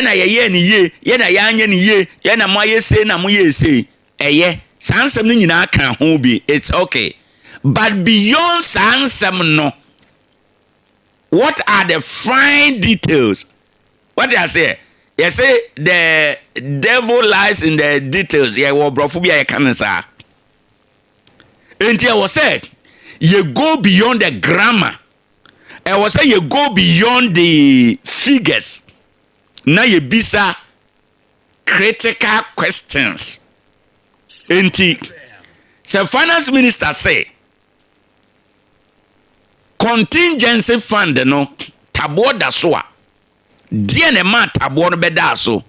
na ye ni ye ye na ya anye ni ye ye na mo ye say na mo ye say eye sansem ni nyina kan ho bi it's okay but beyond sansem no what are the fine details what I say you say the devil lies in the details ye wo brofo bia ye kan sa enti I was said you go beyond the grammar I was say you go beyond the figures na ye bisa critical questions enti the finance minister say contingency fund no tabo da so a die ne ma tabo no beda so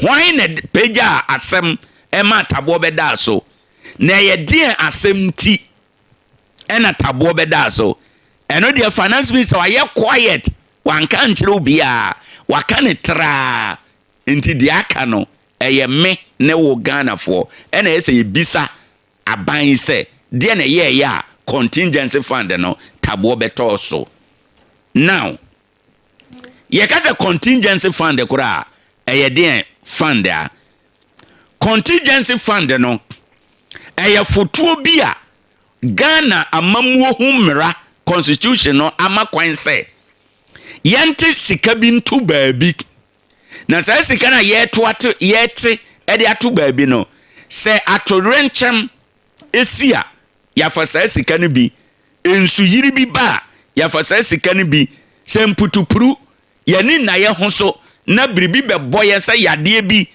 why ne peja asem e ma tabo beda so na ye die asem ti e na tabo beda so eno the finance minister wa ye quiet wan kan kire obi a wa kan tra enti di aka no eye me ne wo Ghana for e na ese yebisa aban se die na ye ya contingency fund no tabo beto so now ye ka se contingency fund kura eye den fund a contingency fund no eye fotuo bi a Ghana amamuo humra constitution no amakwan se yente sika bi ntu baabi na say sika na yeto ato yete e de ato baabi no se atorenchem esia ya fasa sika no bi ensu yiri bi ba ya fasa sika no bi se mputupuru yani na ye ho so na biribi bebo ye se yade bi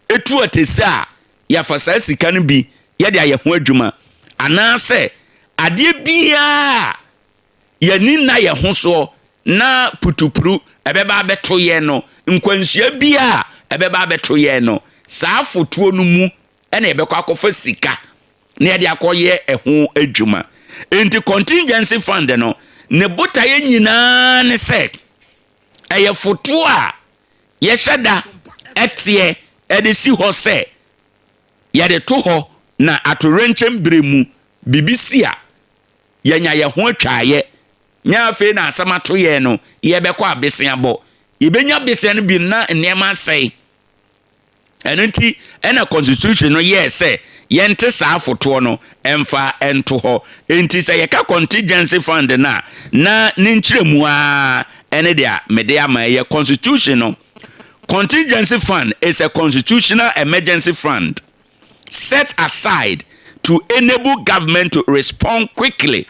etu atesa ya fasa sika no bi ye de aye ho adwuma ana se ade bia yani na ye ho so na putupuru ebeba beto ye no nkwansia bia ebeba beto ye no saa fotuo no mu ena ebekọ akofa sika na ye de akoye eho adwuma enti contingency fund no ne bota ye nyina ne se eye fotuo a ye hyeda etie ede si ho se ye de to ho na atorenchem bremu bibisia ye nya ye ho atwaye nya fe na asamato ye no ye bekọ abesen abo ibenya besen bi na nneema sei enenti ena constitution no ye se yente saa foto no emfa ento ho enti se ye ka contingency fund na ninchiremu a ene dia mede ama ye constitution no contingency fund is a constitutional emergency fund set aside to enable government to respond quickly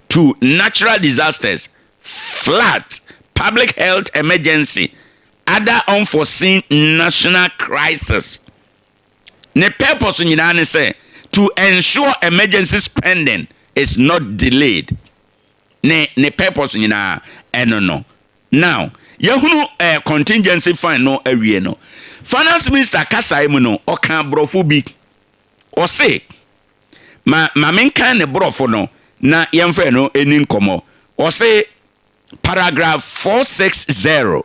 to natural disasters, flood, public health emergency, other unforeseen national crisis. The purpose in say to ensure emergency spending is not delayed. Ne purpose in no. Now, yehunu contingency fund no awie no. Finance minister kasa emu no oka brofo bi. O say ma menkan ne brofo no na yemfe no eni nkomo. O say paragraph 460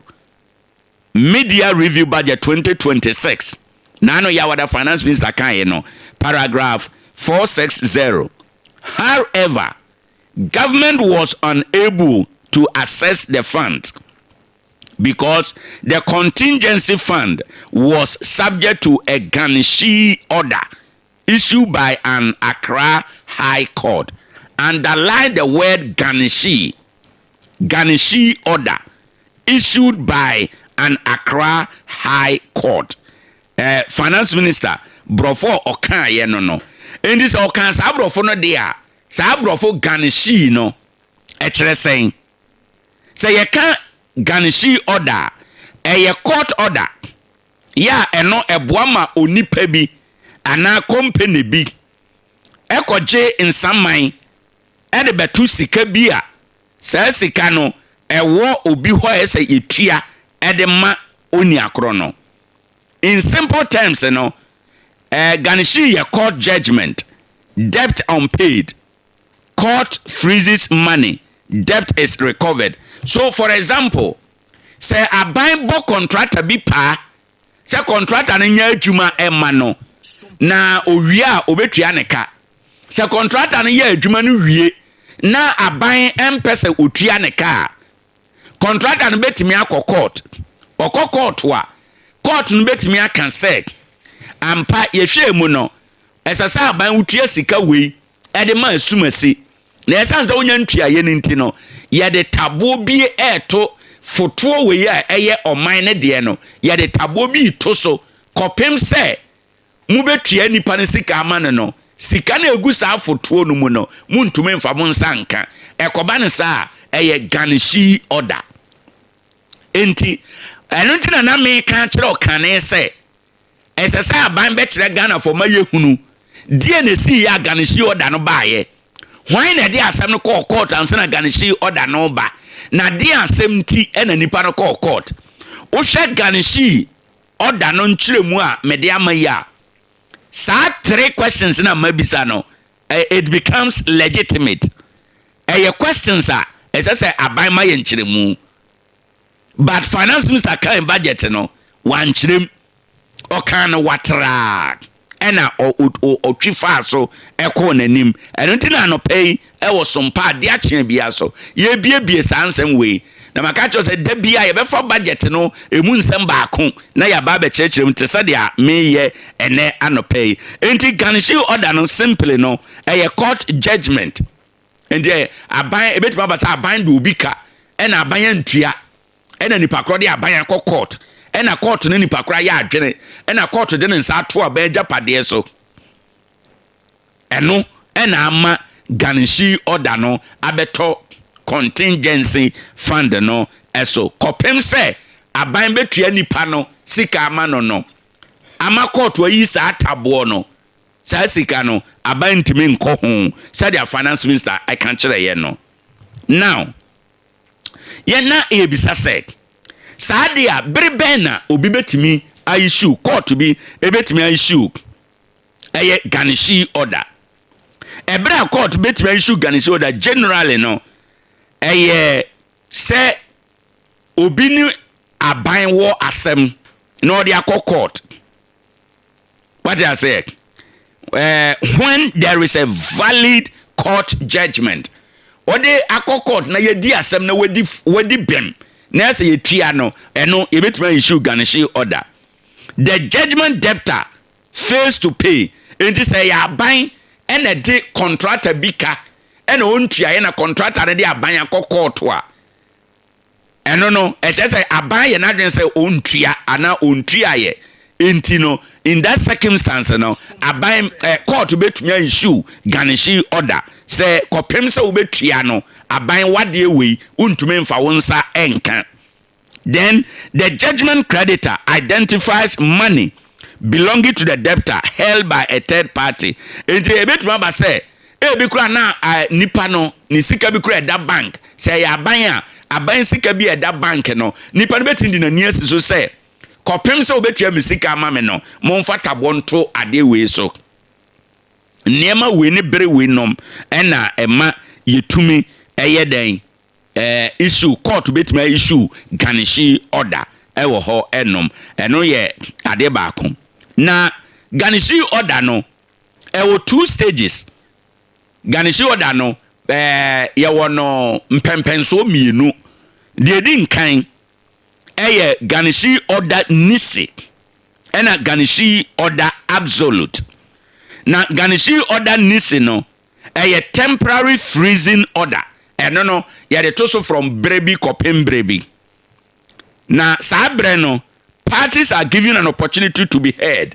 Media Review Budget 2026. Nano yawada finance minister kan no paragraph 460. However, government was unable to access the fund because the contingency fund was subject to a garnishee order issued by an Accra High Court. Underline the word garnishee. Garnishee order issued by an Accra High Court. Finance Minister Brofo Okan ye no. In this Okan sa Brofo no dia. Sa Brofo garnishee no. Echere saying. Say ye can garnishee order. Ye court order. Ya eno eboama onipa bi ana company bi. Ekoje nsaman. Ede betu sika bi a. Sa sika no ewo obi ho ese etua ede ma oni akro no. In simple terms, garnishee a court judgment, debt unpaid, court freezes money, debt is recovered. So, for example, say a buying book contractor be pa, say contractor nya adwuma ema no, na owia obetua ne ka. Say contractor nya adwuma no wie, na a buying empese otua ne ka. Contractor no betimi akọ court. ɔkɔ court wa court no betimi aka sɛ ampa yɛhwɛ mu no ɛsɛ aban wotua sika wei ɛde ma asumasi na ɛsan sɛ wonya ntuaye no nti no yɛde tabo bi ɛto fotoɔ wei a ɛyɛ ɔman ne deɛ no yɛde tabo bi to so kɔpem sɛ mubetua nipa ne sika ama no sika na egu saa fotoɔ no mu no muntumi mfa mo nsa nka ɛkɔba ne saa ɛyɛ garnishi order enti ɛno nti na me ka kyerɛ ɔkane sɛ ɛsɛ sɛ aban bɛkyerɛ Ghana fo ma yɛhunu die ne si ya garnishi order no baayɛ hwan na de asɛm no kɔ court ansa na garnishi order no ba na de asɛm ti ɛna nipa no kɔ court wo hwɛ garnishi order no nkyerɛmu a me de ama ya saa 3 questions na mabisa no it becomes legitimate questions a ɛsɛ sɛ aban ma yɛ nkyerɛmu but finance minister kan budget no wan kyerɛm ɔkan no watra ɛna ɔtwi fa so ɛkɔ n'anim ɛno nti na anɔpɛ ɛwɔ Sompa Ade Akye Abia so yɛbiebie saa nsɛm wei na maka kyerɛ sɛ da bia yɛbɛfa budget no emu nsɛm baako na yɛaba bɛkyerɛkyerɛ mu te sɛ deɛ meyɛ ɛnɛ anɔpɛ enti garnishi order no simply no ɛyɛ court judgment enti aban ebetuma ba sɛ aban de obi ka ɛna aban antua ɛna nipa korɔ de aban akɔ court ɛna court no nipa korɔ yɛ adwene ɛna court de ne nsa ato a bɛgya padeɛ so ɛno ɛna ama garnishi order no abɛtɔ contingency fund no eso kopem sɛ aban betua nipa no sika ama no ama court yi saa tabo no saa sika no aban ntimi nkɔ ho sɛ the finance minister I can kyerɛ ye no now ye na ebisa sɛ saa de a bereben na obi betimi issue court bi ebetimi issue eye garnishi order ebra court betimi issue garnishi order generally no eye se obi ni aban wo asem na odi akọ court what I say when there is a valid court judgment odi akọ court na ye di asem na wadi bem na se ye tua no eno ye betuma issue garnishi order the judgment debtor fails to pay enti say ya aban ena de contractor bika ena ontua ye na contractor de aban akọ court a eno no say aban ye na dwen say ontua ana ontua ye enti no in that circumstance no aban court betuma issue garnishi order say kopem say obetua no aban wade we untumi mfa wonsa enka. Then the judgment creditor identifies money belonging to the debtor held by a third party. Enti ebetuma ba say bi kura na nipa no ni sika bi kura da bank say aban sika bi da bank no nipa no betindi na ni asi so say kopem say obetua mi sika ama me no momfa tabonto ade we so niema we ni bere we nom ena ema yetumi eyeden issue court betuma issue garnishi order ewo ho enom eno ye ade baako na garnishi order no ewo 2 stages garnishi order no ye wono mpempenso mienu de di nkan eye garnishi order nisi ena garnishi order absolute na garnishi order nisi no eye temporary freezing order eno no ya de toso from brebi kopem brebi na sabre no parties are given an opportunity to be heard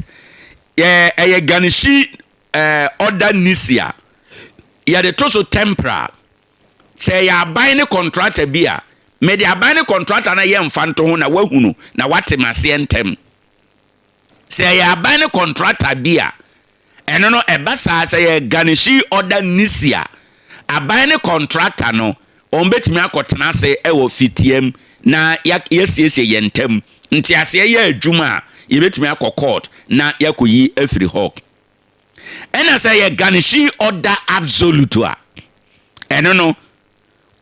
eye garnishi order nisia ya de toso temporal say ya buy ne contractor bia me de buy ne contractor na ye mfanto ho na wahunu na watemase entem say ya buy ne contractor bia eno no ebasa say ya garnishi order nisia aban ne contractor no on betimi akotena se ewo fitiem na yesiesie yentem nti ase ye adwuma ye betimi akọ na yakoyi afiri ho ena say ye garnishi order absolute a eno no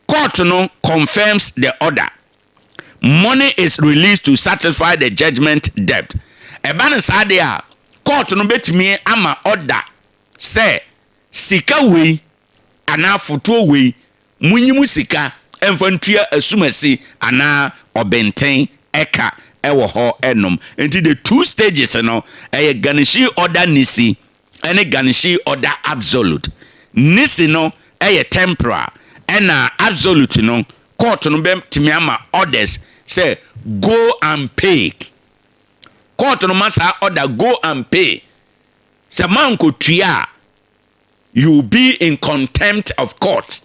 court no confirms the order money is released to satisfy the judgment debt eba sa de a court no betimi ama order say sika we ana foto we munyimu sika emfantua asumasi ana obenten eka ɛwɔ hɔ ɛnom nti the two stages no ɛyɛ garnishi order nisi ɛne garnishi order absolute nisi no ɛyɛ temporal ɛna absolute no court no bɛtumi ama orders say go and pay court no masa order go and pay sɛ manko tua you be in contempt of court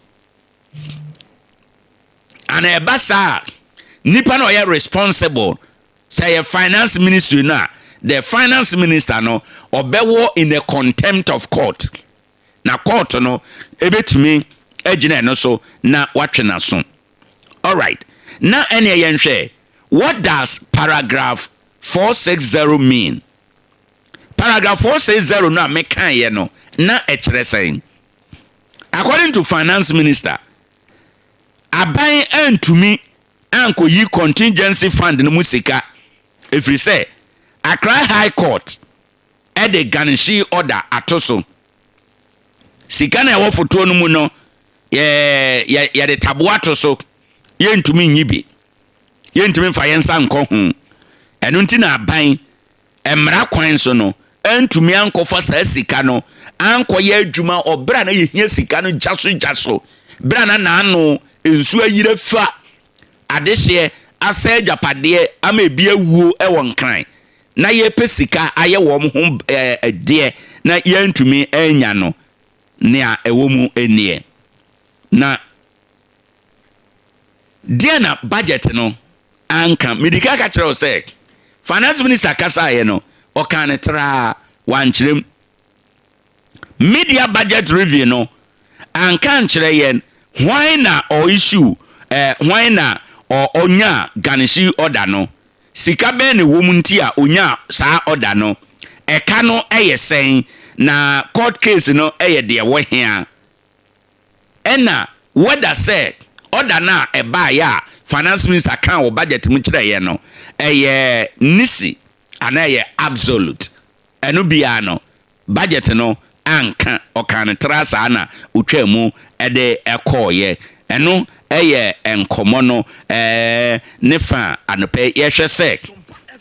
and ebasa nipa no yɛ responsible say a finance ministry na the finance minister no obewo in a contempt of court na court no ebetumi agina no so na watwe na so. All right, na ene yenhwe what does paragraph 460 mean? Paragraph 460 no mekan ye no na ekere saying according to finance minister aban antumi anko yi contingency fund no musika if you say Accra High Court e de garnishi order atoso sika na ewo foto no mu no ye de tabo atoso ye ntumi nyibi ye ntumi fa yensa nko hu eno nti na aban emra kwan so no antumi ankofa sa sika no anko ye adwuma obra na ye hia sika no jaso bra na ano ensu ayire fa adehye asa japade ama ebi awuo ewo nkran na ye pesika aye wo ho de na ye ntumi anya no nea ewo mu enie na dia na budget no anka medika ka kire o say finance minister kasa ye no o kan tra wankyerem media budget review no anka nkire yen why na o issue why na o onya garnishi order no sika be ne wo munti a onya saa order no eka no eyesen na court case no eye de wo hia ena whether say order na eba ya finance minister kan wo budget mu kire ye no eye nisi ana eye absolute eno bia no budget no anka okan trasa na utwa mu ede ekoye eno eye enkomo no ne fa anope yehwe se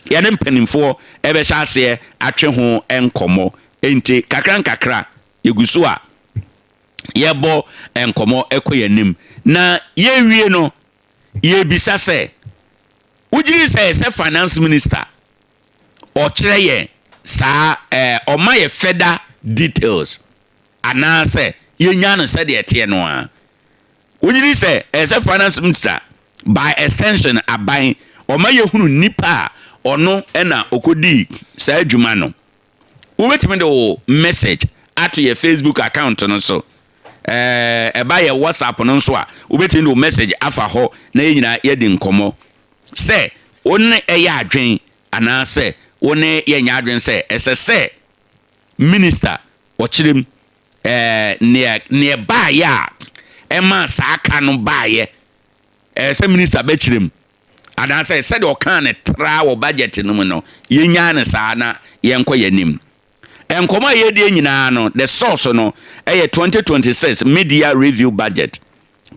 ye ne mpanimfo ebe hyase atwe ho enkomo enti kakra yegusu a yebo enkomo ekoyanim na ye wie no ye bisa se ujiri se finance minister o kire ye sa o ma ye further details ana se ye nya no se de ete no a ujiri se finance minister by extension aban o ma ye hunu nipa ono na okodi sa adwuma no ubetime de message at your Facebook account no so eba ye WhatsApp no so a ubetime de message afa ho na nyina ye di nkomo se onne eye adwen ana se onne ye nya adwen se se minister o chirem ne ba ya ema sa aka no ba ye se minister be chirem ana se de o kan ne tra wo budget no mu no ye nya ne sa na ye nko yanim enkoma ye de nyina no the source no 2026 media review budget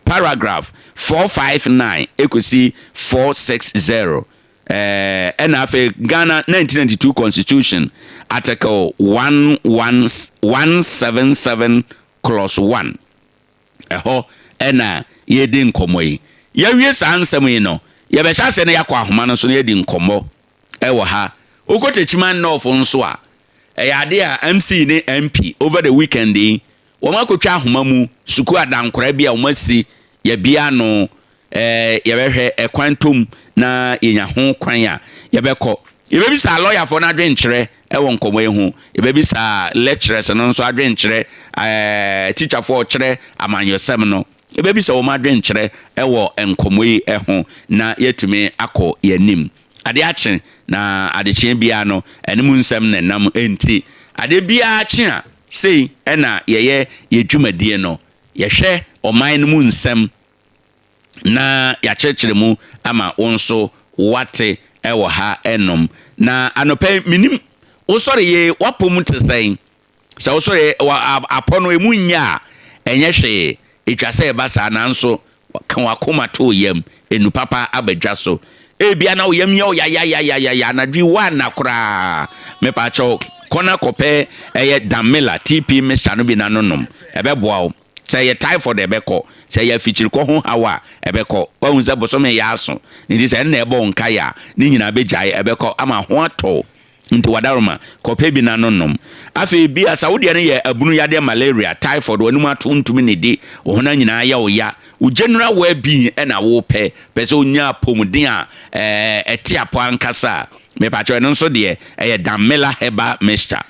paragraph 459 ekosi 460 and afe Ghana 1992 constitution article 177 clause 1 eho ena ye de nkomo yi ya wie sa ansem yi no ye be hya se ne yakwa ahoma no so ne ye de nkomo ewo ha oko Techiman north nso a Ade a MC ne MP over the weekend wo makotwa ahoma mu suku adankora bia wo masi ya bia no ye behwe ekwantom na yenya ho kwan a ye bekọ ye bebi sa lawyer for na adwen kyere ewo nkomo ehu ye bebi sa lecturers no nso adwen kyere teacher for kyere amanyosem no ye bebi sa wo madwen kyere ewo nkomo yi ehu na yetumi akọ yanim ade akye na adekye bia no enemu nsem na nam enti ade bia akye a sei ena ye dwumadie no ye hwe oman mu nsem na ya kyerkyere mu ama wonso wate ewo ha enom na anope minim wosore ye wapom tesɛn sɛ wosore apono emu nya enye hwe etwa sɛ ba sa nanso kan wakoma to yam enu papa abadwa so ebia na oyamnya ya na dwi wa na kra me pa cho kona kope damela TP Mr. no bi na nonom ebeboa wo say ye typhoid ebeko say ye fichiri ko ho hawa ebeko wa hunza bosome ya aso nti say na ebo nka ya ni nyina begyae ebeko ama ho ato nti wadaroma kope bi na nonom afi bi asawode ne ye abunu yade malaria typhoid wonu atontumi ne di wo na nyina ya oya wo general well being na wo pese onya pomuden a etiapo ankasa me pa cho no so de damela heba mixture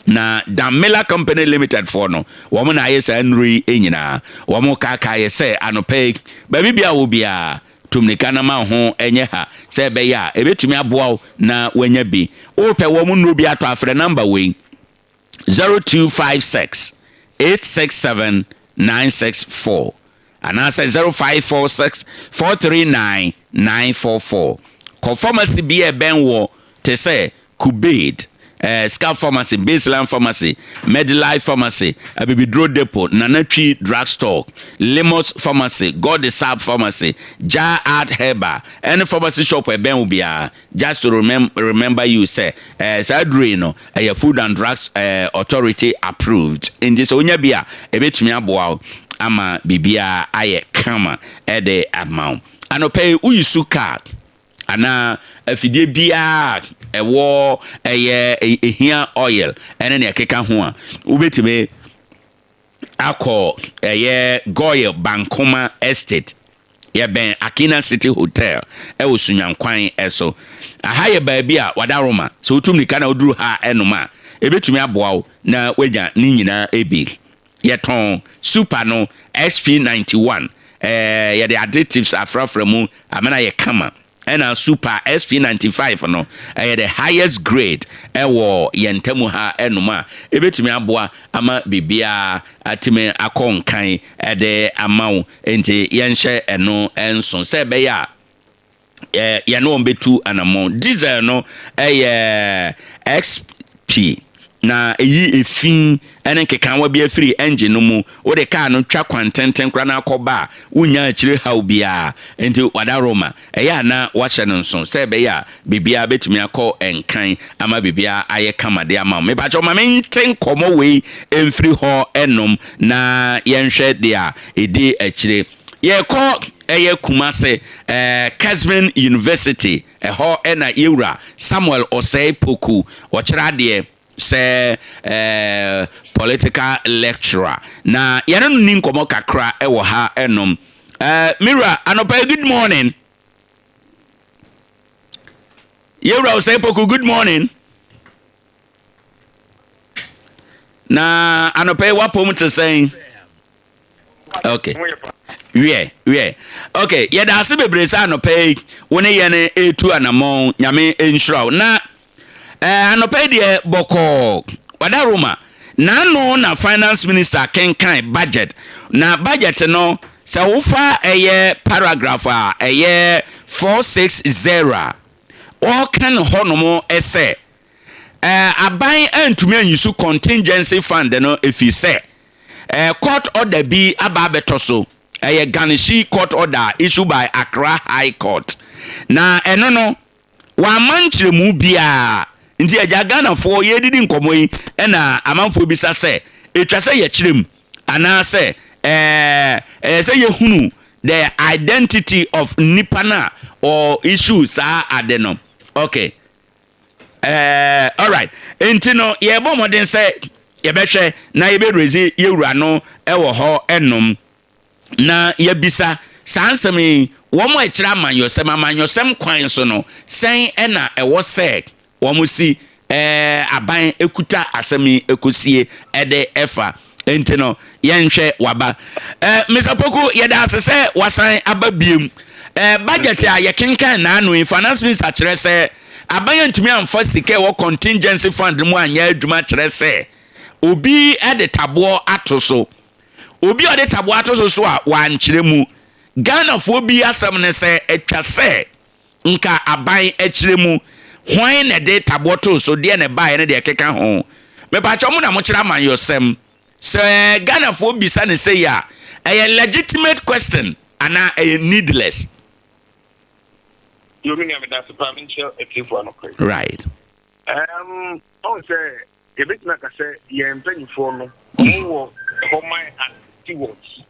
na Damela Company Limited for no woman na yesa nri enyina womo kaka yese anope baby bia wo bia tumnika na ma ho enye ha se be ya ebetumi aboa na wanya bi wo pe wo mu no bi ato afre number we 0256 867 964 and I say 0546 439 944 ko pharmacy bi e ben wo te say Kubade Scout Pharmacy, Baseline Pharmacy, Medilife Pharmacy, Abibidro Depot, Nanatri Drugstore, Limos Pharmacy, God the Sab Pharmacy, Jar Art Herba, any pharmacy shop where Ben will be just to remember you say, Sadrino, a Food and Drugs Authority approved. In this Onya Bia, a bit me aboa, ama Bibia aye kama ede amount. Anope uyisu card. Ana afidie bia ewo ehia oil ene ne keka ho a ubetime akọ Goyle Bankoma Estate ye ben Akina City Hotel ewo sunyankwan eso aha ye ba bia wadaroma so utumni kana oduru ha enoma ebetumi aboa na wagya ni nyina ebi ye ton super no SP91 ye the additives afrafra mu amena ye kama and a super SP95 no the highest grade ewo yentemu ha enuma ebetumi aboa ama bibia atime akonkan de amawo enti yenhye eno enso se be ya ye no betu anamo diesel no XP na eyi efin ene kekan wa bia free engine no mu wo de car no twa kwantenten kra na akoba unya akire ha obia enti wadaroma eya na wahye no nso se be ya bibia betumi akọ enkan ama bibia aye kamade ama me ba cho ma menten komo we emfiri ho enom na yenhwe de a edi akire ye ko Kumase Kesman University ho ena Yura Samuel Osei Poku ochira de say political lecturer na yano nin komo kakra ewo ha enom Mira anopa good morning Yura say poku good morning na anopa wapom to say okay yeah okay yeda ase bebre say anopa woni ye ne etu anamon nyame enshraw na anope de boko wadaruma na no na finance minister kenkan budget na budget no se wo fa paragraph a 460 o kan honomo ese aban antumi anyusu contingency fund no efi se court order bi aba beto so Ganishi court order issued by Accra High Court na eno no wa manchire mu bia nti Ghana for ye didi nkomo yi na amanfo bi sa se etwa se ye kirem ana se se ye hunu the identity of nipana or issues are adeno okay all right enti no ye bo modern se ye behwe na ye be rezi ye wura no ewo ho enom na ye bisa sansemi wo mo ekira amanyosem kwan so no sen na ewo se wamusi aban ekuta asemi ekosie ede efa enti no yenhwe waba Mr. Poku yeda asese wasan ababiem budget a yekenkan na anu finance minister kire se aban ntumi amfa sike wo contingency fund mu anya adwuma kire se obi ede tabo atoso obi ode tabo atoso so a wankire mu Ghana fo bi asem ne se etwa se nka aban akire mu Why ne de taboto so de ne bae ne de keka ho me pa cha mu na mo kira man yosem se Ghana fo bisa ne say ya a legitimate question ana a needless You mean that's a provincial equivalent? Right. Oh, say, a bit like I say, you're in penny for no, or my stewards.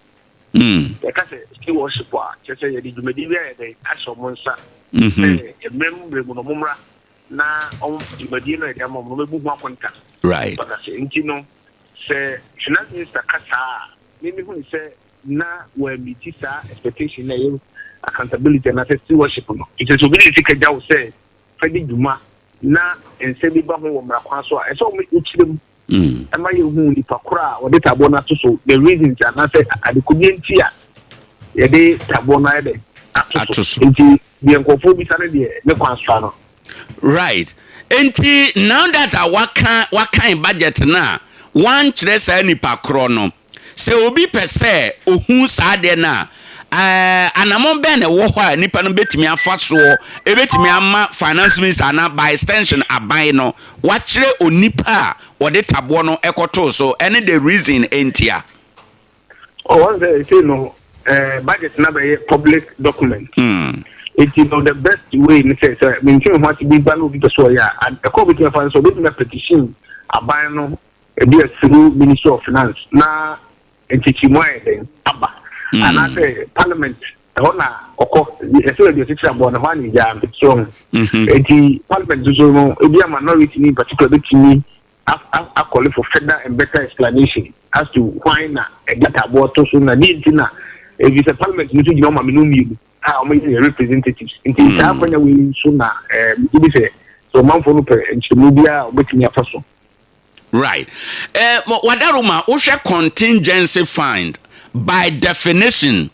Like I say, stewardship, just say, you may be there, they actual monster. A member of Mumra, now on the Medina, the Mumma contact. Right. But I say, you know, say, Finance Minister Kata, maybe who say, now when we teach our expectation, accountability and stewardship. It is really difficult to say, Freddy Duma, na and say, Babu Mrakwaso, I saw me each them. Am I who the Pakra or the Tabona to so the reasons and I said, I could be in Tia, a day Tabona, into the Uncophobia Saturday, no Quanstrano. Right. And now that I what kind budget now, one chess any Pakrono. So obi per se ohun saade na anamon ben e wo ho a nipa no betimi afa so e betimi ama finance minister na by extension aban no wa kire onipa a wo de tabo no ekoto so any the reason entia. One say no budget na be public document. It is the best way in say so maintain what be ban obi so ya and e ko betimi afa so betimi petition aban no e be through Ministry of Finance na Techiman then Abba and I say Parliament Hona Oko the teacher born one jam so the Parliament do no be a minority in particular to me I call it for further and better explanation as to why na a data board to so na need na if it's a Parliament you know ma me how many representatives in the Africa we so na so man for no and media between person. Right. Wadaruma, Usha contingency fund by definition.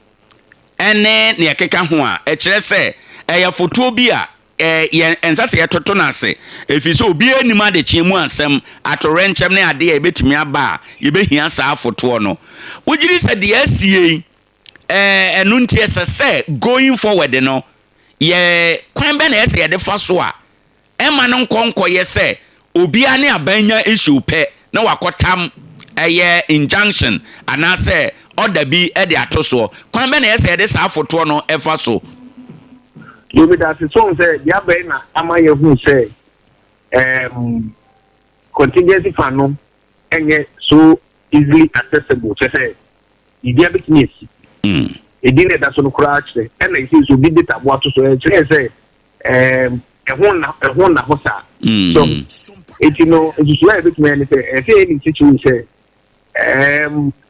Ene ni akeka ho a e kire se ya foto bi a ensase ye toto na se efi so obi anima de chiemu ansem atorenchem ne ade e betumi aba ye behia sa foto no wogiri se de asie enu ntie se going forward no ye kwan be na ye se ye de fa so a e ma no nkonko ye se obi ane abanya issue pe na wakotam eye injunction anase order bi e de atoso kwan be na ye se de sa foto no e fa so you be that so say dia be na amaye hu say contingency fund no enye so easily accessible to say e dia bit ni e dine da so no crash say and e say so bi data bo ato so e say e ho na ho sa so it you know it is like bit me say any situation say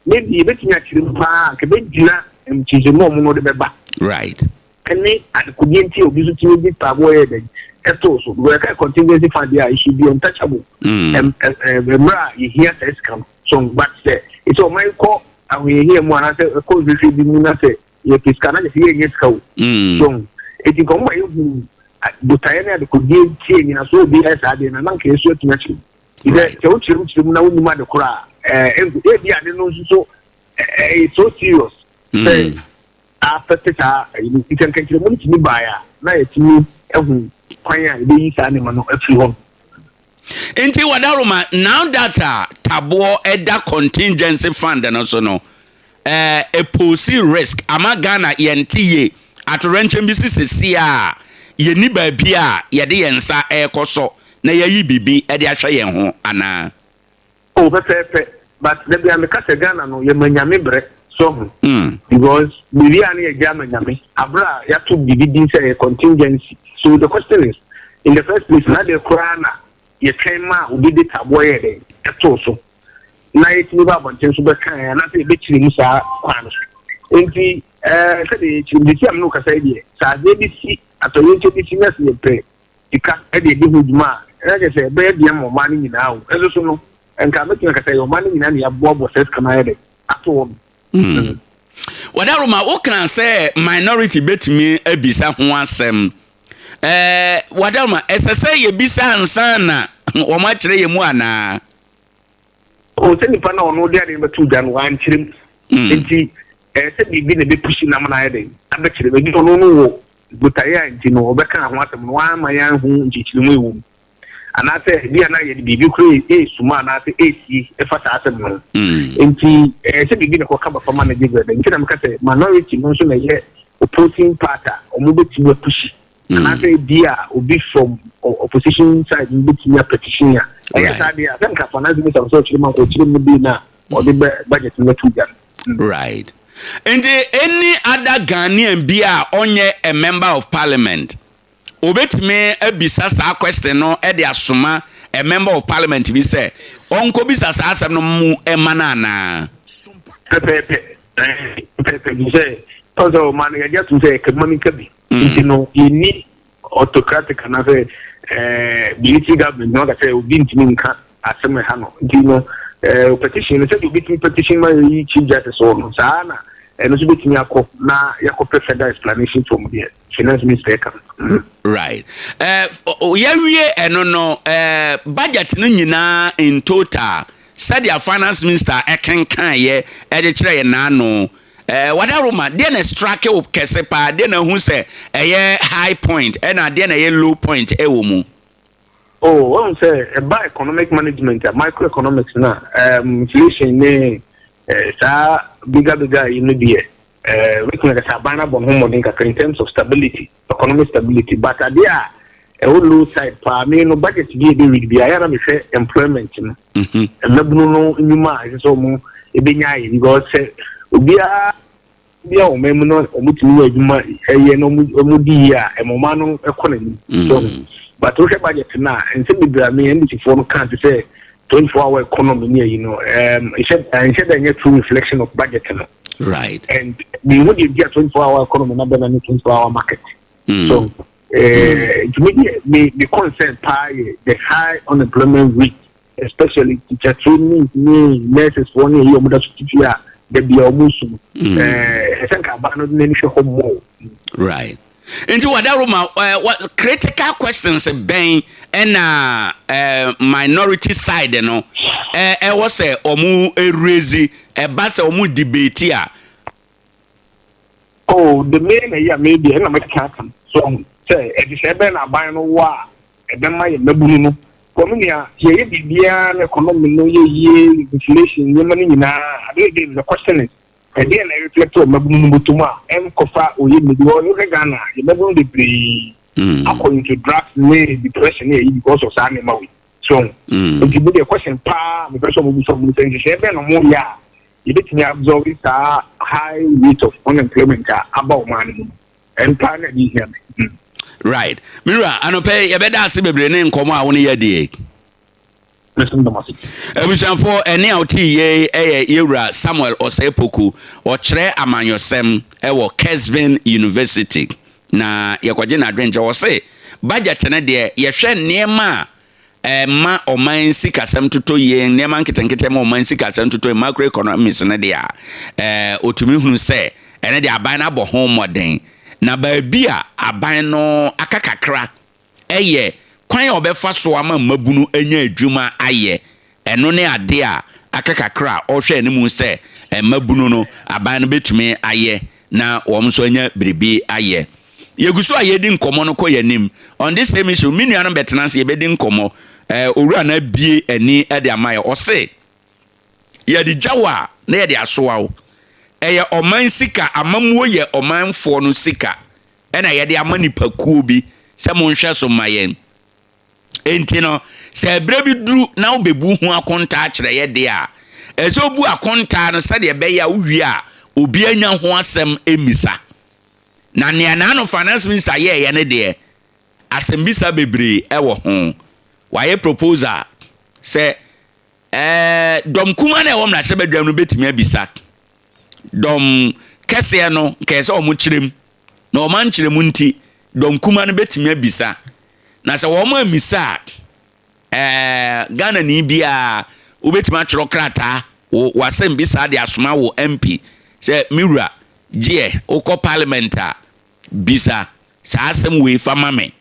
maybe bit me akiri pa ke be gina mchize mo no de beba right any and could be obi so ti bi tabo e dey eto so we can contingency fund there it should be untouchable mra you hear say scam so but say it's all my call and we hear mo na say call we should be na say you piska na say yes ka so it go my you but I na could be change na so be as ade na ke so to match ide ke o chiru na woni ma de kura e bi ade no so it's so serious say after that you can continue money to buy na it me ehun kwan ya be yi sa ne ma no afri hon enti wadaruma now that tabo eda contingency fund no so no a policy risk ama Ghana yentiye atorenchem bi sisi a ye ni ba bi a ye de yensa ekoso na yayi bibi e de ahwe yen ho ana oh pepe but the be am ka se Ghana no ye manyame bre so because we are near Germany abra ya to bibi din say contingency so the question is in the first place na the Quran ye tema obi de tabo ye de eto so na it ni ba bonten so be kan na say be chiri musa kwan so enti say the chiri am no ka say die sa de bi si atoye bi si na se pe ika e de di huduma e say be de mo mani nyina o eso so no enka me ka say o mani nyina na ya bobo set kana ye de ato wadaruma wo kan say minority betimi abisa ho asem wadaruma esese ye bisa ansan na wo ma kire ye mu ana o se nipa na ono dia de betu dan wan kirim enti se bibi na be pushi na mana ye abekire be di ono no wo butaya enti no obeka ho asem no wa ma yan hu nchichiri mu ewu ana se dia na ye bibi kure suma na se si e fa sa asem no enti se bibi na ko ka ba fama na jibe de enti na meka se minority no so na ye opposing party o mo beti we pushi and I say dear will be from opposition side in between your petition. I think finance minister was actually man be now or the budget not too done. Right. And any other Ghanaian be onye a member of parliament. Obetime ebisa sa question no e de asoma a member of parliament be say onko bisa sa asem no mu emana na. Pepe you say also man you just say economic be. You know you need autocratic and say military government no that say obi ntimi nka asem ha no. You know petition say obi ntimi petition ma yi chief justice no sa na and also between yako na yako further explanation from the finance minister can. Right. Yawie eno no budget no nyina in total said your finance minister ekenkan ye e de kire ye na no wadaroma de na strike o kese pa de na hu se eye high point e na de na ye low point e wo mu. Oh, one say about economic management microeconomics na inflation ne sa bigger in the we can get a banner in terms of stability, economic stability. But there a whole low side for me no budget be be I am say employment and no in so mo e be nyai because say obia o mem no omutumi adwuma eye no omudi ya e moma no economy so but we budget na and say be me and for no can say 24-hour economy, you know, it said a true reflection of budget. Right. And we would get 24-hour economy, not than a 24-hour market. So, to me, the concern by the high unemployment rate, especially teacher training, nurses, one year, the be almost, I think about not many home more. Right. Into what what critical questions ben and minority side no was say omu erezi base omu debate a oh the main here maybe na make happen so say e dey ben aban no wa e ben ma ye mabunu no communia ye bibia na economy no ye inflation ye mani nyina the question is and then I reflect on Mabutuma and Kofa or Ghana, you never be according to draft depression because of Sani Maui. So, if you put a question, the person will be some things, you let me absorb it high rate of unemployment about money and plan here. Right. Mira, I don't pay a better civil name come out 1 year day. For any out ye era Samuel Osepoku or Chere Amanyosem ewo Kesvin University na yakwajena adventure or say budget na de yehwe niema ma oman sikasem toto ye niema nketenkete ma oman sikasem toto macroeconomics na de otumi hunu se ene de aban na bo ho moden na ba bia aban no akakakra eye kwan obefa so ama mabunu enya adwuma aye eno ne ade a akakakra ohwe ne mu se mabunu no aban no betumi aye na wom so enya biribi aye yeguso ayedi nkomo no koyanim on this same issue minu no betenance yebedi nkomo owura na bie ani ade amaye ose yedi jawa na yedi asoa eye oman sika amamuo ye omanfo no sika ena yedi amanipakuo bi se monhwe so mayen enti no se ebre bi duru na obebu hu akonta akire ye de a ezo bu akonta no se de be ya uwie a obi anya ho asem emisa na ne na no finance minister ye ne de asem bisa bebre ewo ho waye proposal se dom kuma na ewo na se bedwam no betimi abisa dom kese no kese o mu kirem na o man kirem nti dom kuma no betimi abisa na se wo ma misa Ghana ni bia obetima chiro krata wasem bisa de asoma wo MP se miwura gie okọ parliament a bisa sa asem we fama me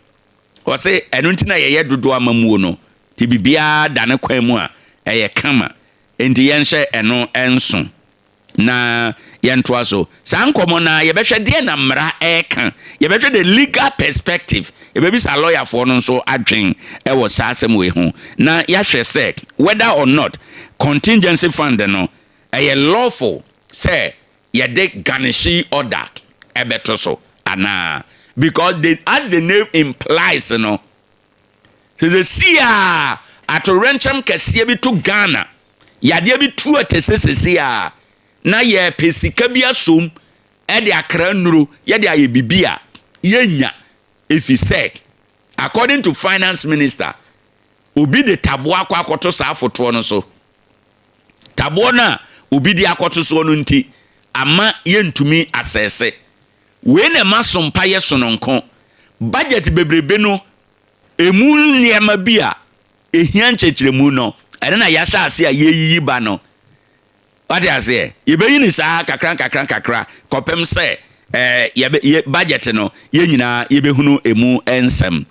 o se enu ntina ye dodo amamuo no ti bibia da ne kwan mu a eye kama enti yenhye eno enso na yentoa so sa nkomo na ye behwe de na mra eka ye behwe the legal perspective ye be bisa lawyer for no so adwen e wo sa asem we ho na ya hwe se whether or not contingency fund no eye lawful say ye de garnishi order ebeto so ana because they, as the name implies, no. So the sea at a rancham kasiye bi to Ghana. Yade bi tu atesese ya. Na ye pesika bi asom e de akra nuru ye de aye bibia yenya efise according to finance minister obi de tabo akwakoto sa afoto no so tabo na obi de akoto so no nti ama yentumi asese we na masompa ye so no nko budget bebrebe no emu niema bia ehia nchechiremu no ene na yasha ase a yeyiyi ba no. What I say? You be in sa kakra kopem say ye budget no ye nyina ye be hunu emu ensem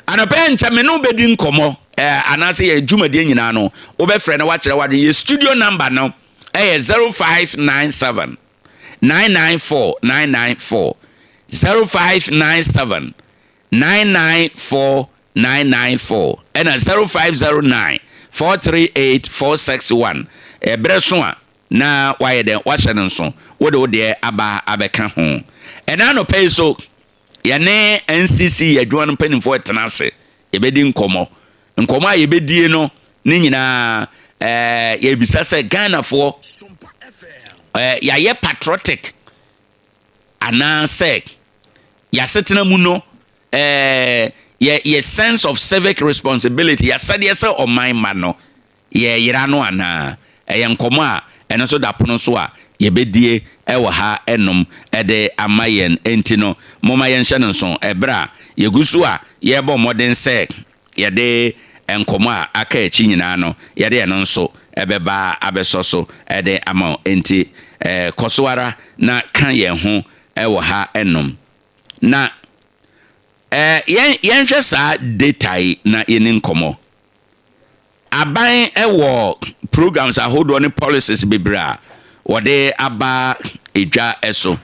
anope nchame no be di nkomo anase ye dwumade nyina no wo be frɛ no wa kyerɛ wade ye studio number no 0597 994 994 0597 994 994 and 0509 438 461 ebreso a na waye den wahye no so wo de aba abeka ho ena no pay so ye ne NCC yadwa no panimfo tenase ye bedi nkomo a ye bedie no ne nyina ye bisa se Ghana for ya ye patriotic ana se ya setena mu no ye sense of civic responsibility ya said yes o man ma no ye yira no ana ye nkomo a eno so da pono so a ye bedie e wo ha enom e de amayen enti no moma ye nhye no so ebra ye gusu a ye bo modern se ye de enkomo a aka echi nyina no ye de eno so ebeba abeso so e de ama enti kosowara na kan ye ho e wo ha enom na yen hwe sa data na yeni nkomo aban ewo programs ahodo ne policies bebra wode aba edwa eso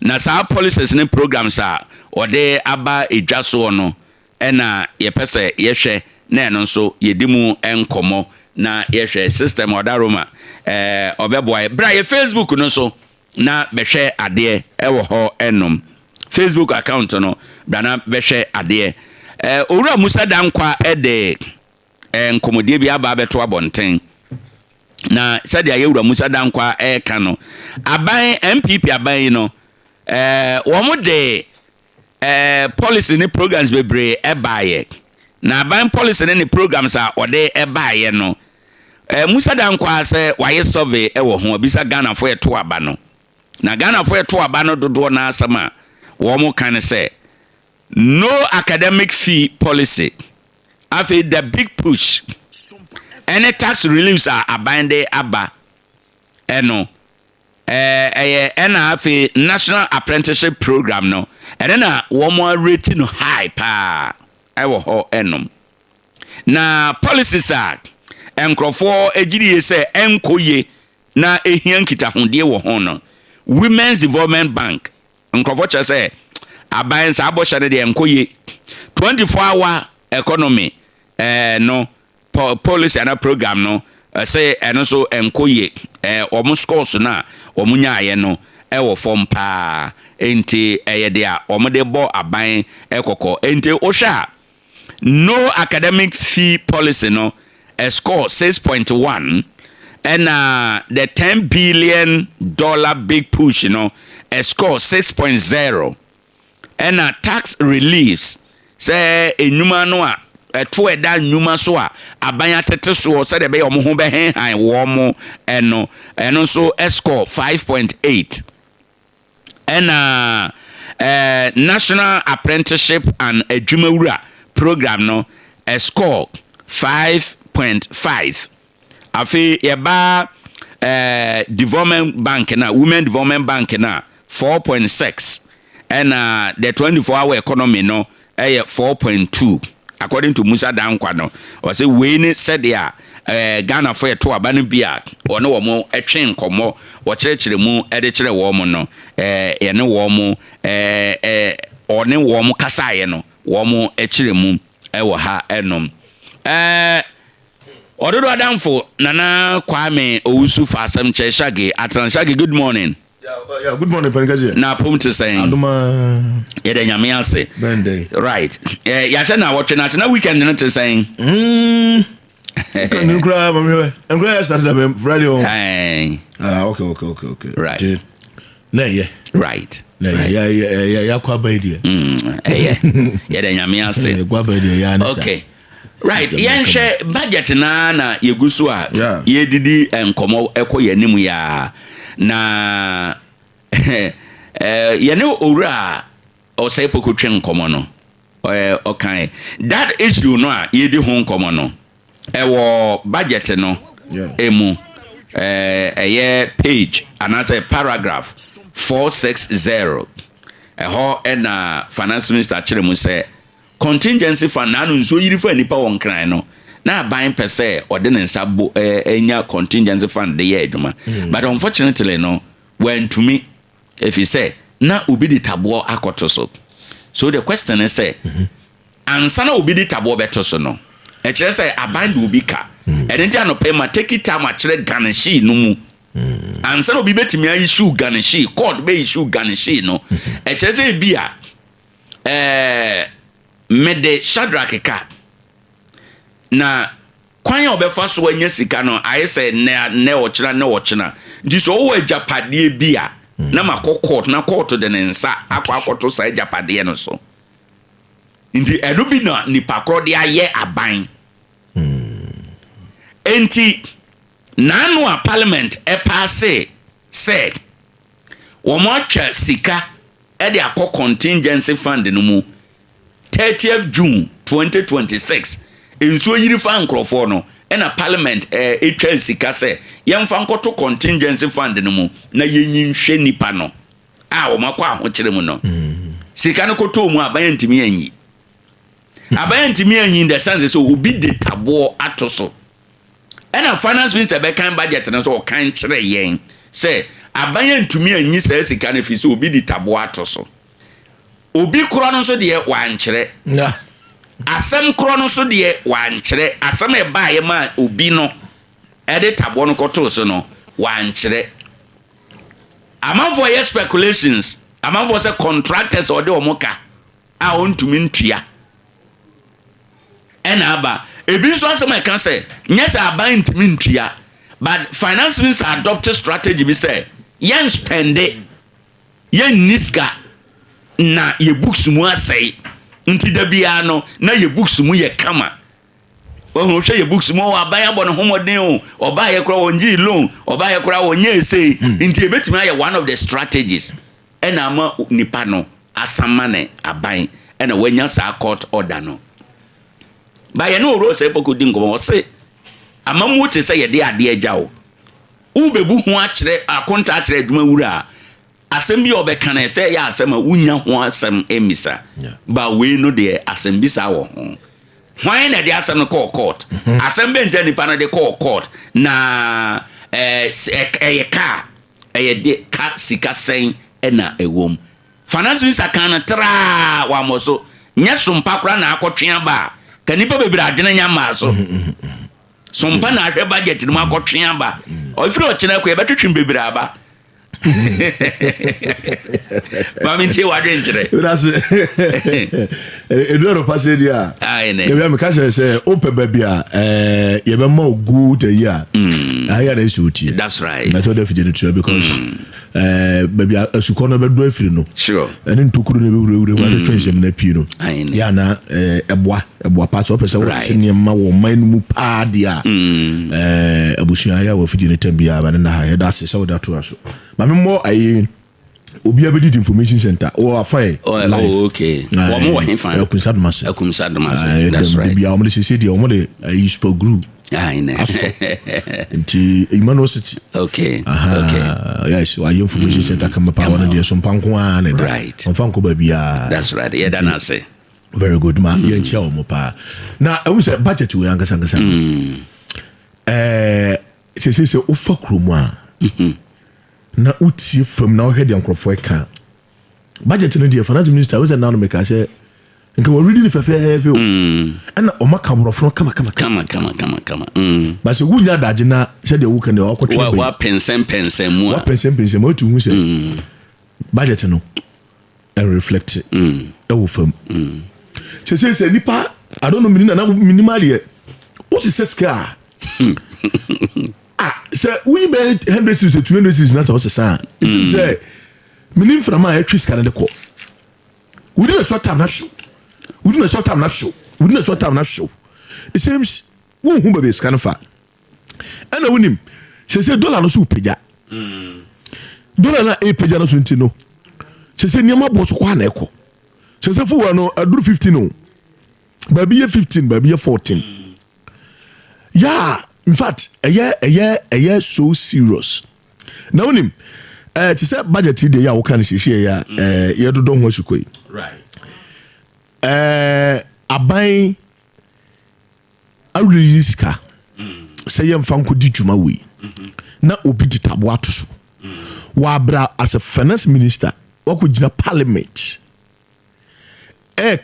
na sa policies ne programs a wode aba edwa so no na ye pese ye hwe na eno so yedimu enkomo na ye hwe system odaroma obeboy bra ye Facebook no so na behwe ade ewo ho enom Facebook account no bana behwe ade owura Musa Dankwa ede nkomodie bi aba beto abonten na sadia yewura Musa Dankwa ka no aban MPP aban no wo mo de policy ne programs bebre ebaye na aban policy ne programs a ode ebaye no Musa Dankwa se waye survey ewo ho bisa Ghana fo eto aba no na Ghana fo eto aba no dodo na asama wo mo kan se no academic fee policy. After the big push, any tax reliefs are abandoned aba. Eno, after national apprenticeship program no, and then one more rating high pa. I will ho enom. Na policies are enkrofo ejidi say enkoye na ehian kita hundie wo ho no. Women's Development Bank enkrofo say aban sa aboshare de enkoye 24-hour economy no policy and program no say eno so enkoye omo scores na omo nyaaye no e wo form pa enti eye de a omo de bo aban ekoko enti osha no academic fee policy no score 6.1 and the $10 billion big push score 6.0 and tax reliefs say enuma no a to eda nyuma so a abanya tete so say de be omo ho be han wo mo eno so score 5.8 and national apprenticeship and adwumawura program no score 5.5 afi yeba development bank na women development bank na 4.6 and the 24-hour economy no 4.2 according to Musa Dankwa no or say we ni said ya Ghana for to aba no bia ono wo mo etwe nkomo wo kyerɛkyerɛ mu de kyerɛ wo mo no ye ne wo mo one wo mo kasaye no wo mo kyerɛ mu wo ha enom ododo adamfo nana Kwame Owusu fa asem kyɛ Shaggy Atran Shaggy, good morning. Yeah, good morning, Pengazi. Na pum to saying. Aduma. Yede nyame ase. Bende. Right. Ya se na watch na weekend no to saying. Can you cry, mama? I'm glad I started up Friday. Okay. Right. Yeah. Right. Yeah, kwa baby. Yede nyame ase. Kwa baby ya nisa. Okay. Right. Yenhwe budget na yegusu a yedidi enkomo ekoye nimu ya na yene owura o say pokotwe nkomo no okay that issue no a yedi ho nkomo no ewo budget no emu page another paragraph 460 eho na finance minister chiremu say contingency fund na nso yiri fa nipa won kran no na ban pese ordinance abo enya contingency fund de ye adwuma but unfortunately no when to me if he say na obi di tabo akoto so the question is say ansa na obi di tabo beto so no e kire say aban de obi ka enti anope ma take it time a kire ganeshi no mu ansa na obi betimi issue ganeshi court be issue ganeshi no e kire say bia mede Shadrach ka na kwanya obefa so anya sika no aye say ne ochina ndi so wo ajapade bia na makọ na court de nsa akwakoto sa ajapade no so ndi edo bi na nipa kro de aye aban enti nanu a parliament passe say wo mo atwa sika e de akọ contingency fund no mu 30th June 2026 enso yiri fa nkrofo no na parliament etwa sika se yemfa nkoto contingency fund no mu na yenyinhwe nipa no a wo makwa ahokyere mu no sika no koto mu abayantimi anyi in the sense so obi de tabo atoso na finance minister be kan budget no so kan kire yen se abayantimi anyi sa sika no fi so obi de tabo atoso obi kro no so de wankyere asem kro no so de wankyere asem e baaye ma obi no e de tabo no koto so no wankyere amafo ye speculations amafo say contractors or de omoka a ontumi ntua ena aba ebi so asem e kan say nyese aban ntumi ntua but finance minister adopt strategy be say yen spend it yen niska na ye books mu asai nti da bia no na ye books mu ye kama wo hwe ye books mu aban abo no homoden o oba ye kura wonji loan oba ye kura wonye esei nti ebetimi aye one of the strategies ena ama nipa no asamane aban ena wanya sa court order no ba ye no ro se poko din ko se amamu te se ye de ade agya o ubebu ho akere akonta akere aduma wura asem bi obeka na say ya asem a unya ho asem emisa ba we no de asem bi sa wo ho hwan na de asem no court asem be nja nipa na de court na ka de ka sika sen na ewom finance minister kan tra wa moso nya sompa kra na akotwea ba ka nipa bebira adwene nya ma so sompa na ahwe budget no akotwea ba ofiri o kina ko e betwetwem bebira ba Mami ti wa drenchre. That's Eduardo Pasedia. You me can say open baby you be more good a year. I had a suit. That's right. That's what if you do because baby as you corner be do free no. Sure. And in Tukuru we want to train some na pino. Ya na eboa pass up say what senior ma wo man mu pa dia. Abusuan ya wo fidi ne tambia ba na ha that's say that to us. More I obi abedi information center or afai live. Okay. Wo mo hin fan. Ekumsad mass. That's right. Bia omo se di omo le useful group. Nti University. Okay. Yes, why information center come pa one dey so panko an dey. Right. Onfanko ba bia. That's right. Yeah, that na say. Very good ma. Ye ntia omo pa. Na we say budget we angasa. Se ofa kromu a. Na uti from now head and crofo ka budget no dey finance minister we say now make say nka we reading fefefe o ana o maka borofro kama ba se gunya daje na se de wo kan de o kwotwe wa pensem mu wa pensem o tu hu se budget no and reflect e wo fam se nipa I don't know minimally what is ska so we made 100 cities to 200 cities not also say minim from my trees can the call we did a short time not show it seems who be scan fa and I win say dollar no so peja dollar na e peja no so ntino say niam boss kwa na ekọ say fu no aduru 15 no baby 15 baby 14 yeah in fact so serious now him to say budget dey ya wo kan hye ya ye dodo ho asukoi right aban awriska say yem fanko di djuma we na obi di tabo atoso wa bra as a finance minister wako gina parliament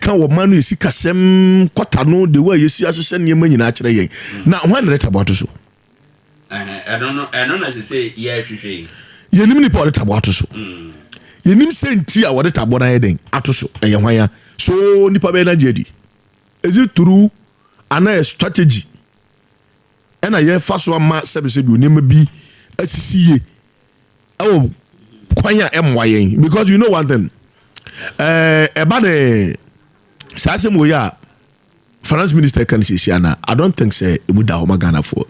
kan wo manu esi kasem kwata no de wa yesi asese ne ma nyina akere yen na ho na tabo atoso I don't know as they say yeah hwehwe yenim ni pa tabo atoso yenim senti a wo de tabo na yeden atoso eye hwan so nipa be na jedi is it true ana strategy ena ye faso ama service bi onema bi asisiye awo kwanya emwayen because you know one thing eba de sasem wo ya finance minister kan sisiana I don't think say emuda ho magana for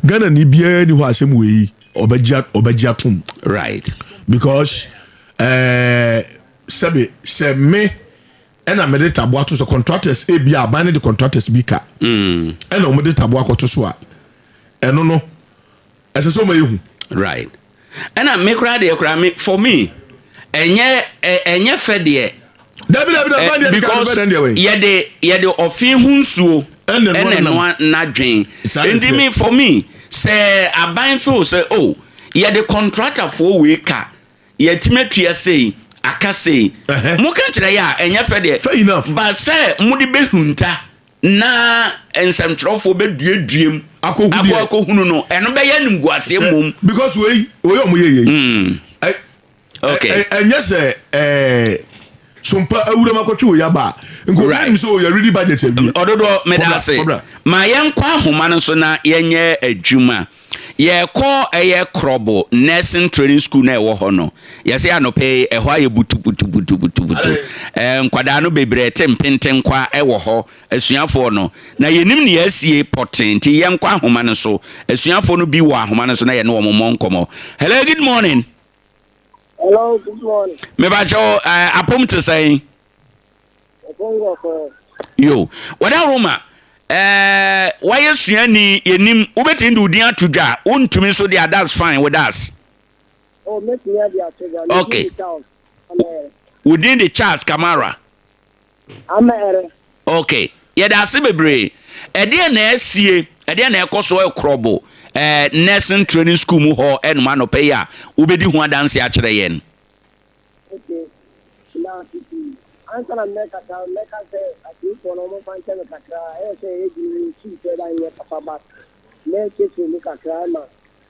Ghana ni bia ni ho asem wo yi obagya tum right because se me ena me de tabo ato so contractors e bia ban de contractors bi ka ena me de tabo akoto so a eno no ese so mayehu right ena me kra de kra me for me enye fede because yede ofin hunsuo ene no na dwen endi me for me say aban feel say oh yede contractor for we ka yetimetua say akase mo kan kire ya enye fede but say mo de behunta na ensamtrofo beduaduem akohunu no eno be ya nimguase mom because we omo okay enye say Sompa awura makotwe ya ba nko so ya ready budget abi ododo medase ma yenkwa ahoma no so na yenye adwuma ye ko eye krobo nursing training school na ewo ho no yese anope eho aye butu nkwada no bebre tempenten kwa ewo ho asuafo no na yenim ne yasie potenti yenkwa ahoma no so asuafo no bi wo ahoma no so na ye no mo nkomo. Hello, good morning. Hello, good morning. Me ba cho apom to say yo wada roma why suani yenim ubeti ndu din atudwa untumi so there, that's fine with us. Oh, make me the atudwa. Okay, within the Charles Camara. Okay, yeah, that's bebre ede na asie ede na ekoso ekrobo nursing training school mu ho en ma no pay ya ubedi ho adanse a kire yen. Okay, na answer na meka say ati ko no mo fan tele kakra say e di chi say da nye papa ba me ke so ni kakra ma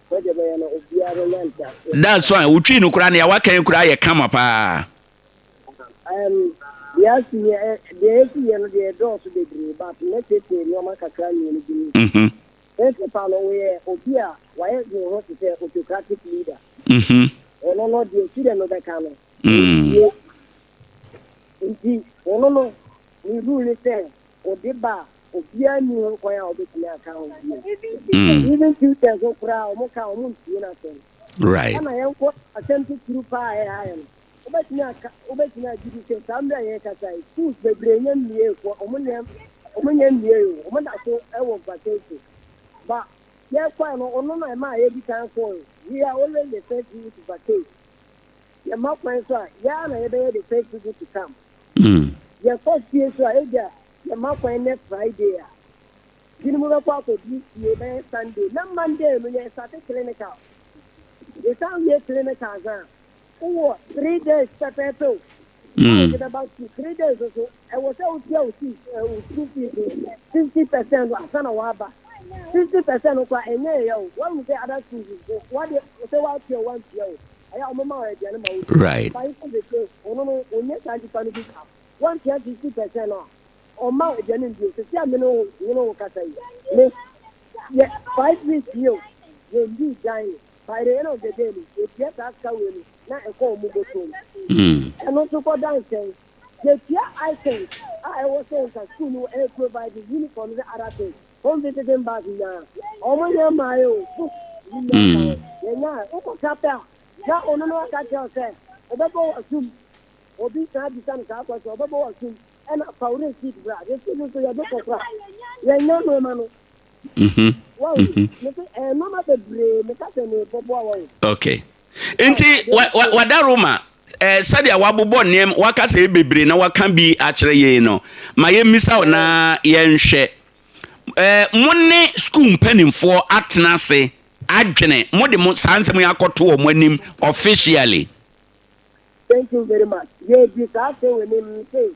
we de be no obiare lenta. That's fine, utwi no kura na ya wakan kura ye kama pa. Yes, no de do so de dri but me ke no ma kakra ni ni. Ese palo we obia why you want to say autocratic leader. Ono no de ti de no de kano. Inti ono no ni rule say odiba obia ni ko ya obetimi aka o. Even two things okra o mo ka o mo nti na so. Right. Ana yen ko attempt to pa ayan. Obetimi agidi say samra yen ka sai schools bebre nyam nie ko o mo nyam nie o mo da so e wo vacancy. But yeah, quite no my every time for we are always the first to vacate. Your mouth friends are yeah, the first to come. Your first year, so your mouth next Friday. Didn't move up to this Sunday, not Monday when you started clinical. The sound here clinical. Oh, 3 days, Saturday. About 3 days or so, I was out here 50% last time. 50% of what I know. One say other things. What you say out here once year. I am mama again. Right. 50%. No, only 20 1 50% or more again in this. See, I know, what I say. Yeah, 5 weeks you do dying. By the end of the day, if you get that away, not a call move to. And also for dancing, the I think I was saying that school will provide the uniform and other things. Home visiting back now. Oh, my own. Yeah, Capel. Now, on no catch yourself. Obabo assume. Obi can be some type of Obabo assume. And a powder seat, brother. This is your book. Yeah, no, man. Okay. Nti wadaroma sadia wabobɔ nneɛma waka sɛ bebre na waka bi akyerɛ yɛn no ma yɛmmisa na yɛnhwɛ mo ne school mpanimfoɔ atena ase adwene mo de mo saa nsɛm yɛ akɔto wɔ mo anim officially. Thank you very much. Yeah, this after when you say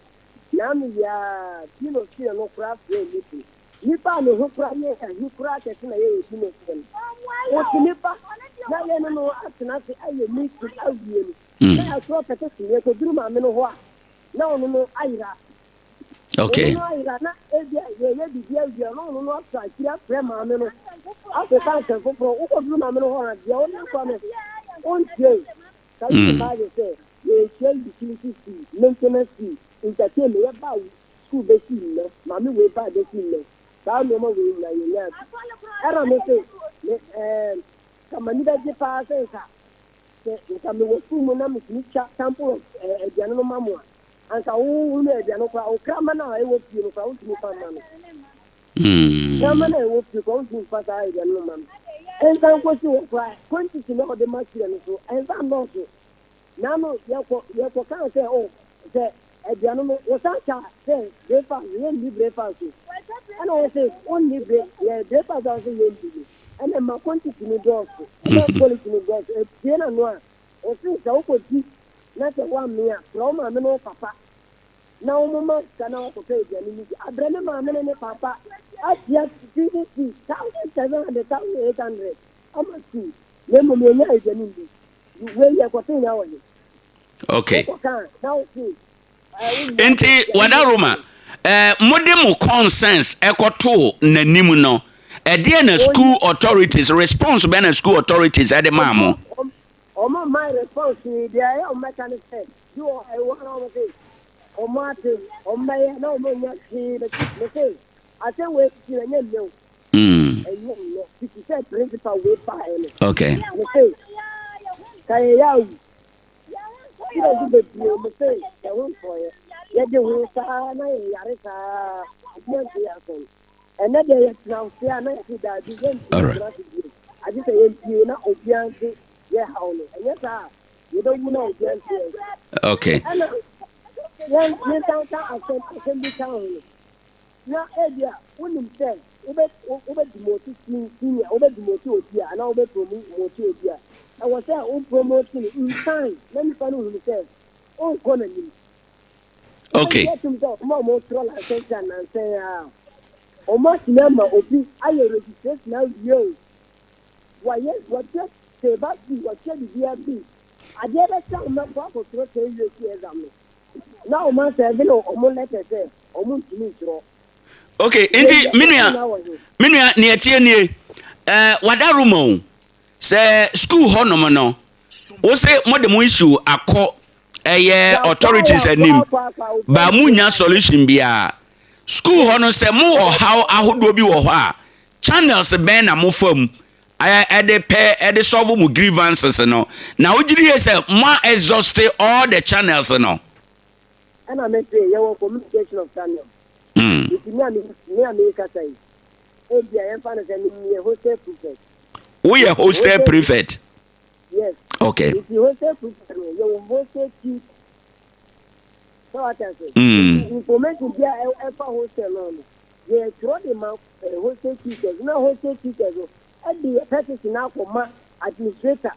now ya no craft meeting. Nipa no hukura ye hukura tete na ye edine sen. O nipa na ye no atena se aye meet to awie ni. Na aso tete se ye ko duru ma me no ho a. Na ono no ayira. Okay. No ayira na ebia ye bibi awie no aso akira pre ma me no. Aso kan kan foforo o ko duru ma me no ho a dia o na kwa me. On tie. Ka you ba ye say ye share utility fee, maintenance fee, entertainment ye ba school be fee no. Ma me we ba de fee no. That no more will not. I don't know. Come on, you pass it. Come with 2 months, sample of a general mamma. And so, who made the no come on, I will feel about me for money. Come on, I will feel going to pass I general mamma. And some question cry, quantity to know the material, and some not so. Now, you can't say, oh, a gentleman was that say, breakfast, really breakfast. And I say, only breakfast also will be. And then my quantity to go, not quality to go, a piano noir, or things I could do, not a 1 year, from my no papa. Now, Mamma cannot pay the enemy. I bring my man and papa. I just see 1,700,800. How much see? Then, me and I is an Indian. You weigh your cotton hour. Okay. Now, see. Enti wadaroma mode mo consensus ekoto nanim no e na school authorities response be na school authorities e de ma mo my response dey I mechanic say you I want to say o mate o my na o nya see the say I say we see na nyem no it say principal we buy okay say kai yawo you know the you say I want for you ya de hu sa na yare sa ya so and na dey now say na you da di gen I just say you na obianse yeah how no and yes you don't know obianse okay and then you down I can be town na area unim say ube dimoti senior ube dimoti odia na ube promote odia I was say promoting in time let me find who say on gonna need. Okay. Mama troll attention and say o much number obi aye registration now you. Why yes what just say back to what the DRB. I never tell me what for throw you exam. Now man say no o mo let say o mo ntimi throw. Okay, enti minua ne atie nie wadarumo say school honom no wo say mo de mo issue akọ authorities anim ba munya solution bia school hono say mo how ahodo bi wo ho a channels ben na mo fam ede solve mo grievances no na ojiri ye say mo exhaust all the channels no and I may say your communication of channel if me America say e bia em fa na say me hostel prefect we are hostel prefect yes okay if you hostel prefect you hostel chief so I can say information there e fa hostel no they throw them out hostel teachers now hostel teachers and the person now for ma administrator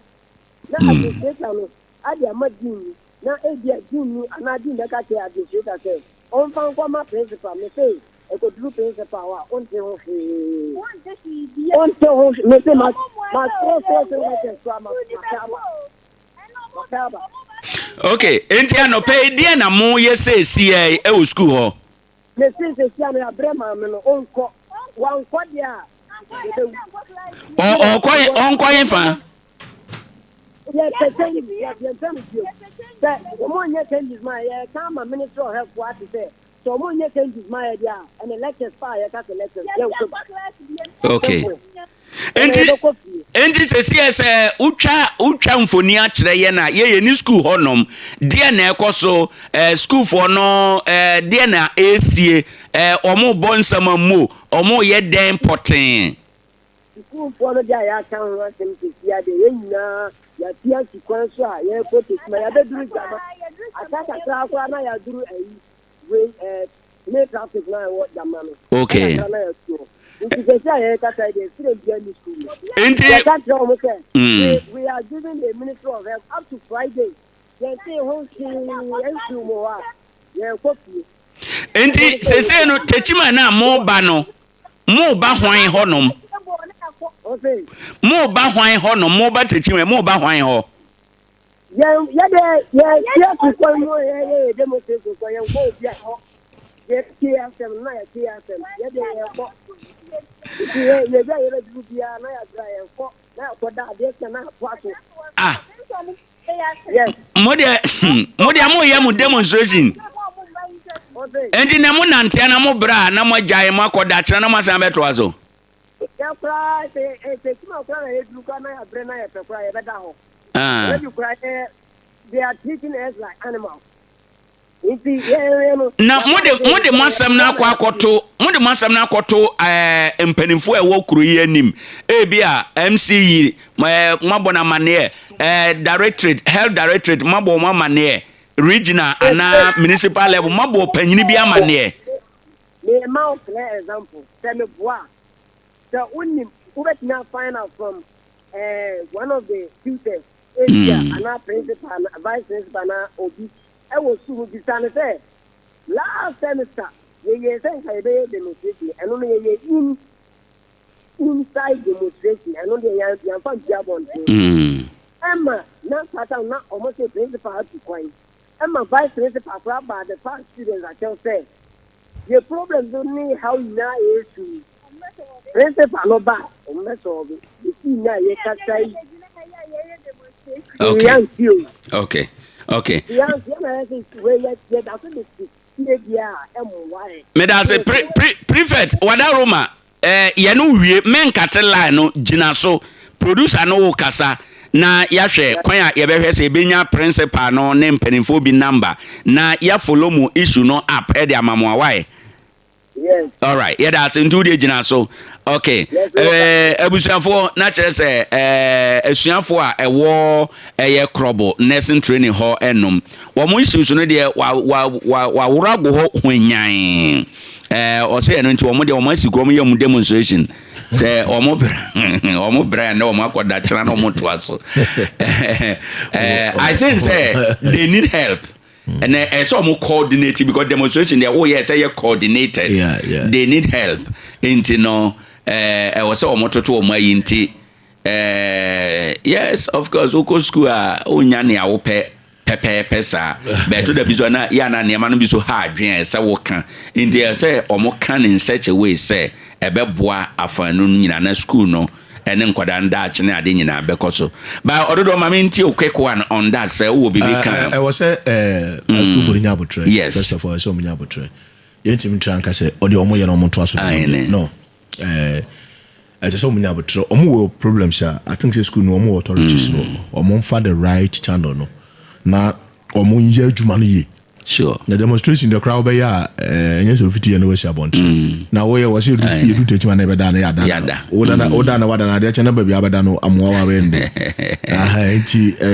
na administrator no ade amadin na edia dinu anadi ndaka ke administrator say on fan kwa ma principal me say e ko dru principal wa on te ho me say ma okay enti anope dia na mo ye say si e wo school ho me say si na brema me no onko wanko dia onko yin fa yeah that woman you changes my come a minister of health what to say so woman you changes my idea and the lectures fire cut the lectures okay enti se utwa mfoni a kire ye na ye ni school honom de na ekoso school for no de na esie omo bonsama mo omo ye den poten school for no dia ya kan ro sem ti ya de yina ya tia sikwanso a ye ko Techiman ya be duru jama ataka tra kwa na ya duru we me traffic na wo jama no okay we are giving the Minister of Health up to Friday. They say enti sese no Techiman na mo ba hwan honom mo ba hwan honom mo ba Techiman mo ba hwan ho mo ye mu demonstration enti na mo nante na mo bra na mo jae mo akoda kira na mo san beto aso they are treating us like animals. Na mode masam na akoto empanimfo e wo kuru yi anim e bia MCE mabona mane health directorate mabo mane regional ana municipal level mabo panyini bia mane me ma clear example tell me boy so unim ubetina find out from one of the tutors ana principal vice principal na obi I was so distant say last semester ye say I be demonstration and only ye inside demonstration and only yan fan job on Emma na pattern na almost a principal to coin Emma vice principal grab by the past students I tell say the problem don't need how you now is to principal no back on mess of it you see now ye can say okay me da say prefect wada Roma ye no wie men kate line no gina so producer no wo kasa na ya hwe kwan a ye be hwe se benya principal no ne mpanimfo bi number na ya follow mu issue no up e de amamo awai yes all right yeah that's into the gina so okay abusuafo na kire se asuafo a ewo eye krobo nursing training ho enom wo mo issues no de wa wurago ho hwanyan o say no nti wo mo de wo ma sigro mo yam demonstration say o mo bra na o mo akoda kira na o mo to aso I think say they need help. And some coordinating because demonstration they say you're coordinated. Yeah. They need help. Into no I was so moto to my inti. Yes, of course, Oko school onyane a wo pepe sa. But to the bizona ya na niam no bi so hard dwen say wo kan. Inti say omo kan in such a way say ebeboa afanu nyina na school no. And then Quadanda China didn't because so. But although my main quick one on that say will be I was school for Nyabutre. Yes, first of all, I saw Nyabutre. Yentim Tranka say, or the Omoyan Omontos. No, I just saw Nyabutre. Omo problems, sir. I think the school no more authorities, no, or mon for the right channel, no. Now, Omunja Jumani. Sure. The demonstration the crowd by yes of 50 and West Abont. Now where was you do Techiman never done yada. Odana what an idea never be abadano amwa rende.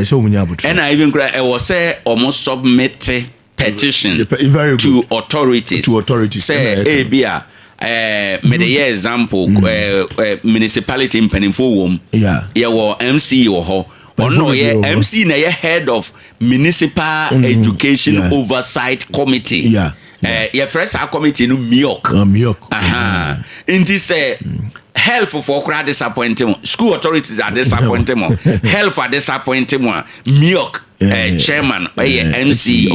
So many about. And I even cry I was say almost submit petition to authorities. To authorities. Say Abia made a example municipality in Penifo wom. Yeah. Yeah, well MC or ho. Or no, yeah, MC na head of municipal education oversight committee. Your first committee no MIOC. Inti say health for crowd disappointing. School authorities are disappointing. Health are disappointing. MIOC chairman MC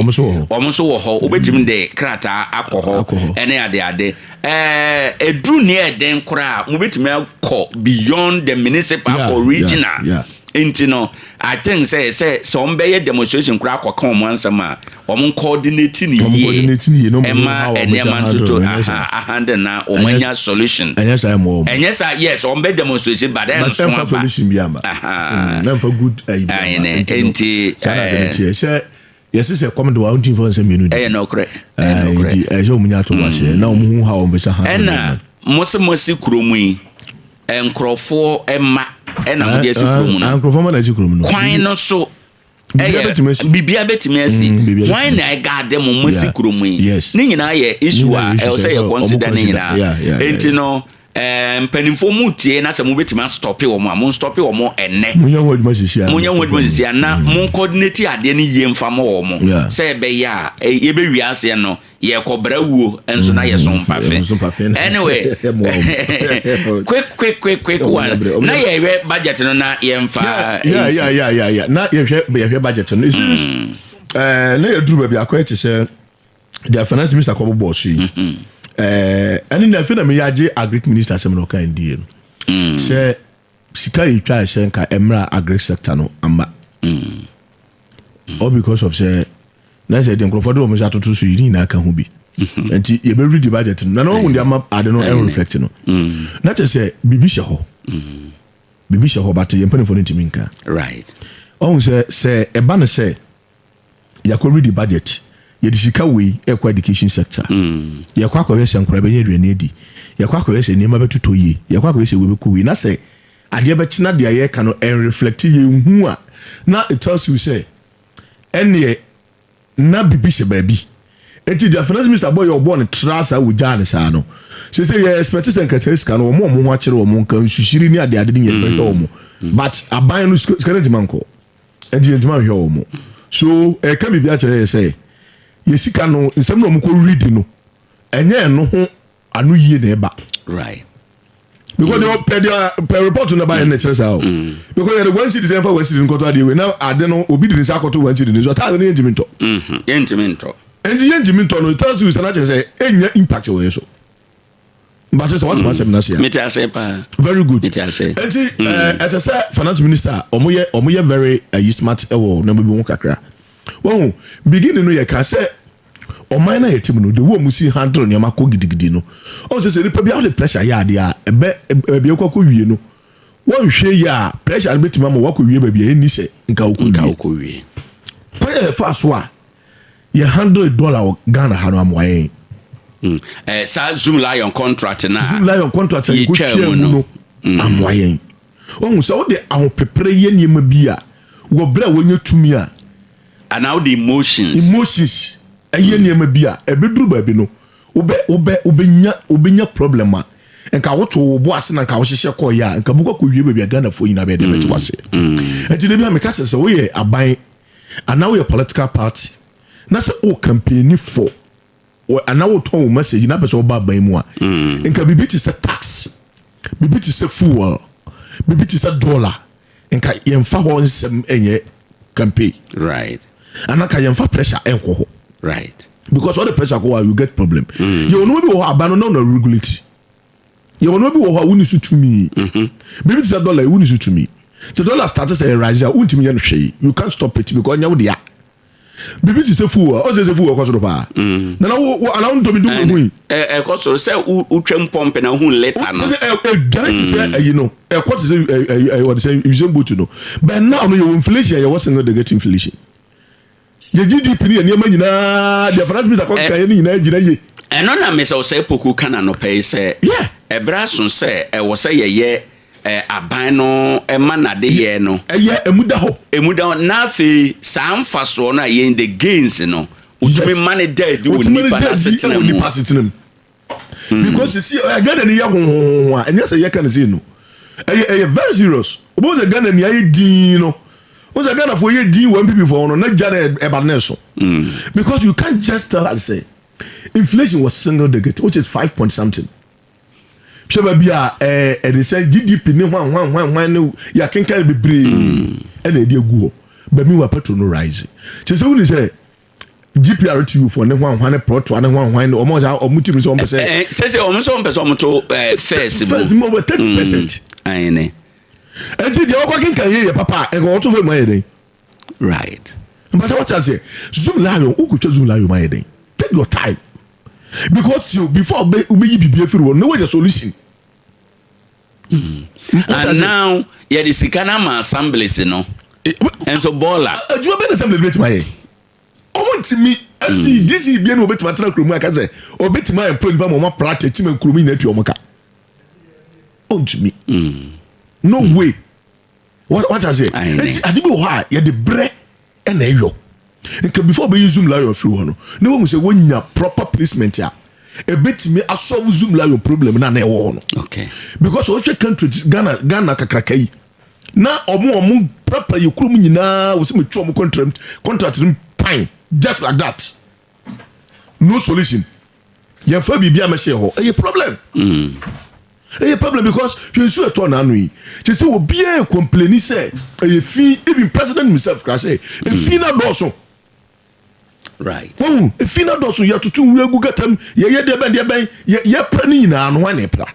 almost ho obetimi de krata alcohol ene ade edru near den kra obetimi call beyond the municipal or regional. Inti no I think say some be demonstration kra kwaka omansama omon coordinating ye ema enema to ahande na omanya solution yes on be demonstration but then so solution biamba na for good inti yes say come the one thing for some minute no correct inti so munya to wase na omu ha o be sa ha na mosi kromu yi enkrofo ema ena mo yesi kromu no enkrofo ma na ji kromu no kwan no so bibia betimi asi why na ga dem mo si kromu yi ni nyina ye issue a e say ye consider ni nyina enti no mpanimfo mu tie na se mo betimi stop e wo mo stop e wo mo enne munya woduma sisia na mo coordinate ade ni ye mfa mo wo mo say be ya ye be wi ase no ye kobra wuo enso na ye sompa fe anyway quick one na ye we budget no na ye mfa na ye budget no is na ye duru ba bi akwete say the finance minister ko boss yi and na fe na me yaje agric minister sem no kan die no say sika yi twa say nka emra agric sector no amba all because of say na say the crowd do mo sha to so yi na ka hu bi enti ye be read the budget na no hu ndi ama ade no reflect no na che say bibi she ho but ye mpani for ntimi nka right on say e ba no say ya ko read the budget ye di sika we e kwa education sector ye kwa kwa se nkora be ye aduane edi ye kwa kwa se niema betuto yi ye kwa kwa se we be ku wi na say ade be china de ye ka no reflect ye hu a na it tells you say ene na bibi se baabi enti the finance minister boy your born trasa wo jane sa no say ye expect say nkatere no mo ho akere wo mo nka nsushiri ni ade ni ye be do mo but aban no scarcity manko enti ntima hwe wo mo so e ka bibi akere say ye sika no nsem no mo ko read no enye no ho anu yie na eba right because the report no buy na chese how because the one citizen for one citizen ko to ade we na ade no obi di nsa akoto one citizen so ta no yentiminto yentiminto no tells you say say enya impact we so but so what must na say me say pa very good me say enti as I say finance minister omoye very smart ewo na bibi won kakra won beginning no ye ka say o man na yetim no the wo musi handle ne makọ gidigidi no o se nipa bia the pressure ya ade a ebe ekọ wie no won hwe ya pressure betima ma wakọ wie ba bia eni se nka okọ wie kwa ye fa so a ye $100 Ghana ha no amwaye sa Zoom Lion contract na ye twa no amwaye o so o de ahon pepere ye niema bia wo bra wonya tumi a and now the emotions eye niema bia ebeduru ba bi no obenya problem a nka woto wo bo ase na nka wo hyehye ko ya nka bukọ ko wie ba bia Ghana fo nyina be de beti wase enti de bia me ka se wo ye aban and now your political party na se o campaign for and now ton message na person ba ban mu a nka bibi ti se tax bibi ti se fuel bibi ti se dollar nka yemfa ho nsem enye campaign right anaka yemfa pressure enko ho right because all the pressure go you get problem you no be wo abano no regulate you no be wo ha woni su to me bibi ti se dollar woni su to me the dollar starts to rise untimi ye no hwe you can't stop it because nya wo dia bibi ti se fuwa o se fuwa ko so pa na wo ana won to mi du hu ko so se utwem pompe na hu letter no direct say you know ko ti say what say using boot no but now no inflation you was not the get inflation the GDP ni eniema nyina the finance minister ko kan ni nyina gina ye eno na me say poku kana no pay say ebra so say e wo say ye aban no ema na de ye no eye emuda na fe samfa so no ye in the gains no utumi mane dead woni pasitinem because you see Ghana ni ya ho enye say ye kan say no eye very serious obo the Ghana ni ayi din no Once again for you D1 people for no not Jared Ebaneso. Because you can't just tell us say inflation was single digit, which is 5 point something. Shababia and they said GDP ne one ya can carry be brave and they go. But me were petrol no rise. So when you say GPR to you for ne one pro to one almost our mutim so say almost on person to first more 30%. I know. And the working can hear papa and go to my day. Right. But what I say, Zoom lion, who could Zoom lion my day? Take your time. Because you before be no way the solution. And now yeah the Sikanama assemblies no. And so baller. Do you have assembly with my I want to me see this is bien obet matana krumu aka say obet my employee ba mo practice Techiman krumi na tu omoka. On to me. No way. What I say? I did why you the bread and a yo. Before we use Zoom lion free one. No one say when you proper placement here. A bit me a solve Zoom lion problem na na one. Okay. Because all your country Ghana kakrakai. Na omo proper you krum nyina we say me twa contract pine just like that. No solution. You fa bibia me say ho. A problem. A problem because you see a turn anui. You say will be a complain say a fee even president himself can say a fee na doso. Right. Oh, a fee na doso ya tutu we go get them ye de ben ye prani na no one pra.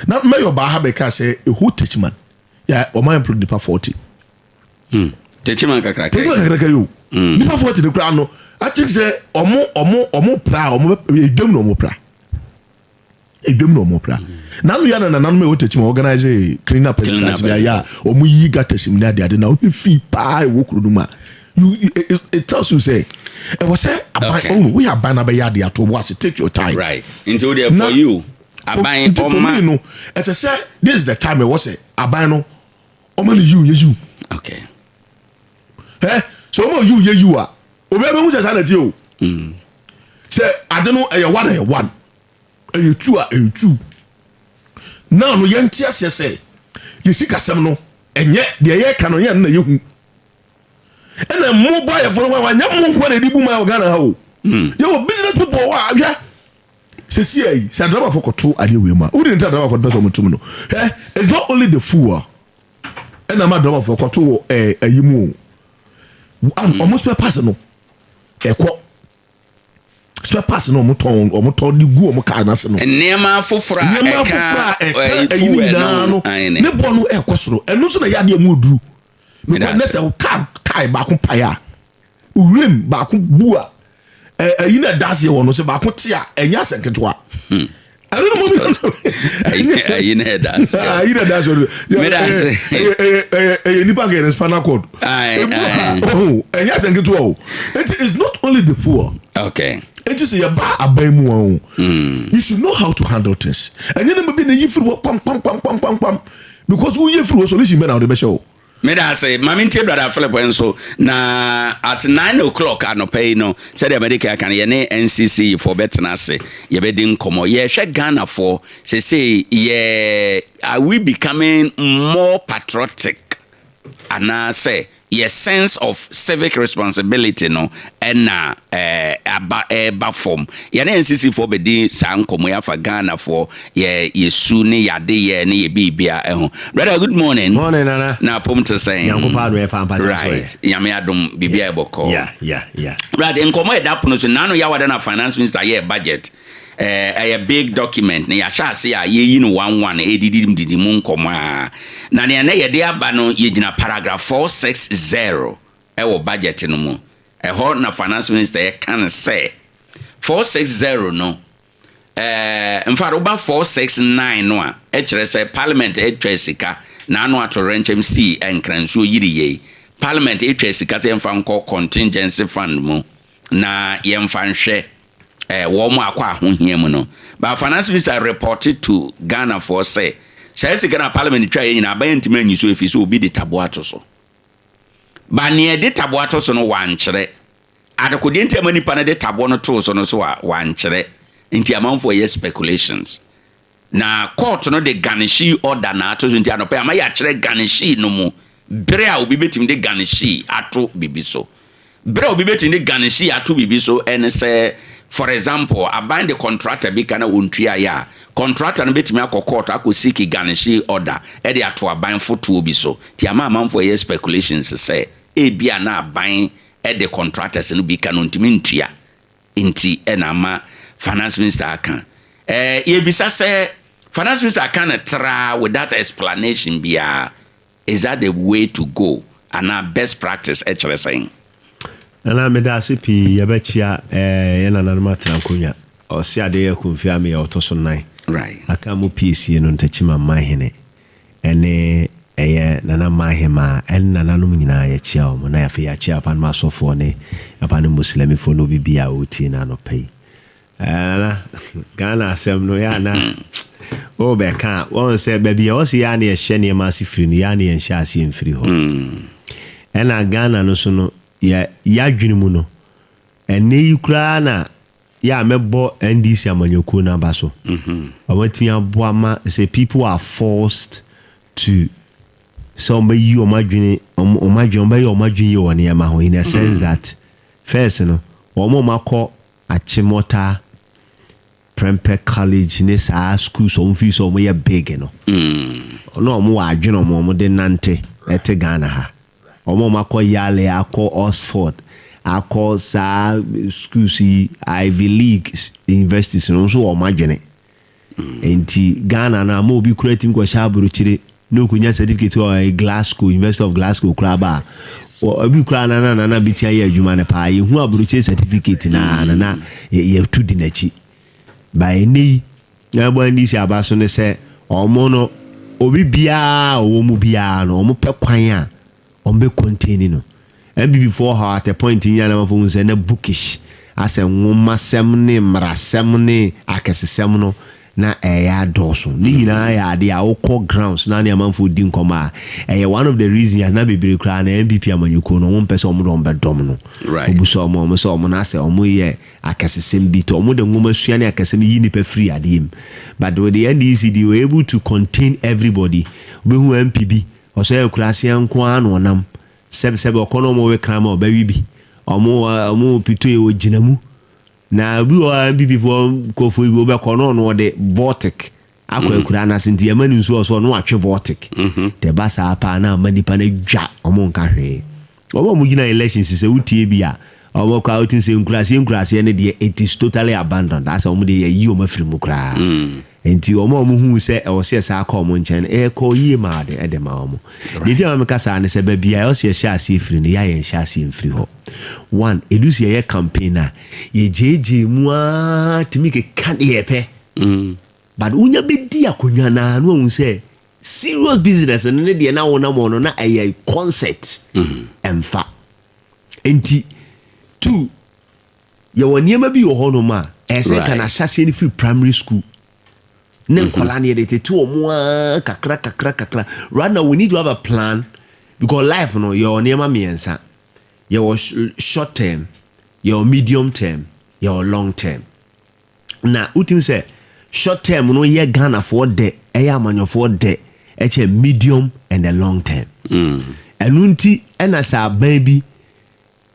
Na me your ba ha be ka say a who Techiman. Ya o man pro depa 40. Techiman kakra. Techiman kakra yo. Depa 40 de kra no. I think say omo pra omo edwam no omo pra. Edwam no omo pra. Nanu ya na nanu me o Techiman organize a clean up exercise ya omo yi gata simina de na o fi pa e wo kru no ma. It tells you say it was say we are ban abaya de atobo as take your time. Right. Into there for you. Aban for me no. It say this is the time it was say aban no omo you. Okay. So omo you are. Obi ebe mu say na ti o. Say I don't know a one. A two. Now no yenti ase say yesika sem no enye de ye ka no ye na yehu. And a mobile for one young one, a boom, I got a hole. You business people, yeah. Say, drama for two idea women. Who didn't drama for person to know? It's not only the fool, and I'm a drama for two a yimu. I'm almost per personal. A quote. Spare person or moton or motor, you go or carnason. And near my for fra, and no air costro, and no sooner yadia mood. Let's a cab tie back on paya. Urim back on bua. You know, that's your one, so back on tia, and yes, and catwa. I don't know. You know, that's you never get a spanner code. Oh, and yes, and catwa. It is not only the fool. Okay. It is a bar a baimu. You should know how to handle things. And you never been a year for pam. Because we year for solution men out of the show. Me da say mami ntie brother Philip enso na at 9 o'clock anope no said the medical can ye ne NCC for betna say ye be din komo ye hwe Ghana for say ye are we becoming more patriotic and say your sense of civic responsibility no and aba form ye ne NCC for be din san komo ya for Ghana for ye su ne yade ye ne ye bibia ehun. Brother, good morning. Morning, Nana. Na pom to say right yame adom bibia eboko. Yeah. Right, in komo e da pono so nanu ya wada na finance minister ye budget a big document na ya sha se ya ye yi no 11 edidim mu nkomo a na ne ye de aba no ye gina paragraph 460 wo budget no mu ho na finance minister ye kan say 460 no in fact over 469 no a kire say parliament etwa sika na anu atorenchem si enkranso yiri ye parliament etwa sika say mfa nko contingency fund mu na ye mfa nhwe womo akwa ahohia mu no but finance minister reported to Ghana for say sika na parliament twa ye nyina abayantima anyi so efi so obi de tabo ato so ba ne de tabo ato so no wankere adekode ntema nipa na de tabo no to so no so wankere nti amanfo ye speculations na court no de garnishi order na ato so nti anopa ama ya kire garnishi no mu bere a obi betimi de garnishi ato bibi so bere obi betimi de garnishi ato bibi so and say for example aban the contractor bi kana wontua ya contractor no betimi akọ akosiki garnishi order e de ato aban foto obi so ti ama amanfo ye speculations say e bia na aban e de contractors no bi kana ntimi ntua inti e na ma finance minister akan ye bisa say finance minister can try with that explanation bia is that the way to go and our best practice actually saying and I made us pi yabechia yana na matra nkonya o si ade ya kumfia me otoso nan right aka mo PC no Techiman mahene ene eye nana mahema en nana no nyina ya chia o na ya fe ya chia pan masofo ne apan muslimi fo no bibia oti na no pay Ghana asem no ya na o be kan won say baby o si ya na ye hye ne ma si firi no ya na ye hye ase mfiri ho ena Ghana no so no ya dwene mu no ene yikura na ya mebo NDC amanyoko na baso awatimi aboama say people are forced to somebody you omadwene omadwene yo ne ma ho in a sense that first no omo makọ Achimota Prempeh College ne sa school so fees so ye big no no mo adwene mo de nante ete Ghana ha omo makọ Yale akọ Oxford akọ sa schools Ivy League universities no so o madwene enti Ghana na mo bi kura tim ko sha buruchire no kunya certificate o Glasgow University of Glasgow kraba obi kura na bitia ye adwuma ne pa ye hu aburuchire certificate na ye tudi nachi by ni na bo ndi si abaso ne se omo no obi bia o mu bia no omo pe kwan a ombe contain no and before her at a point in yana mafo nse na bookish ase nwoma sem ne mrasem ne akesesem no na eya doso ni nyina ya de a okọ grounds na na manfo di nkoma one of the reasons na bibiri kra na MPP amanyuko no won pese omo do mbe dom no obuso omo so omo na se omo ye akesesem bi to omo de nwoma sua ne akesem yi ni pa free adem but with the NDC they were able to contain everybody be who MPB oso e kra se nko anu nam sebe okonomo we krama obawi bi omo pito e oginamu na bi o bibi fo kofo bi obe kono no de vortic akwa kura na senti amani nso so no atwe vortic te basa apa na amani pa na dwa omo nka hwe omo mu gina elections se utie bi a omo kwa utin se nkurase ne de it is totally abandoned that's omo de yi omo firi mu kra enti omo hu se e wo se sa aka omo nchen e ko yi ma de e de ma omo de je ma kasa ne se ba bia o se hye ase firi ne ya ye hye ase mfiri ho one edusi ye campaigner ye jeje mu a timi ke kan ye pe but unya be di akonwa na no hu se serious business ne de na wona mo no na eye concert emfa enti two ye woni ma bi wo ho no ma e se kana hyase ni free primary school ne kola ne de tetu omo kakra right now we need to have a plan because life no your niema miensa your short term your medium term your long term na utim say short term no ye Ghana for de amanyo for de eche medium and the long term enunti ena sa baby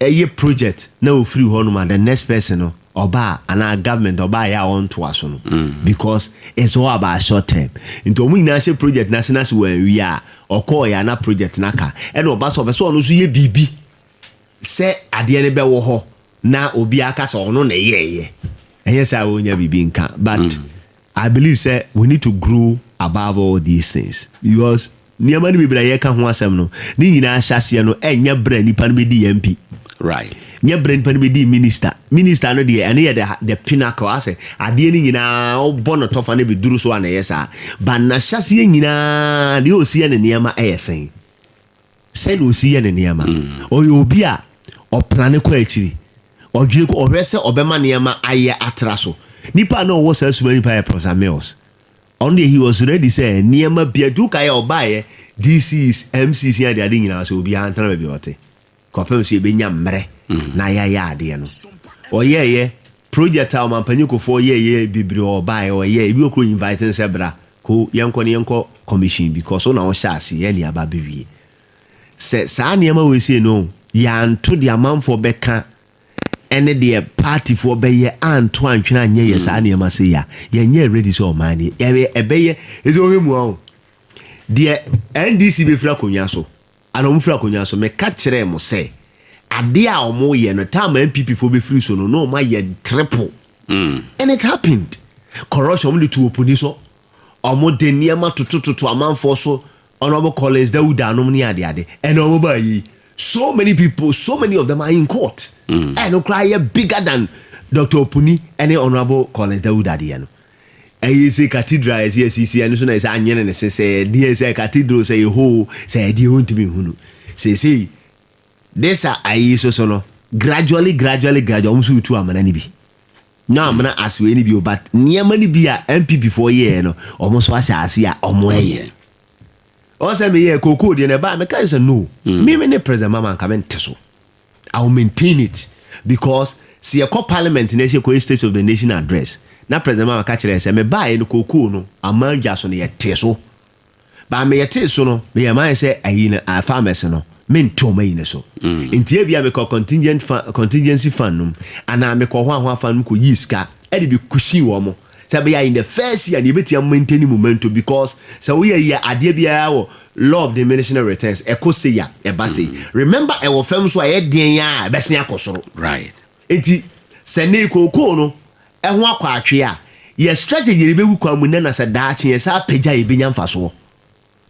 eye project na o free ho no ma the next person no oba ana government oba ya on to aso no because it's all about short term into mu ina se project national se wan wi a okọ ya na project naka e no oba so be so no so ye bibi se ade ne be wo ho na obi aka so ono na ye enye sa wonya bibi nka but I believe say we need to grow above all these things because niamani bibira ye ka ho asem no ni nyina ahyase no enya bra nipa no be di MP right nya brain pan be di minister no de ene ye the pinnacle ase ade ni nyina obo no tofa na be duru so ana yesa ba na hyase nyina de osi ne niama eyesen se no osi ne niama oyo obi a o plan ko akiri odwire ko ohwese obema niama aye atraso nipa no wo sa suma nipa e Professor Mills only he was ready say niama bia du kai obaye DCs MCs ya de ade nyina so obi antana be bi ote kopem se be nya mre na ya ade no oyeye project a mampanyiko for ye bibiri obaye oyeye bi okro invite sebra ko yenko commission because ona o shasi ye ni aba bewie se saa nneɛma we say no ya nto de amanfo bɛka ene de party for bɛyɛ anto antwena nyɛ yɛ saa nneɛma se ya yɛnyɛ ready so man ɛbɛyɛ ezo hemu a de NDC be fira konwa so ana mu fira konwa so me ka kyerɛ mo sɛ ade a omo yɛ no time MPP for be free so no ma yɛ triple and it happened corruption de to oponi so omo de nneɛma totototo amanfo so honorable Collins Dawuda anom ne ade and omo ba yi so many people, so many of them are in court. And no cry bigger than Dr. Opuni and honorable Collins Dawuda Diano. And say cathedral is yes, and so as I say, dear say cathedral say ho, say dear won't be hunu. Say, this are I so no. Gradually, almost to a mananibi. Now I'm gonna ask you any view, but near money be a MPP for year, no, almost was I see a omwe. Also, me here cocoa in a bar. Me say no. Me the president mama come so. I will maintain it because see a parliament in the State of the Nation address. Na president mama catch say me buy no cocoa no. A man just on the teso. But me teso no. Me man say a farmers no. Men to me in so. Inti bia me call contingency fund no. And I me call one fund ko yiska. E be kushi wo mo. Sabe in the first year you better maintain momentum because so we are ade bia law of diminishing returns say ya e ba say remember e wo fam so e den ya be sen akosoro right enti sene kokoo no e ho akwa atwe a ye strategy re be wu kwa mu na sa da che sa pagya e benya mfaso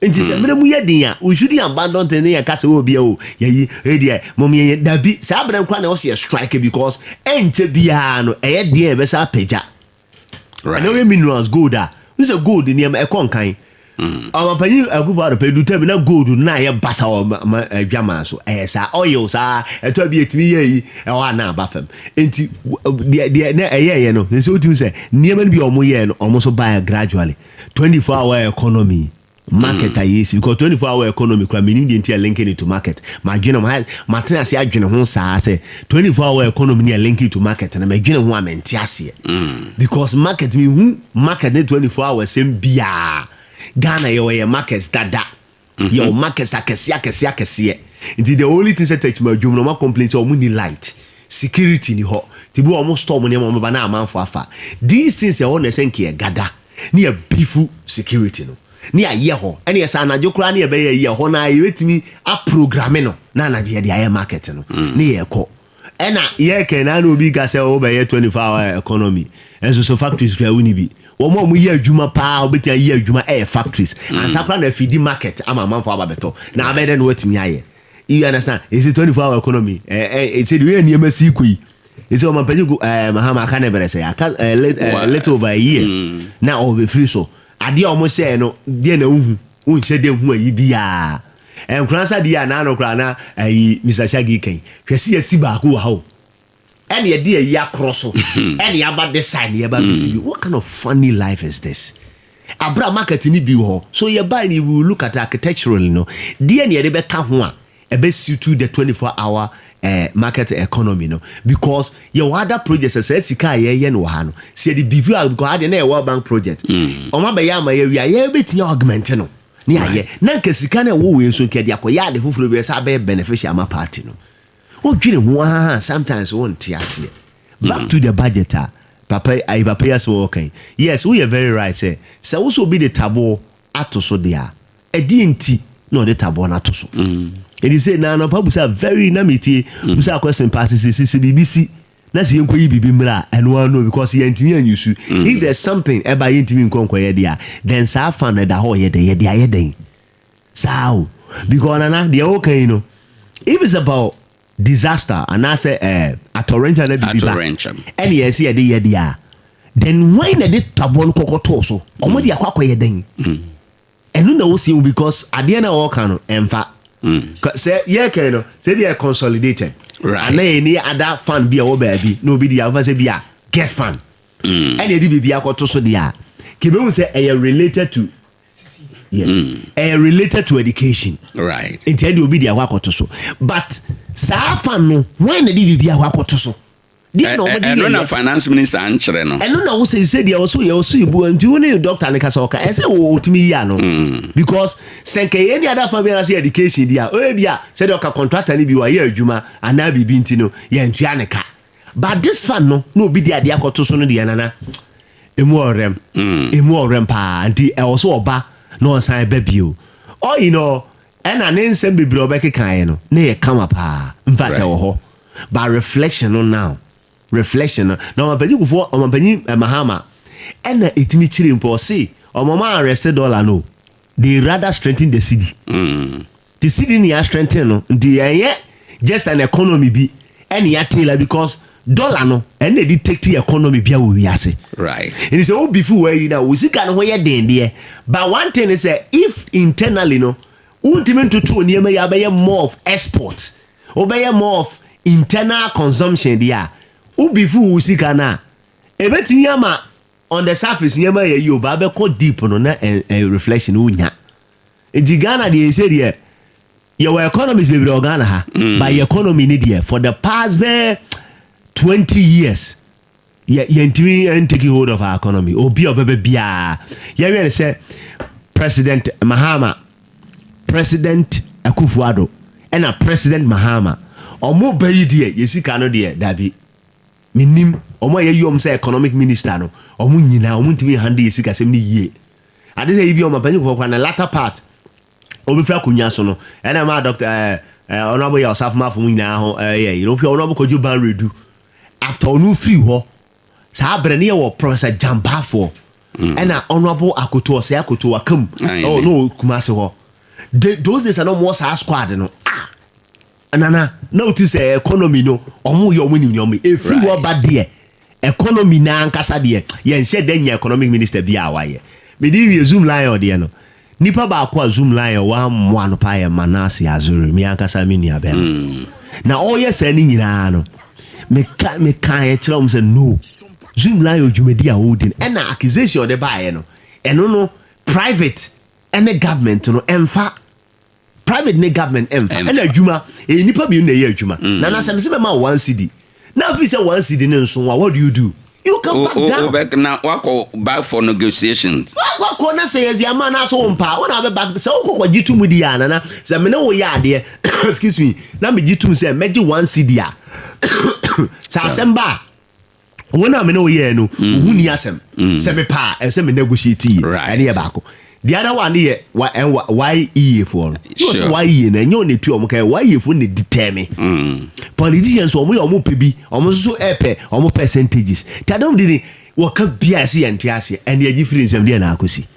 enti se mere mu ye den a we should abandon ten ya kase obi o ye e mom ye dabi sa abran kwa na o se strike because enche bia no e den e be sa pagya. Right. No minerals gold ah. This is gold in here e kon kan. Our panyin agufa do pedu tabi na gold na ye basa o dwama so. Sa oil sa e to bi etimi ye yi e wa na abafam. Enti de na ye no. Nse otimi say niam na bi omo ye no omo so buy gradually. 24-hour economy. Market yes because 24-hour economy kwa meaning the entire linking it to market. My gene my ten ase adwene ho saa say 24-hour economy near linking to market na my gene ho amenti ase. Because market me hu market 24 hours same bia. Ghana your markets dada. Your markets akese. Indeed the only thing say Techiman adwum no ma complaint o need light. Security ni ho. Tibu almost storm ni mo ba na amanfo afa. These things e ho na senke gada. Ni a bifu security no. Ni aye ho ene yesa anajo kra na be ye ho na yetimi a programme no na anajo ye dia market no ni ye ko ena ye ke na obi ga se o be ye 24-hour economy enso so factories kra woni bi wo mo ye adwuma pa obeti ye adwuma factories ansa kra na feed market ama manfo ababeto na abede no watimi aye you understand is it 24-hour economy it's the way niam si koi it's o man panyu mahama ka na bere se aka little over a year na o be free so ade o mo say no de na unhye de hu ayi bia enkransa de ya na no kra na ayi Mr. Shaggy ken hwese asi ba ko ha o ene de ayi akroso ene aba de sign ye ba bisi what kind of funny life is this abra market ni bi ho so ye buy ni we look at architecturally no de ene de be ka ho a e be suit to the 24-hour market economy no because your other projects say sika ye no ha no say the biview because na World Bank project o ma be ya ma ye betinya augment no ni aye na nka sika na wo we so ke de akoya de fufuro be sa be beneficial ma party no o dwire ho sometimes won't ase back to the budget papa yes okay yes we are very right say so wo so be the tabo atoso dia edi nti no the tabo na atoso it is say na no pabusa very namiti busa question passes BBC na se yenko yi bibi mra eno no because ye ntimi anyusu if there's something eba ye ntimi nkonko ye dia then sa fan da ho ye de ye dia ye den sao because na the okay no if it's about disaster and I say a torrential na bibi and yes ye de ye dia then why na de tabon kokoto so omo de akwa ye den eno na wo see because ade na wo kan no emfa say yeah no say they are consolidated right and any other fund be a baby no be the advance be a get fund any be akoto so dia kebe say are related to related to education right intend will be the akoto so but sa fund no when the be akoto so Dia no mo dia no finance minister ankyere no eno na wo say dia wo so ibu anti wo ne doctor ne kasa oka say wo otumi ya no because senke any other family say education dia o bia say the contractor ni bi wa ya adwuma ana bibi nti no ya ntua ne ka but this fan no obi dia dia akoto so no dia nana emu orem pa anti e wo so oba no san ba bio oh you know ena ne nsem bibire obeke kan no na ye kama pa in fact wo ho but reflection on now reflection na mabani kufo mabani mahama ena etimi chire mpo say omama arrested dollar no they rather strengthen the city the city ni strengthen no the just an economy bi ene ya tailor because dollar no ene detect the economy bia wo wiase right and say oh before where you now we see kan ho ye den de but one thing is if internally no ultimate to niema ya be more of export obey more of internal consumption there ubifu usika na ebetimi ama on the surface nyama ye yo ba be ko deep no na reflection unya enti Ghana dey say there your economy is be Ghana ha by economy need there for the past 20 years ye ntimi and taking hold of our economy obi obebe bia ye we say President Mahama, President Akufo-Addo and a President Mahama omo bayi die yesika no de dabi minim omo ye yom say economic minister no omo nyina omo ntimi hande yesika sem ni yie ade say ibi omo panyi kwa na latter part obi fa kunya so no ena ma doctor honorable yourself ma fo nyina ho you know honorable kojo ban redu after onu free ho sa abre ne wo professor Jambafo ena honorable akoto say akoto wakam oh no kumase ho those days are no more sa squad no anana notice economy no omo yo muni nyomi e free wo ba de economy na ankasa de ye nse danya economic minister bia awaye me di we zoom line ode no nipa ba akwa zoom line wa mo ano pa ye manase azuru me ankasa me nia be na all yes ani nyina no me kan e kira um say no zoom line odwumedi a holding and accusation de ba ye no eno no private and the government no emfa private ne government emfa and adwuma e nipa bi na ye adwuma na na sem se ma 1 cedi na fi say 1 cedi ne nso what do? You come back down back now back for negotiations wako na say yes man na so mpa wona be back say woko kwagitu mu di ana na say me na wo ya ade excuse me na me gitu say meji 1 cedi a sa semba wona me na wo ye no hu ni asem say me pa say me negotiate and ye baako. The other one here, why for? Sure. Why na nyo ne tu omo kai why for ne determine. Politicians omo pebi omo so epe omo percentages. Tadom didi waka biase entiase and the difference am there na akosi.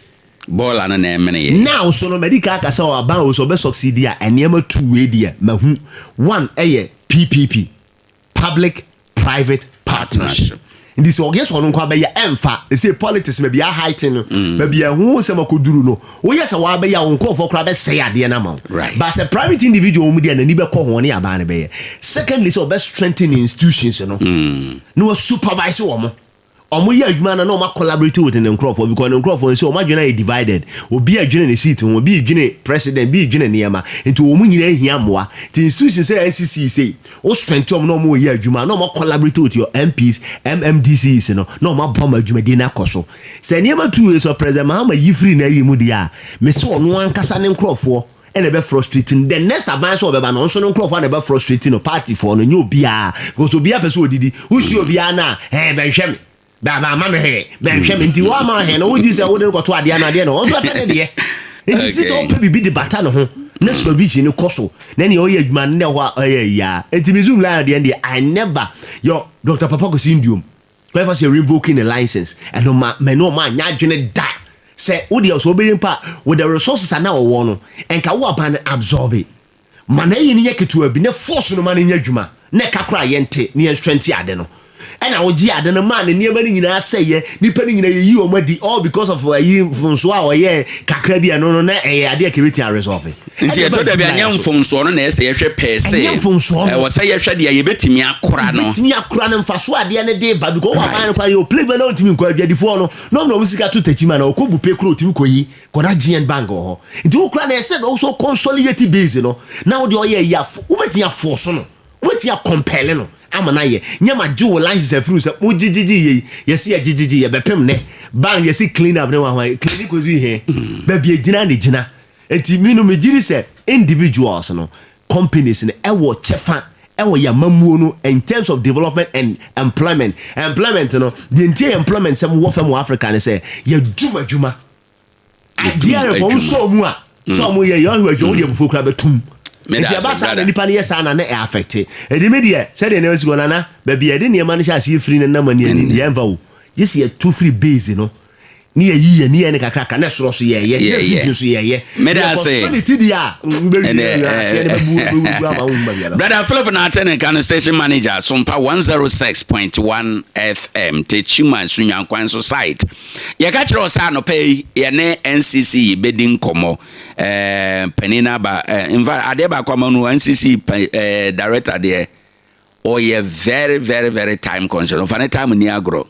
Ball na na emene. Now so no medical kasa o aban o so be succeed dia enema two way dia mahu. One PPP, public private partnership. In this August one kwa be ya emfa say politics be ya heighten no be ya hu se makoduru no wo yes wa be ya onko for kra be say ade na ma but as a private individual mu dia na ni be ko ho ne aba ne be secondly so be strengthening institutions no no supervise wo omo ya adwuma na no ma collaborate with the Nkrofo because the Nkrofo say o ma dwena e divided obi adwene ne seat obi adwene president bi adwene niema enti o mu nyina ehia moa the institution say NCC say o strength om no mo ya adwuma no ma collaborate with your MPs MMDCs no ma bom adwuma di na koso say niema tu so president Mahama yifri na yi mu dia me say ono ankasa ne Nkrofo and be frustrating the next advance of no so no Nkrofo na be frustrating no party for no nyo bia because obi person odidi who see obi na ben hwem Baba mama he ben hwem nti wa ma he no wo di se wo de ko to ade na ade no wo so ade de nti se so pe bi de bata no ho na supervision no koso na ne o ye adwuma ne ho ya nti mi zoom line de I never yo Dr. Papa go sindium whoever say revoking a license and no ma nya adwene da say wo de so be mpa with the resources na wo no enka wo aban absorb it mana yi ne yeketu abi ne force no ma ne nya adwuma na ka kra ye nte ne strength ade no and I would ade no man ne nipa ni nyina say ye nipa ni nyina yi o madi all because of yi mfonso a o ye kakra bia no na ade akebeti a resolve nti e to da bia nya mfonso no na ese ye hwe pese e wo say ye hwe de ye betimi akora no mfaso ade ne de ba because wa man kwa yo play na ntimi kwa bia difo no musika to Techiman na okobu pe kro otimi koyi koda GN bank ho nti wo kra na ese go so consolidate base no now de o ye ya wo betia force no wo betia compel no amana ye nyama jo license afru se mo gigigi ye yesi ya gigigi ye bepem ne ban yesi clean up ne wa clinic ko bi he ba bi agina ne gina enti minu me giri se individuals no companies ne ewo chefa ewo ya mamuo no in terms of development and employment no the entire employment some wo fam Africa ne say ya juma dia ko so mu a so mu ye yo hwa de bufo kra betum enti abasa na nipa ne yesa na e affect edi me de say de ne wasi go na ba bia de ne ma ne sha se free na mani ani ye mva wo yesi ye two free base no ni ye ni ne kakra na soro so ye so ye me da say sanity dia brother Philip na attend can station manager Sompa 106.1 FM Techiman Sunyankwan so site ye ka kire osa no pay ye ne NCC bedin komo penina ba inva ade ba kwa manu NCC director there or ye very time conscious of any time ni agro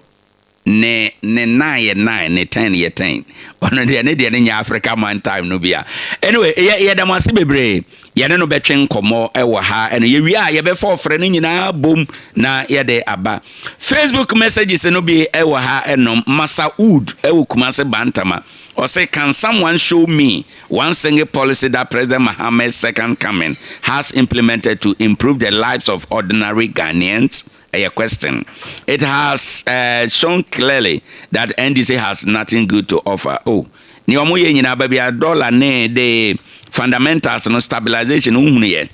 ne 9 ne 10 ono de ne nya Africa man time no bia anyway ye da mase bebre ye ne no betwen komo ewo ha eno ye wi a ye be for frɛ no nyina bom na ye de aba Facebook messages no bi ewo ha eno Masaud ewo Kumase Bantama or say, can someone show me one single policy that President Mohammed's second coming has implemented to improve the lives of ordinary Ghanaians? A question. It has shown clearly that NDC has nothing good to offer. Oh, ni omo ye nyina ba bia dollar ne the fundamentals no stabilization unhunu ye.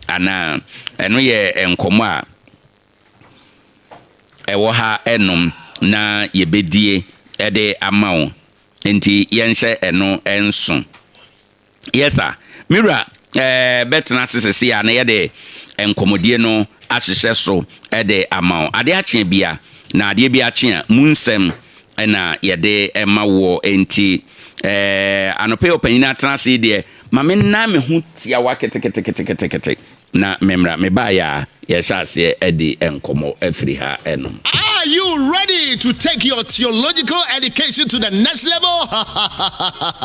Ana eno ye enkomo a ewo ha enom na ye bedie e de amawo. Enti yenhye eno enso. Yes sir. Mira betna sese ya na ye de enkomodie no asese so ede amount Ade Akye Abia na ade bi akye munsem na yede emawo enti anope opanyina transe de ma me na me hu tia wa kete na memra me ba ya yeshase ede enkomo afri ha enom. Are you ready to take your theological education to the next level?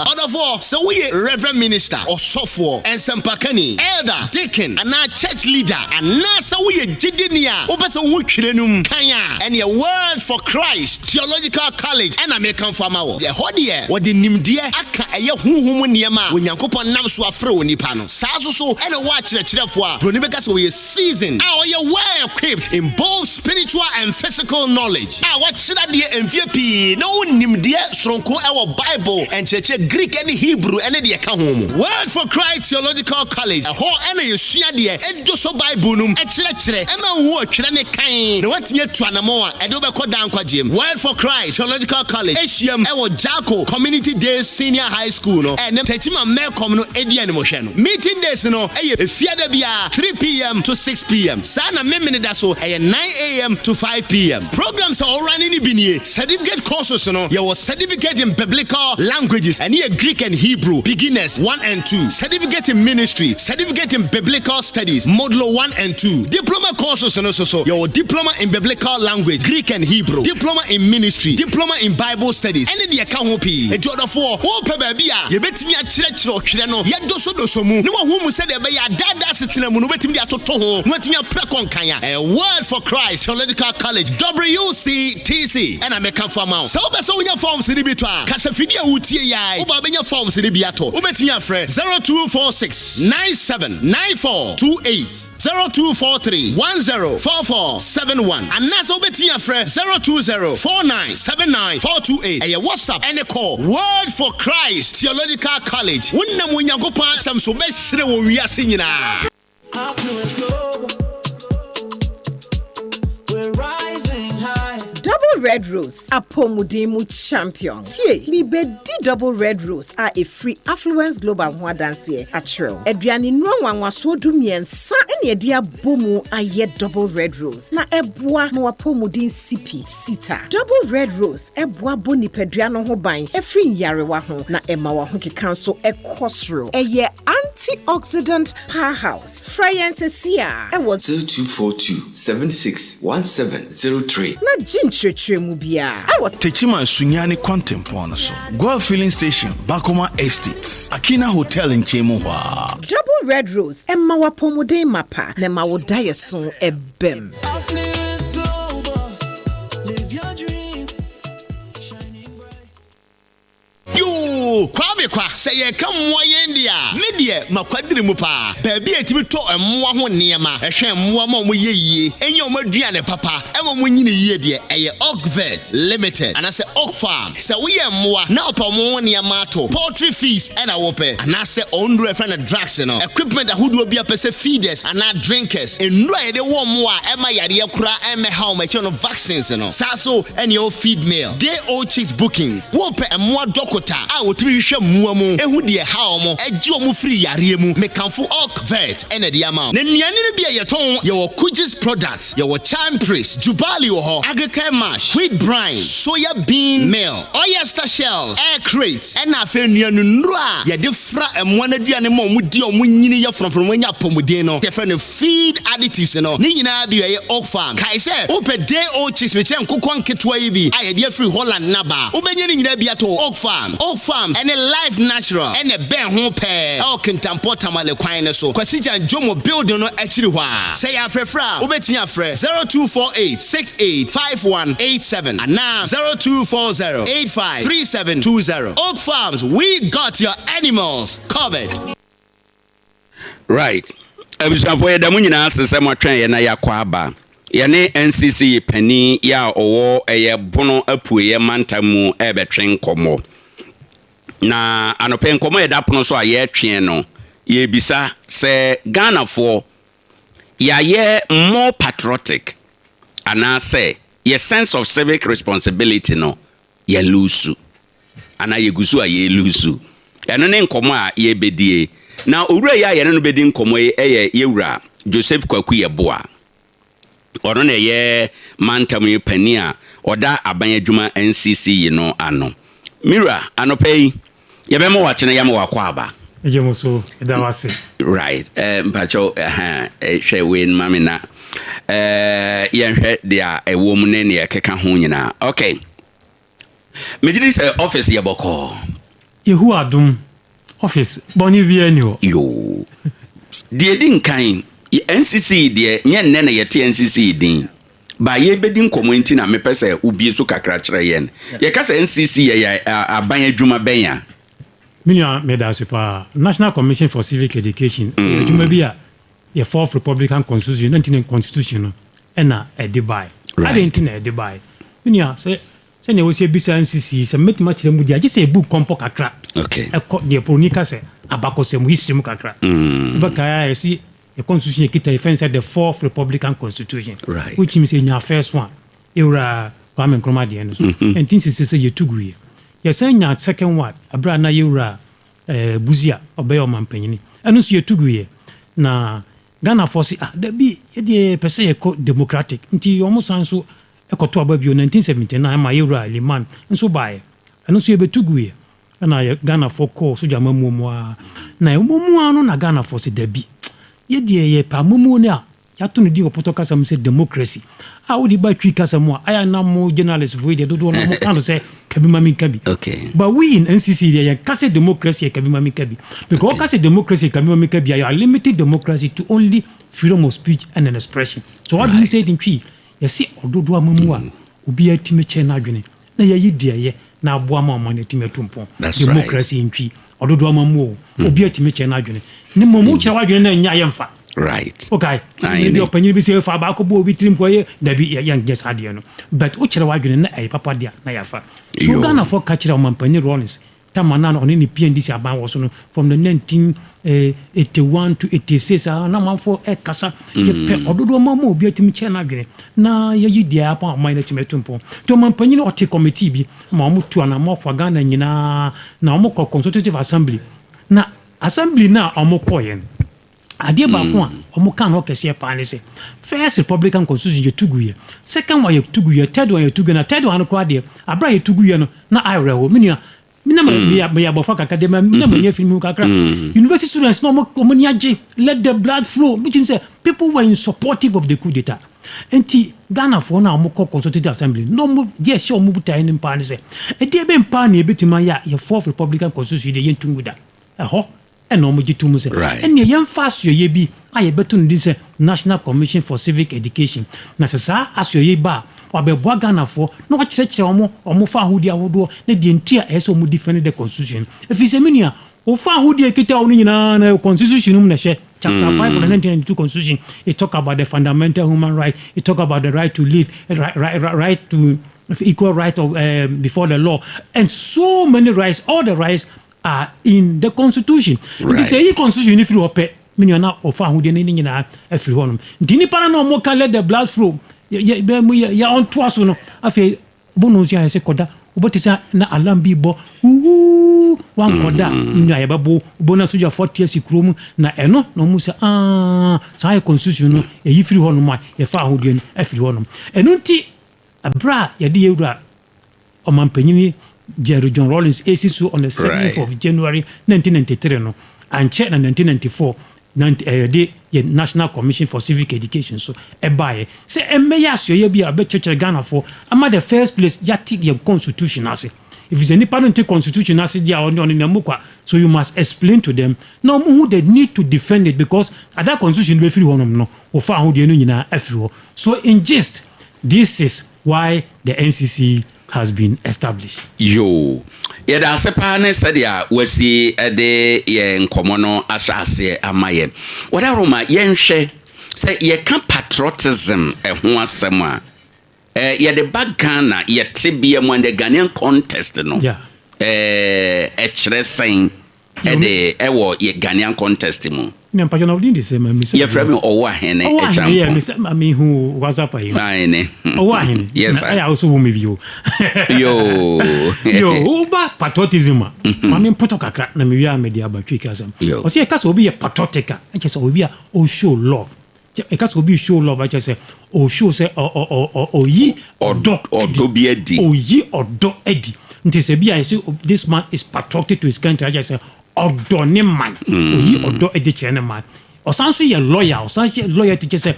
Order for so we reverend minister or software and sempakani elder deacon and our church leader and now so we jidinia obasa hu twenum kanya and your word for Christ theological college and American farmer the hodie what the nimdie aka eye huhum niema onyankopon nam so afre onipa no saa so and watch the chirefo a broni so we season are you well equipped in both spiritual and physical knowledge. What should I do in VP? No nimdie sronko our Bible and church Greek and Hebrew and the account. Word for Christ Theological College. A whole and you share the Edoso Bible num etchere Emma wo twene kan. No what nye twanamo a edo be kodan kwagem. Word for Christ Theological College. HM ewo Jaco Community Days Senior High School no. And Techiman Melcom no edian mo hwe no. Meeting days no eye efiada bia 3 p.m. to 6 p.m. Sana memene da so eye 9 a.m. to 5 p.m. Programs are all running in Binie. Certificate courses, you know. You have certificate in biblical languages and here Greek and Hebrew, beginners 1 and 2. Certificate in ministry, certificate in biblical studies, modular 1 and 2. Diploma courses, you know, so your diploma in biblical language, Greek and Hebrew, diploma in ministry, diploma in Bible studies. Any the account hopi. And to other four, oh, Pebabia, you bet me a church or Kirano, yet doso mu. No one who said that by a dad sitting a monument in the Atoto, not me a precon kanya. A word for Christ, Theological College, WCTC, and I make come from out. So, your forms in the bitwa, Casafidia Uti Yai, Ubabenya forms in the Biato, Ubetia friend 0246 979428. 0243 104471 and that's Obetia friend 020 4979428 and your WhatsApp and a call. Word for Christ Theological College. Wouldn't when you go past some so best we are singing. Double Red Rose, Apomudimu champion. Tie, mi bedi Double Red Rose a free affluence global ho danse a trail. Adriani nwanwa so du miensa ene dia bomu aye Double Red Rose. Na eboa na wapomudin sipi sita. Double Red Rose eboa boni pedriano ho ban free yarewa ho na ema wa ho kekanso ekosro. Eye antioxidant powerhouse. Fryancesia. 0242 761703. Na jinchretre mu bia. Techiman Sunyani Contemporary so. Goil Filling Station, Bakoma Estates, Akina Hotel in Chemuwa. Double Red Rose, Emma Wapomode Mapa, Nema Wodayeson Ebem. Kwame kwa say ye come India. Media makwadiri mu pa. Baby etimi to emmoa ho niema. Ehwe emmoa ma mo ye enye omaduane papa. Emo mo nyine ye de eye Ogvet Limited. And I say Og Farm. Say we emmoa na opa mo niema to. Poultry fees and a wope. And I say ondu e friend drugs no. Equipment ahudu obi apese feeders and not drinkers. Endu e de wo moa ema yare kura eme how me no vaccines no. Saso and your feed meal. Day old chicks bookings. Wope emmoa dokota. Otimi hwe muamu ehu de ha omo eji omo free yare mu mekanfo Ogvet ene de ama na nuane ne bia yeton ye wo Kujis products ye wo Chime Priest Jubali wo ho Agricare Mash Wheat Brine Soya Bean Meal Oyster Shells Air Crates ena afa nuanu nru a ye de fra emwa na duane ma omo di omo nyini ye from anya pomuden no te fa no feed additives no ni nyina bi ye Og Farm kai se ope day old chicks me chem kokon ketwa yi bi a ye de free Holland naba obenye ni nyina bia to Og Farm and a life natural and a ben ho pair all contempo tamale kwan so kwasija jomo building no actually hwa say afrefra obeti afre 0248685187 and now 0240853720 Og Farms we got your animals covered. Right. Abusafo ya damu nyina asese motwen ye na yakwa aba ye ne NCC pani ya owo eye bono apuye mantamu ebetwen komo na anope nkomo eda pono so aye twen no ye bisa se Ghana for ya ye more patriotic ana say ye sense of civic responsibility no ye lusu ana ye gusu aye lusu eno ne nkomo a ye bedie na owura ya ye no bedi nkomo ye yewura Joseph Kwaku ye boa ono na ye mantam pani a oda aban adwuma NCC yi no ano mira anope ye be mo wachene ya mo wakwa aba ejemuso edawase right mpacho hwe wen mame na ye hwe dia ewo mu ne ne keka ho nyina okay mediri say office ye boko yehu adum office boni vienio yo die din kan NCC die nye nne na yete NCC din ba ye bedi nkomo nti na mepese ubie so kakra kire yen ye ka se NCC ye aban adwuma benya minia medasipa National Commission for Civic Education adwuma bia ye fourth Republican Constitution 19th Constitution na edibai adenti na edibai minia se ne wo se bisa NCC se metima kire mu dia je se book kompo kakra okay eko de pronika se abakosem history mu kakra baka ya si the Constitution kita defense the fourth Republican Constitution, right. Which means in your first one, Eura Kwame Nkrumah the end. And things is say you tugu. You say your second one, Abra na Eura Buzia obey your man penny. And also you tugu. Na Ghana force there be the per se democratic until almost answer a coto above 1979 my Eura Liman and so by. And also you be tugu. And I Ghana for call so Jamamu na mumu no na Ghana force there be. Ye pa mumu ne a yato no di opoto kasa mu se democracy a wo di ba twi kasa mu a aya na mo journalist for dey do no mo kan say kabi mami kabi okay but we in NCC dey kasa democracy kabi mami kabi because kasa democracy kabi mami kabi you are limited democracy to only freedom of speech and an expression so what do you say in twi you see ododo amamu a obi atime che na adwene na ye yidie na aboa ma ma na atime tumpo democracy in twi ododo amamu obi atime che na adwene ni momu che wa adwene na nya yemfa right okay maybe opinion be say fa ba ko bo obi trim ko ye da bi yan just ade no but o chere wa adwene na ai papa dia na yafa so Ghana for catcher man pani Rollins tamana no ni PNDC aban wo so no from the 1981 to 86 na man for e kasa ye pe ododo mama obi atimi che na adwene na ye yidia apa man na timetumpo to man pani no oti committee bi ma mo tu ana mo for Ghana nyina na mo consultative assembly na assembly na omo koyen ade ba ko omo kan no kese pa ne se first Republican Constitution ye tuguye second one ye tuguye third one ye tuguye na third one ko ade abra ye tuguye no na ayrewo mina ya bofa kakadema mina manye film kakra university students no mo ni age let the blood flow which means people were in supportive of the coup d'etat enti Ghana for na omoko consultative assembly no mo dia sure mo butai ni mpa ne se e dia be mpa na ebetima ya ye fourth republican constitution de yentumuda ho eno mo gitumu se ene ye mfa asyo ye bi aye beto ndi se National Commission for Civic Education na sesa asyo ye ba wabeboa Ghana for no wakyerɛkyerɛ omo fa ahodi awodo na de ntia eso mo defend the constitution efise minia o fa ahodi ekita onu nyina na constitution mu na hye chapter 5 of the 1992 constitution it talk about the fundamental human right, it talk about the right to live, right to equal right of before the law, and so many rights. All the rights are in the constitution. It is a constitution if you pay miniona or fa who didn't in every one. Dini para no more let the blood flow. Ya on twice no afi bonus ya se koda ubotisa na alambi bo wan koda nya ya babo bona soja 40 years krom na eno no mu se sai constitution no e yifiri ho no ma ye fa ahodie no afiri ho no eno nti abra ya de yewura omampanyini Jerry John Rawlings ACSU on the 7th of January 1993 no and check na 1994 the National Commission for Civic Education so ebaye say emeya so ye bia be church Ghana for am the first place ya take your constitution as if it's any part of the constitution as dia on nemukwa so you must explain to them no who they need to defend it because at that constitution be free one no ofa ho de no nyina afiri so in gist this is why the NCC has been established. Yo, yada sepa ne sadia wasi ede ye nkomo no asase amaye. Wada roma yenhwe se ye ka patriotism ho asem a ye de bagana ye tebia mu and the Ghanaian contest no. Yeah. Kire sen ede ewo ye Ghanaian contest mu. Me ampa jona odin dise ma mi se. Ye frame Owoahene Acheampong. Yeah, me me who WhatsApp ayi. Aine. Owoahene. Yes. I also will me view. Yo, uba patriotism. Ma me poto kakra na me wia media abatwi kasam. O se ka so obi ye patriotica. Enche se obi a o show love. E ka so obi show love enche se o show se o yi odo bi edi. O yi odo edi. Nti se bia say this man is patriotic to his country. I just say odo ne man oyi odo edi chene man osanso ye lawyer osanso ye lawyer teacher say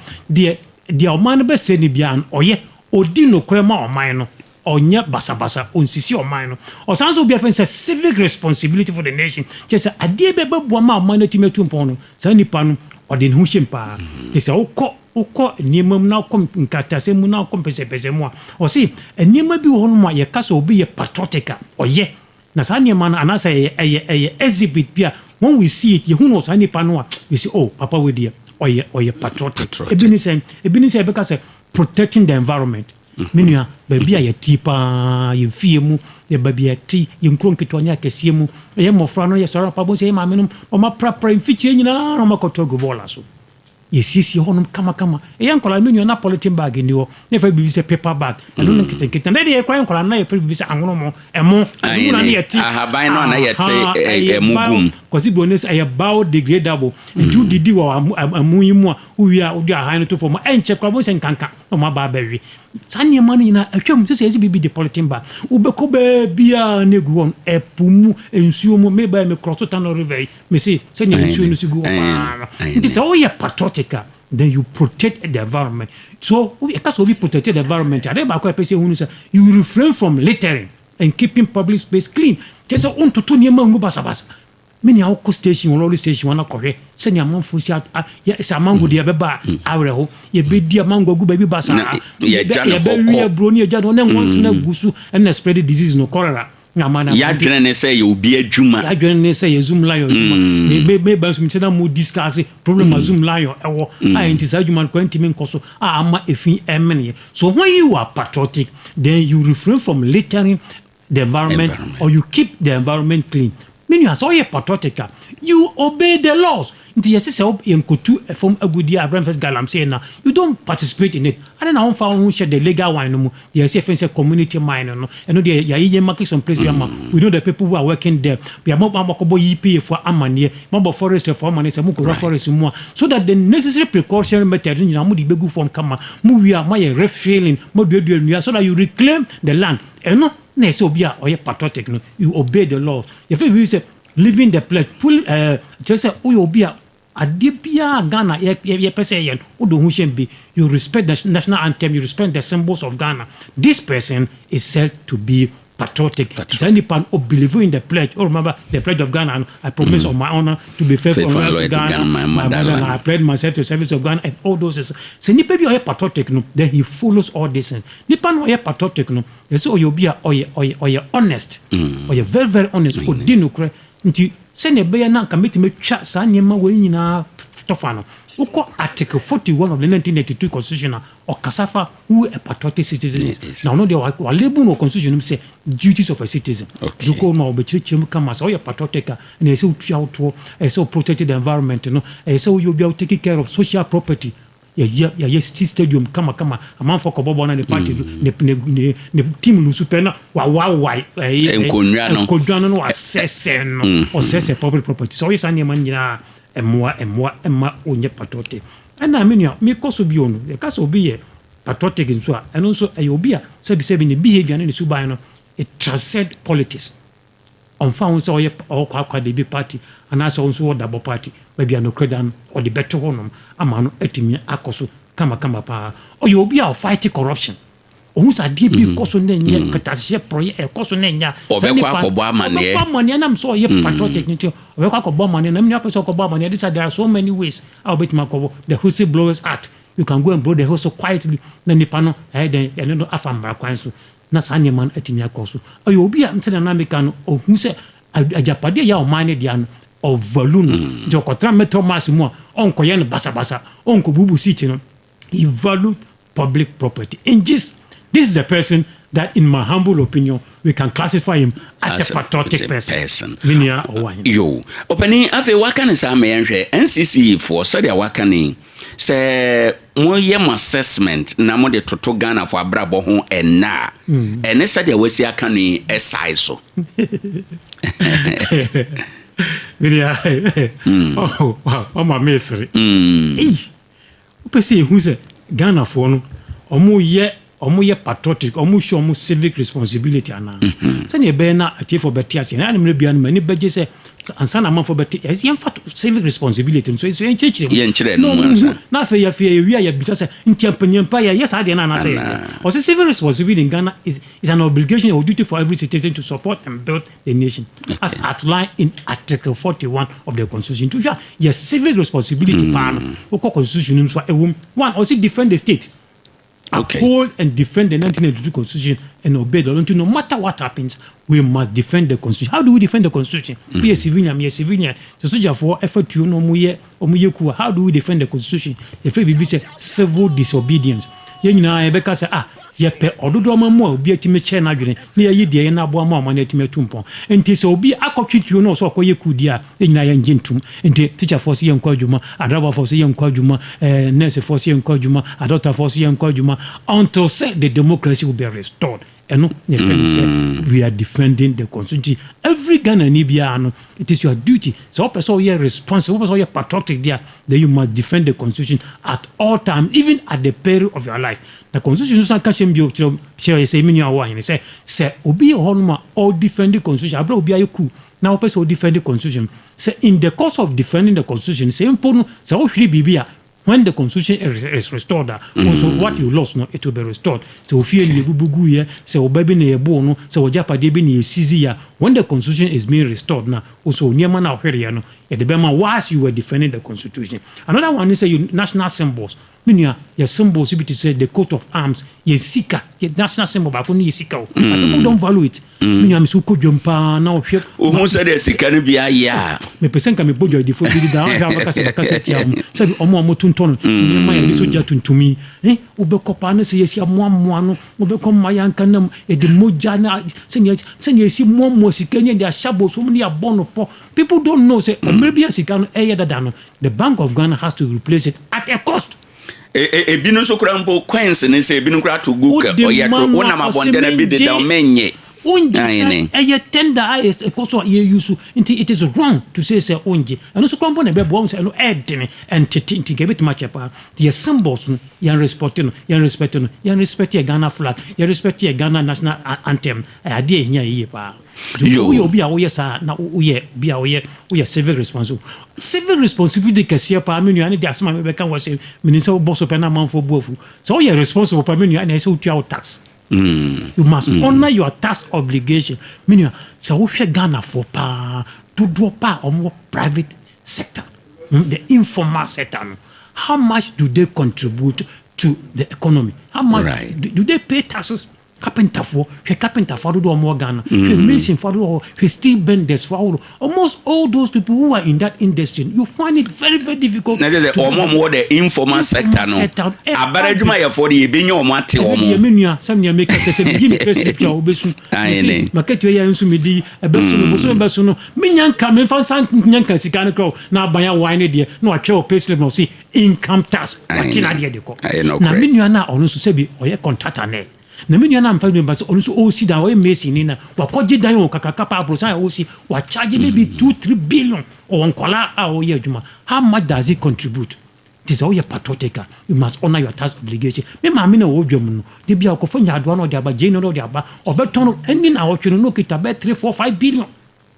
the oman be say ni bia oye odi no kwema oman no onye basabasa onsisi oman no osanso bia say civic responsibility for the nation say ade be bua ma oman na timetu mpon no say nipa no odi ne hu himpa say ukọ niemam na kom nkatase mu na kom pese mu o si niema bi wo no ma ye kasa obi ye patriotica oye na sa niema na anasa ye exhibit bia when we see it ye hu no sa nipa no a we say oh papa we dia oye patriotic ebini say be kasa protecting the environment menua ba bia ye tipa ye fie mu ye ba bia ti ye nkron ketwanya kese mu ye mofra no ye sora pa bo say ma menum o ma prapra mfiche nyina no makoto go bola so yesisi honum kama yankola menua na polythene bag ni ho ne fa bibi se paper bag eno no kete na de kwa yankola na ye fa bibi se anwono mo emo na ne yeti ahaban no na yeti emugum kosi bonus ay biodegradable ntu didi wa amuyimu a uwia odi ahan to form enche kwa bo se nkanka no ma ba bawi sanye manu ina atwam se se bibi de polythene bag ubeko ba bia ne gu on epumu ensuo mu me ba me cross to no river me se ne ensuo no sigu wa nti so we patriotic then you protect the environment so we can so be protect the environment ade ba ko pese hunu say you refrain from littering and keeping public space clean just on to niema ngu basabasa many our station or station wana kore se ni amanfo si ya sa mango de beba awreho ye be di mango gu baby basa ye be bro ni ja no na once na gusu and spread disease no cholera ya dwene ne say ye obi adwuma ya dwene ne say ye zoom lion adwuma me ba sum tena mo discuss problem zoom lion ewo enti sa adwuma ko enti men koso ama efin emene so when you are patriotic then you refrain from littering the environment or you keep the environment clean. Meaning, as all your patriotic, you obey the laws. The SSL in Kutu from Agudia Brentford Galam saying now you don't participate in it. I don't know how who share the legal one no more. The SFN community mine no. And the Yaye market some place we know the people who are working there. We are more Makobo EP for Amania, Mabo Forest for Amania, Muko Forest more. So that the necessary precautionary method in Namudi Begu from Kama, Movia, my refilling, Modu, so that you reclaim the land. And no. Ne so bia or patriotic no you obey the laws if you say living the pledge pull just say o bia ade bia Ghana ye person yen odo hu shem be you respect the national anthem, you respect the symbols of Ghana. This person is said to be patriotic. It's any pan or believe in the pledge. Or remember the pledge of Ghana, and I promise on my honor to be faithful and loyal to Ghana, my mother, and I pledge myself to the service of Ghana, and all those things. So nipa bi patriotic no, then he follows all these things. Nipa no patriotic no, they say you be or you honest, or you very very honest, or dino kre. Nti se ne be na nka metime twa sa nyema we nyina tofano. Uko Article 41 of the 1982 Constitution or Kasafa who a patriotic citizen is. Yes. Now no they are label no constitution say duties of a citizen. Okay. You go no be chim come as a patriotic and they say to so protected the environment, you know. So you be taking care of social property. Yeah, stadium kama amount for kobobo na the party ne team lu supena wa enkonwa no assess no assess public property. So yes anya man nyina emwa onye patriotic. And I mean me koso bi onu e kaso bi ye patriotic nso a eno nso e obi a sebi ne behavior ne suban no it transcend politics. On found so kwa the big party and as also what double party maybe no credit or the better honum amano etimi akoso kama pa or you be fighting corruption ohun sa die bi koso na nya katase project e koso na nya obekwa akobo amane amane na so ye patriotic nti obekwa akobo amane na mnya person akobo amane there are so many ways how bet makobo the whistleblowers act you can go and blow the whistle quietly na nipa no then no afamra kwan so na sanye man etimi akoso ayo obi a ntena na meka no ohun se ajapade ya o mane dia no of volume jo kotra metro mass mu onko ye no basabasa onko bubu city no he valued public property and this is the person that in my humble opinion we can classify him as a patriotic person. Minia Owoahene. Yo opani ave wakane sa me nhwe NCC for so dia wakane se mo yem assessment na mo de toto Ghana for abrabo ho ena ene sa dia wasi aka ni esai so Minia oh wow my misery upesi hu se Ghana for no omo ye patriotic omo show omo civic responsibility ana se ne be na atie for betia se na me bia no mani beje se ansa na man for betia yes yen fat civic responsibility so yen chire no na fe ya wi ya bi se ntiampanyampa ya yes ade na say o se civic responsibility in Ghana is an obligation or duty for every citizen to support and build the nation as outlined in Article 41 of the Constitution. To show your civic responsibility pan o constitution so one also defend the state. Uphold and defend the 1982 Constitution and obey the law. No matter what happens, we must defend the Constitution. How do we defend the Constitution? We are civilian, me a civilian. So soldier for effort you know muye how do we defend the Constitution? The free BBC say civil disobedience. Yen na ebeka say ye pe ododo amamu obi atime che na dwene na ye die na abo amamu na atime tumpon enti se obi akotwetwe no so akoye kudi a enyina ye ngentum enti teacher force ye nkwadwuma adaba force ye nkwadwuma nurse force ye nkwadwuma doctor force ye nkwadwuma until say the democracy will be restored. And we are defending the Constitution. Every Ghana Nibia, it is your duty. So, also, you're responsible, also, you're patriotic there. Then you must defend the Constitution at all times, even at the peril of your life. The Constitution is not catching you. Say, Obi Honma, all defend the Constitution. Abra Obi Ayoku. Now, person defend the Constitution. Say, in the course of defending the Constitution, say, important, say, oh, Bibia. When the Constitution is restored, also what you lost, no, it will be restored. So fear you bugu ye, so baby ne bono, so japa debi ni sizia. When the Constitution is being restored now, also niema na here no, at the bema whilst you were defending the Constitution. Another one is say national symbols. Minia your symbols you to say the coat of arms, ye sika, your national symbol, but only sika. People don't value it. Minia mi suko jumpa na ofie. Who said the sika no bia ya? Me pesen ka me bojo di fo bi da, bakase tiam. Say omo tunton, niema ya biso ja tuntumi. Ubekopa na say yesi amoamoa no, ubekoma yanka na e de moja na senya si momo sika ni dia shabo so many abono po. People don't know say maybe sika no dada. The Bank of Ghana has to replace it at a cost. Ebinu so kura mpo coins ne se ebinu kura to Google o ye to wona mabonde na bi de da menye onje say tender is a cost ye use it is wrong to say onje and so kwampo na be bo say no edene and tinti get match pa the symbols no yan respect your Ghana flag, you respect your Ghana national anthem ade ehia ye pa we obi a woyɛ saa na woyɛ bi a woyɛ civic responsibility kɛseɛ paa me nua ne de asɛm a mebɛka wɔ sɛ menim sɛ wobɔ so pɛ na amanfoɔ buafu sɛ woyɛ responsible paa me nua na ɛsɛ wotua wo tax. You must honor your tax obligation. Meaning, so we should Ghana for pa to do pa or more private sector, the informal sector. How much do they contribute to the economy? How much do they pay taxes? Carpenter for do more Ghana. Mason for do steel benders for almost all those people who are in that industry. You find it very, very difficult. Now, more the informal sector. No, Abarajuma ya for the Benyo Mati or Minia, some near make us a beginning person. I market your Yansumidi, a Besson, Minian come in for some Yanka Sicanico, now by a wine idea, no, I care pastry, no see income tax. I know. Now, Miniana on Susebi or a contact. Na menu na mfa member so onso osi da we mesi ni na wakoje dan o kakaka pa prosa osi wa charge maybe 2-3 billion o nkola a o ye adwuma. How much does it contribute? This is all your patriotic. You must honor your tax obligation. Me ma me na wo dwom no de bia okofo nyadoa no de aba jeno no de aba obeton eni na wo tweno no kita be 3-4-5 billion.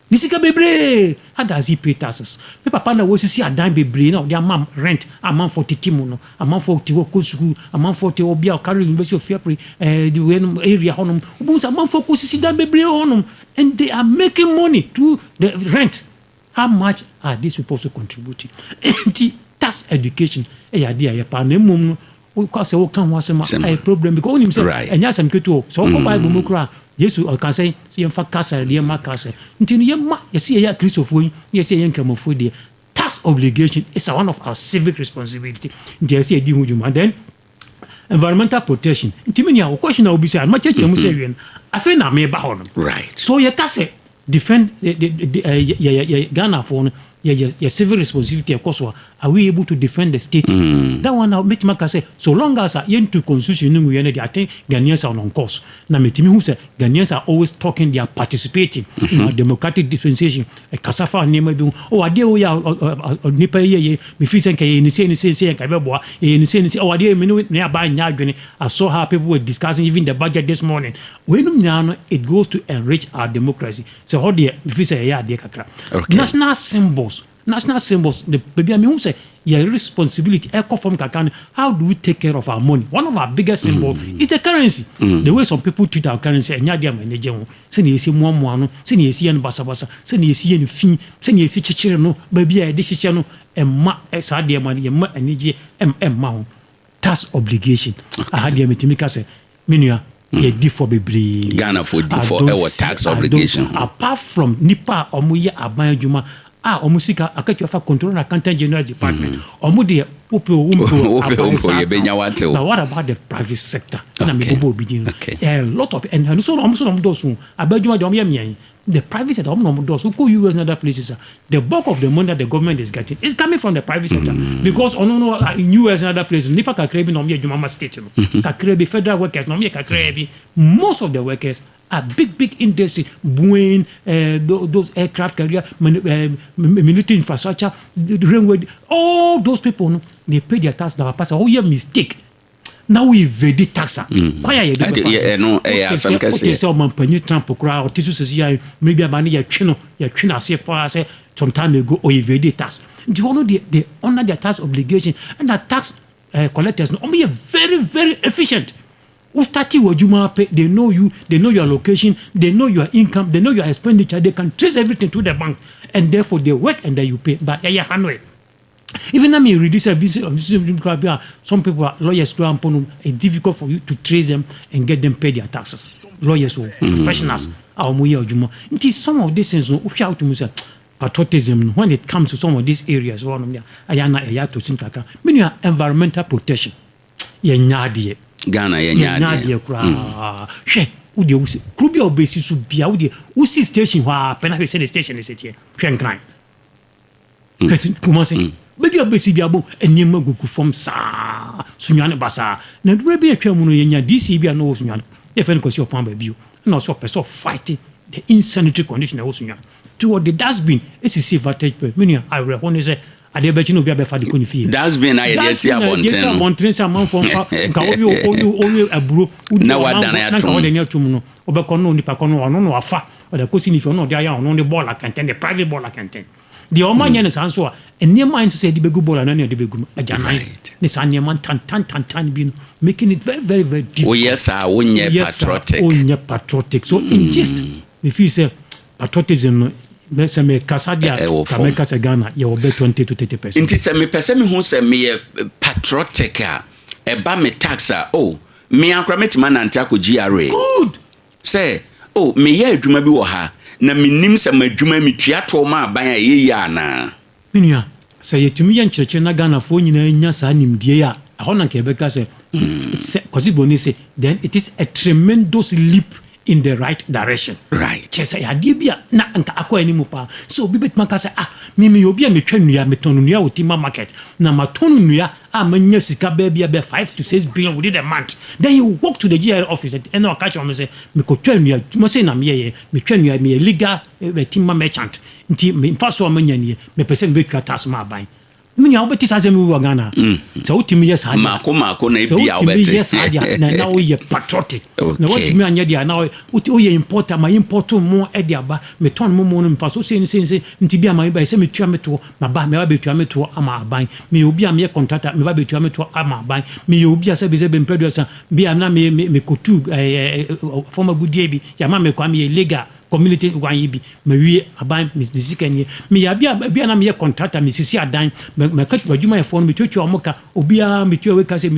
Nisika bebre, how does he pay taxes? Me papa na wo sisi adan bebre na de amam rent, amam for Techiman no, amam for Tiwo School, amam for Te Obia o Carol University of Fairplay, the area honum, ubun amam for sisi dan bebre honum, and they are making money to the rent. How much are these people also contributing? And tax education, idea ya pa na mum no, o ka se o kan ho asema a problem because onim say enya asem keto so ko Bible mu kra Yesu o kan say ye mfa kasa de ma kasa ntinu ye ma ye se ye Christopher ye se ye nkramofo de tax obligation is one of our civic responsibility ntia se di hujuma then environmental protection ntimi ya o question na obi say ma cheche mu say wen afi na me ba ho no right so ye kase defend Ghana for no your civil responsibility of course are we able to defend the state that one now make maka say so long as into constitution we I think Ghanaians are on course na metimi who say Ghanaians are always talking, they are participating in our democratic dispensation a kasafa name bi ade o ya nipa ye me fi say nka ni say nka be boa ni say ade me ne aba nya adwene. I saw how people were discussing even the budget this morning when now it goes to enrich our democracy. So how dey me fi say ya ade kakra national symbols, the baby I mean say your responsibility from Kakan. How do we take care of our money? One of our biggest symbols is the currency. The way some people treat our currency and yadia manage send you see no send you see basa send you see any fee send you see chichire no baby I dish no and ma sadia money ma energy ma tax obligation. I had the metimika say minua ye di for bebre Ghana for di for our tax obligation. Apart from nipa omuye aban adwuma omusika akatua fa control and accountant general department omude umpo ye benya wate. Now what about the private sector? Na me bobo begin a lot of and so those abadwuma de omye the private sector those who go US and other places the bulk of the money that the government is getting is coming from the private sector because in US and other places nipa kakrebi no omye adwuma state no kakrebi federal workers no omye kakrebi most of the workers are big industry, Boeing, those aircraft carrier, military infrastructure, the railway, all those people, no, they pay their tax. Now, pass a mistake. Now we evade tax. Why are you doing? No, some cases. Someone penny Trump or tissues, maybe a money, say some time ago, or evade tax. Do you know they honor their tax obligation and the tax collectors? No, only very, very efficient. They know you, they know your location, they know your income, they know your expenditure, they can trace everything to the bank, and therefore they work and then you pay. But even I mean, reduce some people are lawyers, it's difficult for you to trace them and get them pay their taxes. Lawyers or professionals are until some of these things shout to me patriotism when it comes to some of these areas. One of them, environmental protection. Ghana Nadia kra she udi usi klubi obesi su bia udi usi station wa pena be say station is here hwenkran commencing baby obesi bia bo enima goku from sa sunyane basa na dure bi atwa mu no yenya DC bia no sunyane e fen ko si opon ba bio na so person fighting the insanitary condition of sunyane toward the dustbin is a advantage meaning I will say Ade Akye no bia be fa de ko ni fie that's been I dey see abonten sa man fo nka obi aburo na wadana ya tum no obekọ no nipa kọ no ono no afa or the question if you're not there on the ball content, the private ball content. The Oman is answer and near mine to say the begu ball and any of the begu ajanai. This anyaman tan been making it very, very, very difficult. Oh yes, patriotic. Oh patriotic. So in just if you say patriotism, let's me Kasadia Kameka Sagana, you will bet 20 to 30%. Inti se me pese me hu se me patriotic eba me taxa oh me ankra metima nante akọ GRA. Good. Say oh me ye adwuma bi wo ha na menim se madwuma metua to ma aban a ye ya na. Minua say yetumi ye nkyerɛkyerɛ na Ghana fo nyina nya saa nimdie a ɛhɔ na nke beka say it's cause boni say then it is a tremendous leap in the right direction. Right. Chesa ya die bia na nka akọ ani mu pa. So bi betma ka say me obi a metwa nnua metonu nnua otima market na matonu nnua a manya sika ba bia be 5 to 6 billion within a month. Then you walk to the GRA office and no catch on me say me ko twa nnua mo say na me ye me twa nnua me legal tima merchant. Nti me fa so manya nie me pese me betwa tax ma ban. Minya obeti sa zemi wo Ghana. So utimi yes ha. Mako na ebia obeti. So yes ha na we ye patriotic. Na what me anya dia na we ye importer ma import mo e dia ba me ton mo no mfa so say nti bia ma ba say me tua me to ma ba me ba betua me to ama aban. Me obi am ye contractor me ba betua me to ama aban. Me obi asa be say be producer bia na me kotu former good bi ya ma me kwa me legal community one yibi me wie aban misika nie me ya bia na me contractor me sisi adan me ka wadwuma efo no me twetwa omoka obia me twa we ka se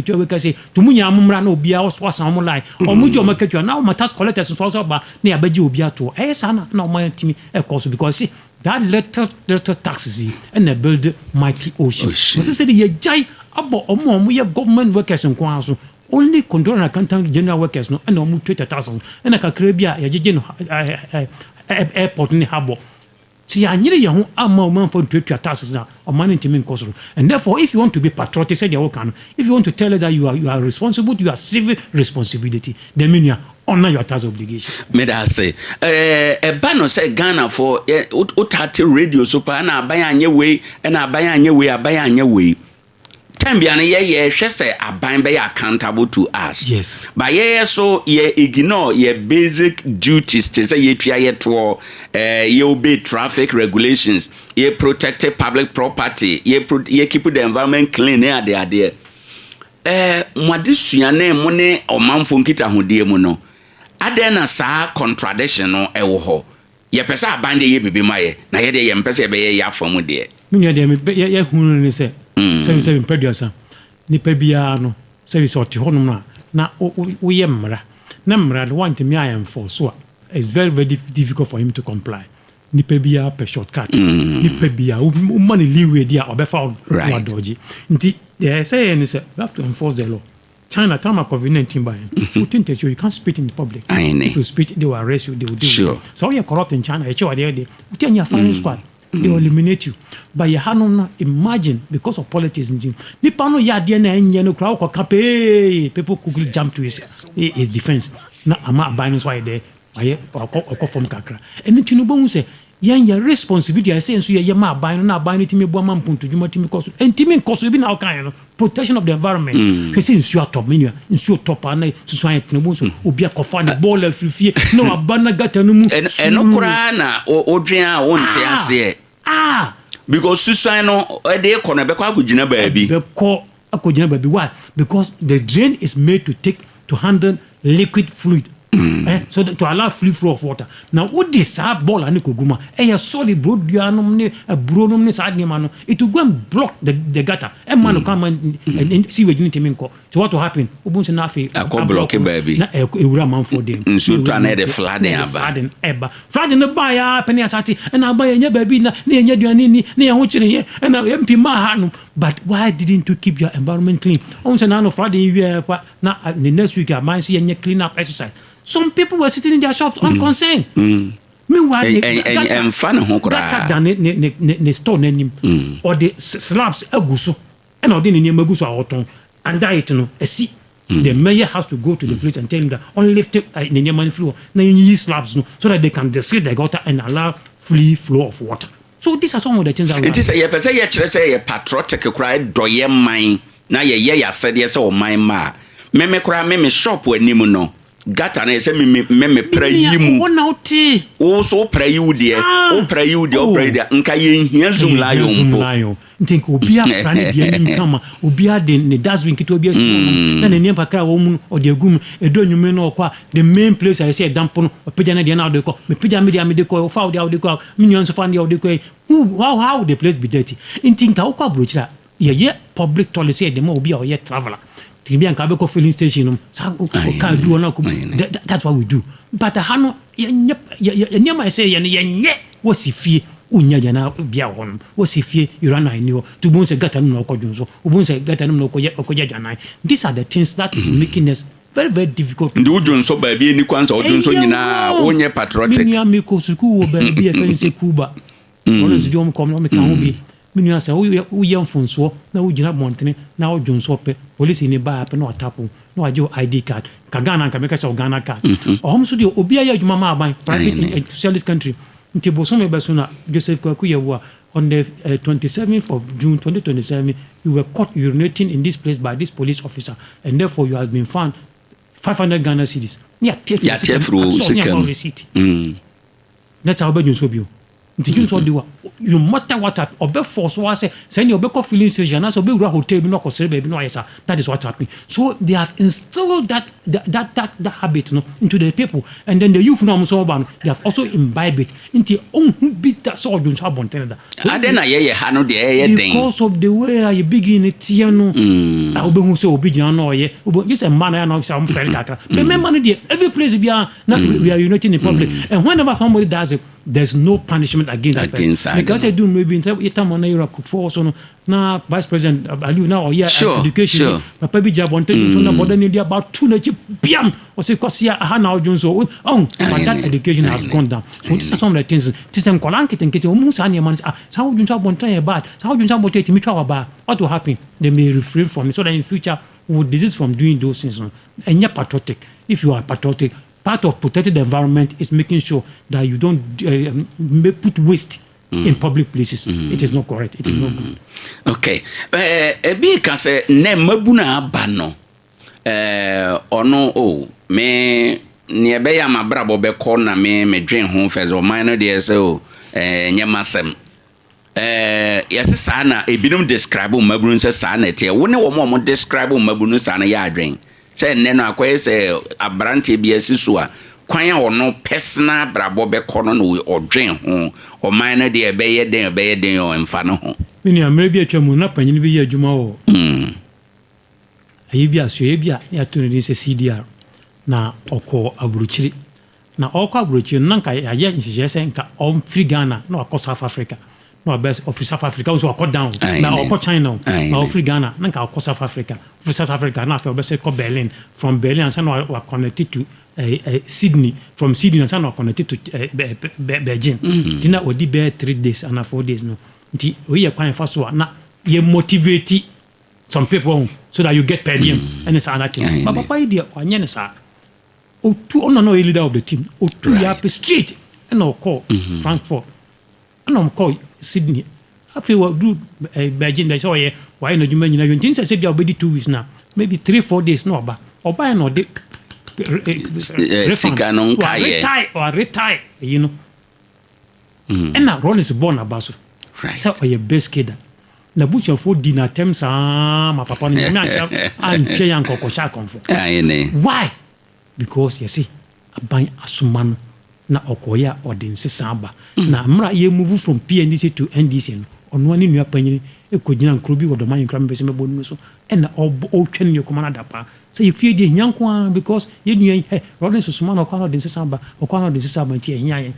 tumunya amumra na obia wasan mo line omujo me katwa na o tax collectors so ba na ya baji obia to sana na o man timi e cost because see that little taxes and build mighty ocean so say the jai abo omo ye government workers nko so only control and accountant general workers no and omu 20,000 and a Caribbean ya jeje no airport ni habo si anyire ye ho ama o man for 20,000 na o man ntimi nkosoro and therefore if you want to be patriotic say the work if you want to tell us that you are responsible to your civil responsibility then mean you honor your tax obligation. Me da say ba no say Ghana for utate radio super na aban anye we na aban anye we Tambiana ye say aban be accountable to us. Yes. But ye so ye ignore ye basic duties to say ye try ye to ye obey traffic regulations, ye protect public property, ye keep the environment clean there mwadisua na mo ne omanfo nkita hodie mu no. Ade na saa contradiction no ewo ho. Ye pesa aban de ye bibi maye na ye de ye mpesa be ye afam de. Minya de ye hunu ni say seven producer nipa bia no service oti honum na wo ye mmra na mmra the want me I am for so it's very very difficult for him to comply nipa bia per shortcut nipa bia money leeway dia obefa wa doji nti they say you have to enforce the law. China time COVID-19 by you think you can't spit in the public. If you spit they will arrest you, they will do it. So you're corrupt in China, you firing squad. They will eliminate you. But you have imagine because of politics in Nippano Yadian and crowd people quickly jump to his defense. Now I'm not buying why there or from Kakra. And then Tinubu say, your responsibility I say so you ma buying na buying it me bo man puntu juma timi cost and timi cost we be now kind protection of the environment. We say you top menu you top and society Tinubu so obi akofa na ball afifie no abana gata no mu and no kura na odwan wonte ase because society no e dey corner be kwa agujina baabi be ko akojina baabi why because the drain is made to handle liquid fluid. So to allow free flow of water. Now, what this ball and Koguma, a solid broad dianum, a bronum, sadniman, it will go and block the gutter. And man will come and see what you need to make. So, what will happen? Ubun's Nafi, a block a baby, a raman for them. So, to another flooding, flooding the buyer, Penasati, and I'll buy a baby near Yadiani, near Huchini, and I empty my. But why didn't you keep your environment clean? On Sanano Friday, now the next week, I might see a clean up exercise. Some people were sitting in their shops unconcerned. Meanwhile, and fun that ne store name or the slabs aguso and or the name aguso auton and diet no a see. The mayor has to go to the place and tell him that only lift it in the money floor. Now you use slabs no so that they can seal the gutter and allow free flow of water. So these are some of the things that it is a patriotic cry doye mine. Now ye said yes or my ma. Me cry me shop when nimu no. gata na say me pra yi mu wona oti wo so pra yi wo de wo pra yi wo de wo pra yi de nka ye hia zoom lion ntinka obi afra ne bia nim kama obi ade ne dustbin kito obi asi na ne nipa kra wo mu ode agum edo nwume no okwa the main place I say dampo no opeja na de na ode ko me peja me de ko o fa ode ko minyon so fa de ode ko how the place be dirty ntinka wo kwa brochira ye public toilet say de mo obi a ye traveler Tibian Kabeko filling station, can do na that's what we do. But hano nyama say ye was if ye unya jana bia hon was if ye you run I knew to bones gata no ko junso ubunse gata no ko jana. These are the things that is making us very very difficult. Ndi ujunso ba bi ni kwanza ujunso nyina wonye patriotic. Minya me ko suku ba bi e fense Cuba. Always do come no me kan obi. Minu asa wo ye mfonso na wo gina montene na wo dwonso pe police ni ba pe na otapo na waje ID card ka Ghana nka make sure Ghana card ohom so de obi aye adwuma ma aban private in socialist country nti boso me beso na Joseph Kwaku yewa on the 27th of June 2027 you were caught urinating in this place by this police officer and therefore you have been found 500 Ghana cedis ya tefru second that's how bad so bio so you matter what obe force was say obe ko filling station na so obe ura hotel bi no ko sere baby no yesa that is what happening. So they have instilled that habit no into the people, and then the youth no so ban they have also imbibed it into bitter so you so abonten da adena ye ha no de ye den because of the way you begin it here no obe hu so obi gina no ye just a man na so am fair kakra but remember no there every place we are uniting in public and whenever somebody does it there's no punishment against that person. Because I do maybe in time on Europe for so na Vice President Aliu now or education papa bi job on take so na border nearly about 2 na piam or say cause ya ha now Johnso but that education has gone down. So these are some of the things this en kolan kete omu sa na man sa wo Johnso bon try bad sa wo Johnso bon take me twa ba what will happen they may refrain from it so that in future we will desist from doing those things and you're patriotic. If you are patriotic, part of protecting the environment is making sure that you don't put waste in public places. It is not correct. It is not good. Okay. Ebi ka se ne mabuna abano. Ono me ne be ya mabrabo be ko na me dwen ho first o man no dey say nyemasem. Yes sa na ebinom describe mabunu se sa na tie. Wo ne wo mo describe mabunu sa na ya adwen. Say neno akoye say abrante bi asiso a kwan a ono personal brabo be kono no odwen ho o man no de be ye den o emfa no ho mini amrebi atwamu na panyin bi ye adwuma wo ayi bi aso bi a ya to ni se CDR na oko aburuchiri na oko aburuchiri na nka ya ye nhihye se nka on free Ghana na akọ South Africa no best of South Africa so akọ down na akọ China na free Ghana na nka akọ South Africa for South Africa na fe obese ko Berlin from Berlin and so we connected to Sydney from Sydney and so we connected to Beijing dina odi be 3 days and 4 days no nti we ye kwan fa so na ye motivate some people so that you get per diem and it's another thing but papa idea anya ne sa otu no leader of the team otu ya pe straight and no call Frankfurt and no call Sydney after we do Beijing they say why no juma nyina you think say be obedi 2 weeks now maybe 3-4 days no oba no de sika no nkaye retire you know and now Rollins born abaso right so your best kid na bush of food dinner terms ma papa ni me anche yan kokosha konfo why because you see aban asuman na okoya odinse samba na mra ye move from PNDC to NDC no ono ani nua panyin ekogina nkrobi wodoman nkram bese mebonu so and o twen your commander pa so you feel the nyankwa because you nua Rollins Usman okwa odinse samba nti enyan.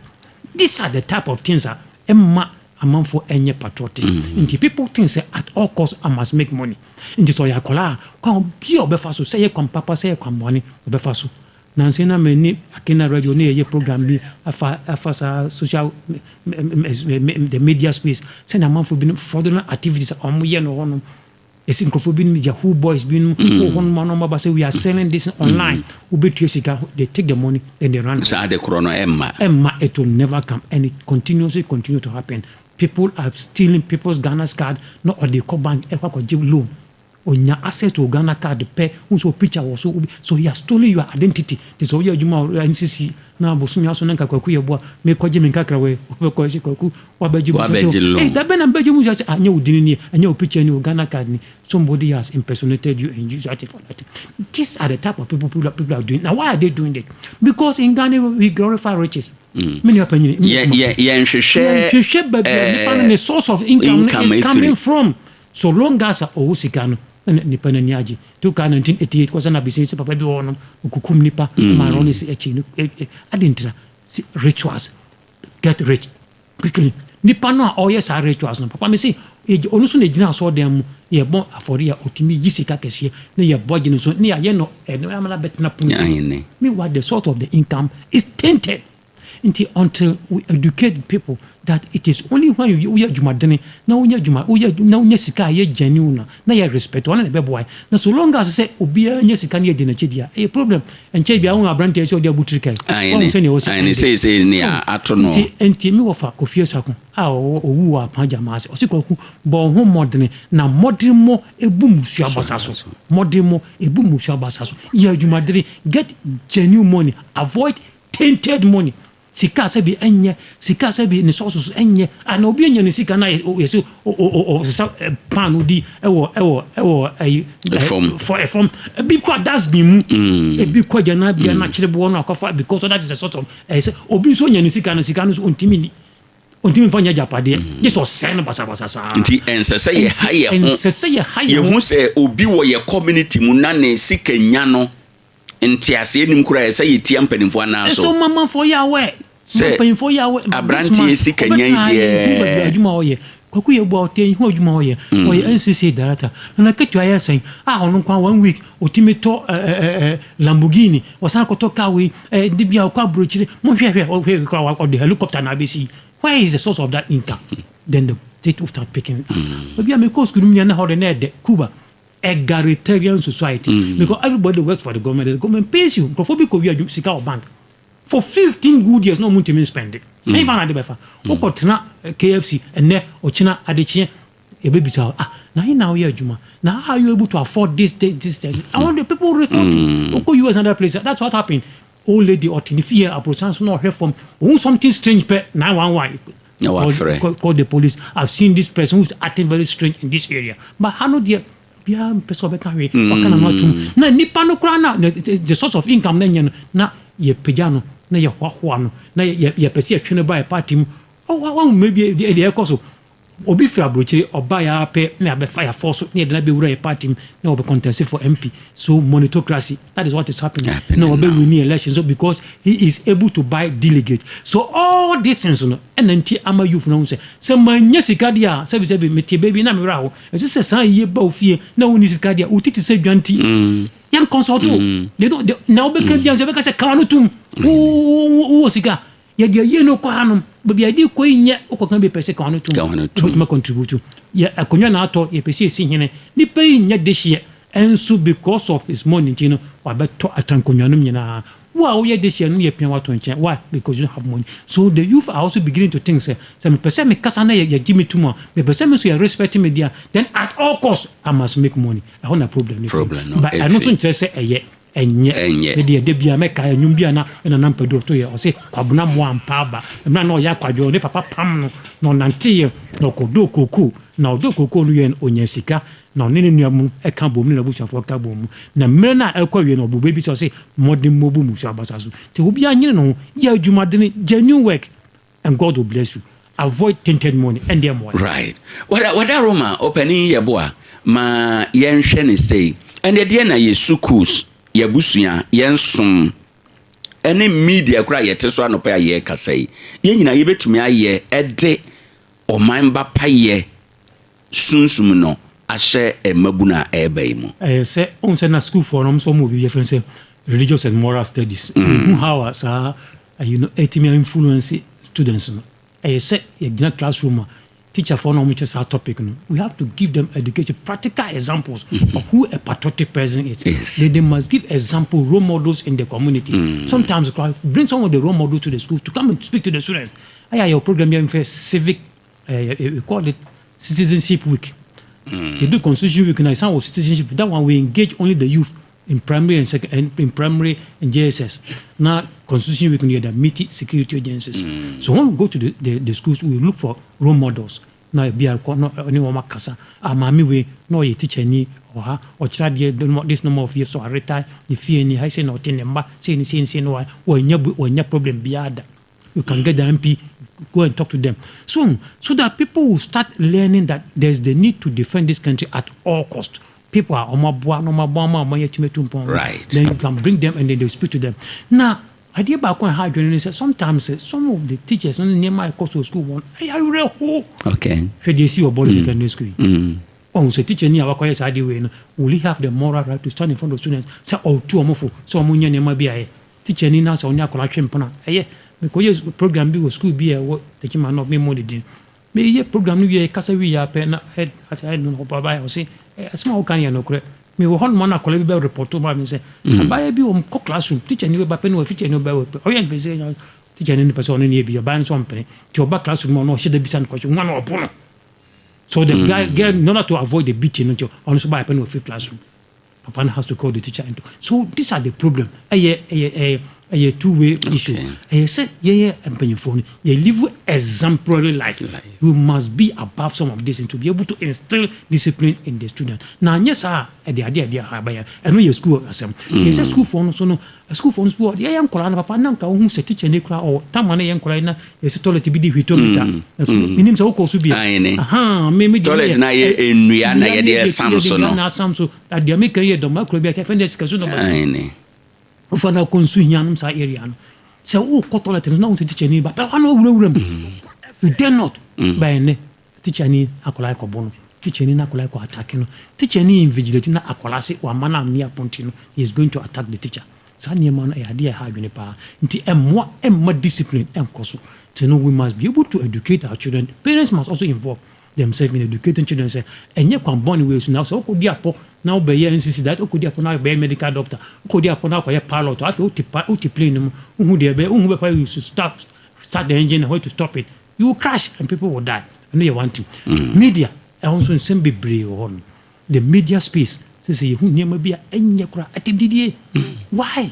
These are the type of things that emma among for any patriotic. Inti people think say at all costs I must make money. Inti so ya kola kwa bi obefaso say kwa papa say kwa money obefaso. Nansi na meni akina radio ne ye program bi afa social the media space say na man for bin fraudulent activities omoye no hono esi nkrofobi media who boys bin hono man ba say we are selling this online ubetu sika they take the money and they run. Sa de chrono emma it will never come and it continue to happen. People are stealing people's Ghana's card, not or they call bank ever could give loan. onya access to Ghana card pay unso picture was so he has stolen your identity. This all your juma NCC na bosumi aso na Kwaku yeboa me kwaje me nkakra we ko si Kwaku wabaji mu. Hey, that be na baji mu say anya udini ni anya picture ni Ghana card ni. Somebody has impersonated you and used that for that. These are the type of people are doing. Now why are they doing it? Because in Ghana we glorify riches. Many opinion. The source of income is coming from. So long as Osikano nipa na niaji to ka 1988 kwasa na bisi papa bi wono ukukum nipa maroni se echi no adintra rituals get rich quickly nipa no all yes are rituals no papa me say onu so na gina so dem ye bon afori ya otimi yisika kese na ye boje no so na ye no amala betna punti me what the source of the income is tainted until we educate people that it is only when you jumadene na unya juma na unya sika ye genuine na ye respect one na beboy na so long as say obi anya sika na ye gena chedia a problem enche bia won abrante so dia butrika won say ni atono enti mi wo fa kofie sako owu wa panja ma o sikoku bo ho modern na modern mo ebu musu abasaso modern mo ebu musu abasaso ye jumadere get genuine money, avoid tainted money. Sika sabi enye sika sabi ni sources enye ana obi enye ni sika na yeso pan odi ewo form because that's been e bi kwa jana bia na chirebo no akofa because that is a sort of obi so nya ni sika no so ontimi fanya japade this was sen basa sa nti ensese ye haye hu se obi wo ye community mu na ne sika nya no nti ase enim kura ese yetia mpanimfo ana so mama for yawe mpanimfo yawe abranti esi kanya ide adwuma oye Kwaku yeboa ote hu adwuma oye NCC director na ketu aye sen onu kwa 1 week otimito Lamborghini wasan koto kawe dibia kwa brochire mo hwehwe kwa the helicopter na besi. Where is the source of that income? Then the state will start picking it up. Maybe I'm because na how the Cuba egalitarian society because everybody works for the government pays you bank for 15 good years no money spend it na even ade befa okotena KFC ene ochina adechie ebebisa na now here adwuma now how are you able to afford this I want the people report to US and other places. That's what happened. Old lady otinifia approach no hear from something strange per 911 call the police. I've seen this person who's acting very strange in this area but how no dear bia person be kan we wakana no atum na nipa no kra na the source of income na nya na ye pagya no na ye hwahwa no na ye pese atwene ba party mu wa maybe the ekoso obi fra brochire oba ya pe na be fire force na de na be wura ye party na obi contest for MP. So monetocracy, that is what is happening now. Obi win election so because he is able to buy delegates. So all these things no nnti ama youth no say manya sika dia say meti baby na me ra ho e say san ye ba ofie na woni sika dia utiti say dwanti yan consult they don't na obi kan dia say be ka say kanu tum wo sika ye dia ye no kwa hanom baby adi ko nye okokan be pese kanu tum ma contribute ye akonya na ato ye pese esi hene ni pe nye dehie enso because of his money you know wabeto atankonya no nyina wow ye dehie no ye pian wato nchen why because you don't have money. So the youth are also beginning to think say me pese me kasa na ye give me too much me pese me so you respect me there then at all costs I must make money. I want a problem no, but I don't think say eye enye de bia meka anyum bia na nampedo to ye o se kwabuna mo ampa ba na no ya kwadwo ne papa pam no nante no kodo koku na odo koku no ye onyasika na onene nuamu eka bom na bushafo ka bom na mere na ekwawie no obo bebi so se modern mobu musu abasaso te obi anyene no ya adwumadene genuine work and God will bless you. Avoid tainted money and their money. Right. What Roma opening ye boa ma yenhwe ne say and the na ye schools ye busua yensom ene media kura ye teso anopa ye kasai ye nyina ye betumi aye ede oman ba paye sunsum no ahye emabuna ebe mu say on say na school for so mo bi ye fen say religious and moral studies how as etimi influence students no say ye gina classroom teacher for no much our topic no we have to give them education practical examples of who a patriotic person is. Yes. They must give example role models in the communities. Sometimes bring some of the role models to the schools to come and speak to the students. Your program here for civic we call it citizenship week They do constitution week now. Some citizenship. That one we engage only the youth in primary and second in primary and JSS. Now constitution week near the meet security agencies. So when we go to the schools, we look for role models. Now be a no anyone makasa. Mami we no ye teacher ni or child ye this number of years so I retire. The fear ni I say no ten number say no or nya problem beyond. You can get the MP, go and talk to them. So that people will start learning that there's the need to defend this country at all costs. People are right. Then you can bring them and then they'll speak to them. Now, idea about sometimes some of the teachers near my course of school want okay. They see your body secondary school. Oh, so teacher near our choirs idea will he have the moral right to stand in front of students? Say, oh, two or more, so Munya near my BIA. Teacher Nina, so near Acheampong. Because program be school be a what Techiman not me more than me ye program we a casawi pen head as I don't know by or say a small can no correct. Me one man a college report to me say buy a be on classroom teacher new by pen or teacher no by orientation teacher any person in be a band something to back classroom no should be some question one or bono. So the guy get in order to avoid the beating also buy a pen or classroom. Papa has to call the teacher into. So these are the problem. A two-way issue. I said, you live exemplary life. You must be above some of this and to be able to instill discipline in the student. Now, yes, the idea, I know your school assembly. There's a school for no a school for school. Yeah, I'm calling Papa Nanka, who's a teacher, or Tamana and Colina, is a toilet to be with Tomita. Names all course to be maybe toilet in Rihanna, Samson, at the America, the macrobia, defenders, Casino. For now, consume sa area. So, Cotolet is not to teach any, but I know room. You dare not by any teach any Acolaco Bono, teach any Acolaco attacking, teach any invigilating Acolasi or Mana near Pontino is going to attack the teacher. Sanya man idea have any power. Into a more discipline and cost. To know we must be able to educate our children. Parents must also involve themselves in educating children. Say, and you can born ways now. So, could you now be here and see that could you now be a medical doctor? Could you now be a pilot? I feel to plane who they you should start the engine and way to stop it. You will crash and people will die. I know you want to. Media, I also send be brave on the media space. Say, who never be any at the why?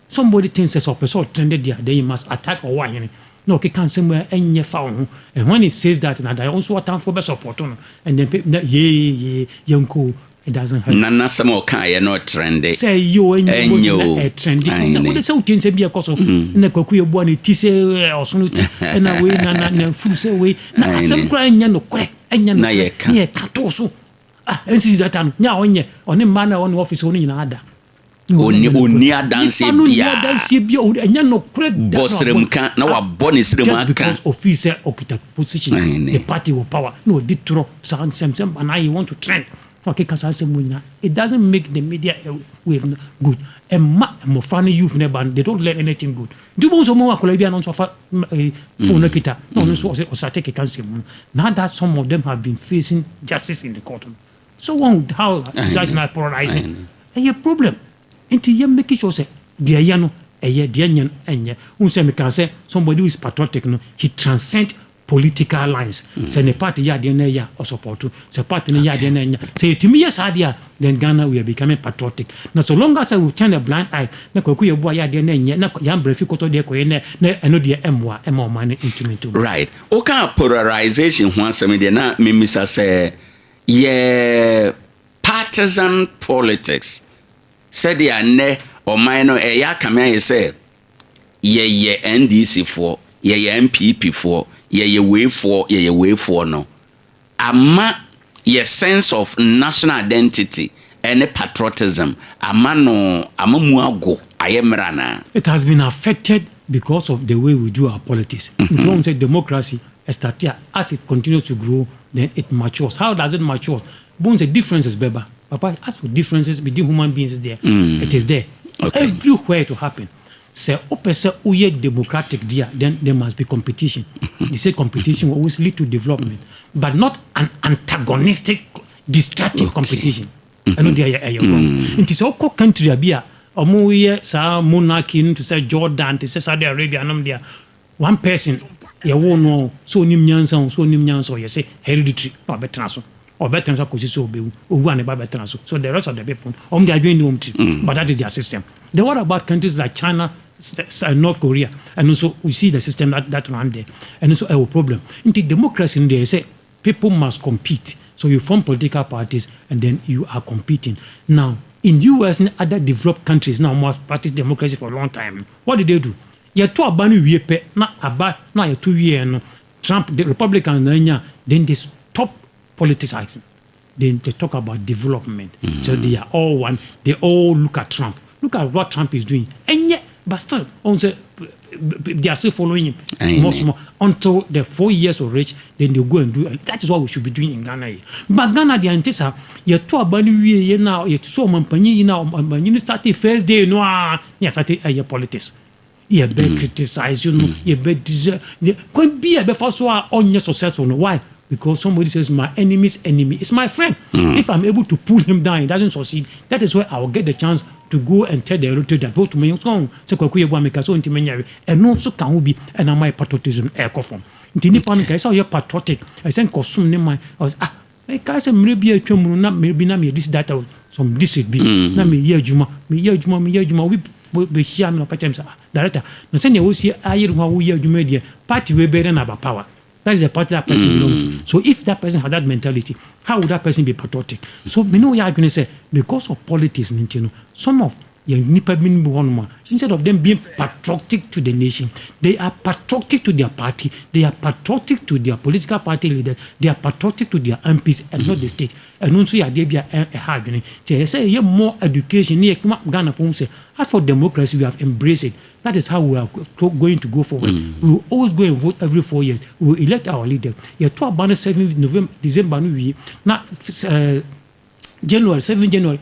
Somebody thinks there's a person trended there, then you must attack or why. No, okay, can't somewhere any found. And when it says that, and I also want for best support, and then young cool. It doesn't hurt. Nana samo kaya no trendy. Say you and you trendy. What is so things be a cause of in the cocoa bonny tisse or sonity and away and food say away. Now some crying no crack and yan catoso. And see that I'm now on ye on the manner on office only in Ada. Unia dance be and yan no crack boss can no a bonus because officer occupied position. The party will power. No, did throw sound some and I want to trend. Okay, it doesn't make the media wave good. And more funny youth never they don't learn anything good. Do you also more Colombian on sofa for Nakita? No, so take a cancer. Now that some of them have been facing justice in the court. So how society not polarizing? A problem. Until you make sure say the Yano, a year, the Yanyan, and ye, can say somebody who is patriotic, he transcends political lines. Say the party ya ya or support to. Say party ya say to me yes idea. Then Ghana we are becoming patriotic. Now so long as I will turn a blind eye, na kokuye boy ya na yam brefi koto de ko na eno de emwa money into me too. Right. Okay, polarization one some de na me misa say yeah partisan politics. Said ya ne or minor ya come say ye NDC for ye MPP for ye way for no ama ye sense of national identity and patriotism ama muago ayemrana. It has been affected because of the way we do our politics. We don't say democracy as it continues to grow, then it matures. How does it mature? Bones the differences, Beba. Papa, as for differences between human beings there, it is there. Okay. Everywhere to happen. Say, uye democratic dia, then there must be competition. You say competition will always lead to development, but not an antagonistic, destructive competition. I know they are wrong. It is all country abia. Omuye sa monarchy to say Jordan, to say Saudi Arabia, and there one person, you won't know so nimnyansa, you say hereditary, no better so. or better so one about better so the rest of the people they are doing but that is their system. Then what about countries like China, North Korea, and also we see the system that run there, and also a problem. In the democracy in there, say people must compete. So you form political parties and then you are competing. Now in US and other developed countries now must practice democracy for a long time. What did they do? You two abanu wiepe na aba na you 2 years no Trump the Republicans then they stop politicizing. Then they talk about development. So they are all one. They all look at Trump. Look at what Trump is doing. And yet, but still, they are still following him more until the 4 years of reach, then they go and do it. That is what we should be doing in Ghana. But Ghana, the antisa, you two abani we now, you so mampani now, you start the first day, no, you start your politics. You be criticize, you know, you be deserve. Could be a before so on your successful. Why? Because somebody says my enemy's enemy is my friend. If I'm able to pull him down, he doesn't succeed. That is where I will get the chance to go and tell the electorate that vote to me. So kwakuye bwa meka so ntimenyare. And no so can be and am my patriotism ekofom. Nti nipa no kai so you patriotic. I say kosum ne man. I was I kai say mrebi atwam na maybe na me this data some district be. Na me ye adwuma we be share me ka tem say director. Na say ne wo sie ayeru ho wo ye adwuma dia party we be na ba power. That is the party that person belongs to. So if that person has that mentality, how would that person be patriotic? So me know you're going to say because of politics, you know, some of instead of them being patriotic to the nation, they are patriotic to their party, they are patriotic to their political party leaders, they are patriotic to their MPs and not the state. And also they be a hard. They say you more education. Ghana say as for democracy, we have embraced it. That is how we are going to go forward. We will always go and vote every 4 years. We will elect our leader. You have 12 7 November, December, not January, 7 January,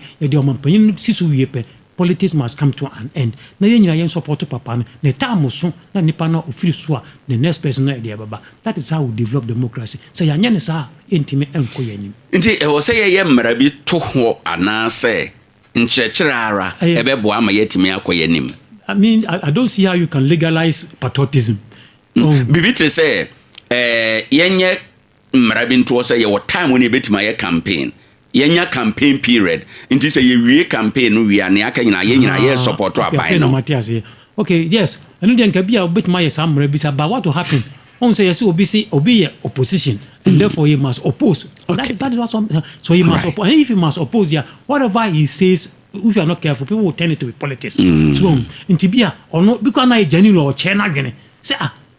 politics must come to an end. Na yen support papa ne time so na nipa na ofiri so a the next person na dey baba. That is how we develop democracy. So yanya ne sa entime enko yanim. Nti wo say ye mmara bi to ho ana say nchechira ara ebebo ama yetime akoyanim. I mean, I don't see how you can legalize patriotism. Bibi te say yenye mmara bi nto say ye time when e betima ye campaign. Yenya campaign period nti say ye campaign no wi ane aka nyina ye nyina ye support abai no. Okay, yes. Anu den ka bia obetima ye samra bi sa, but what will happen? On say yes obi opposition and therefore he must oppose. Okay. That is what so he must oppose. And if he must oppose, yeah, whatever he says, if you are not careful, people will turn it to be politics. So nti bia or no because na genuine or chena gene. Say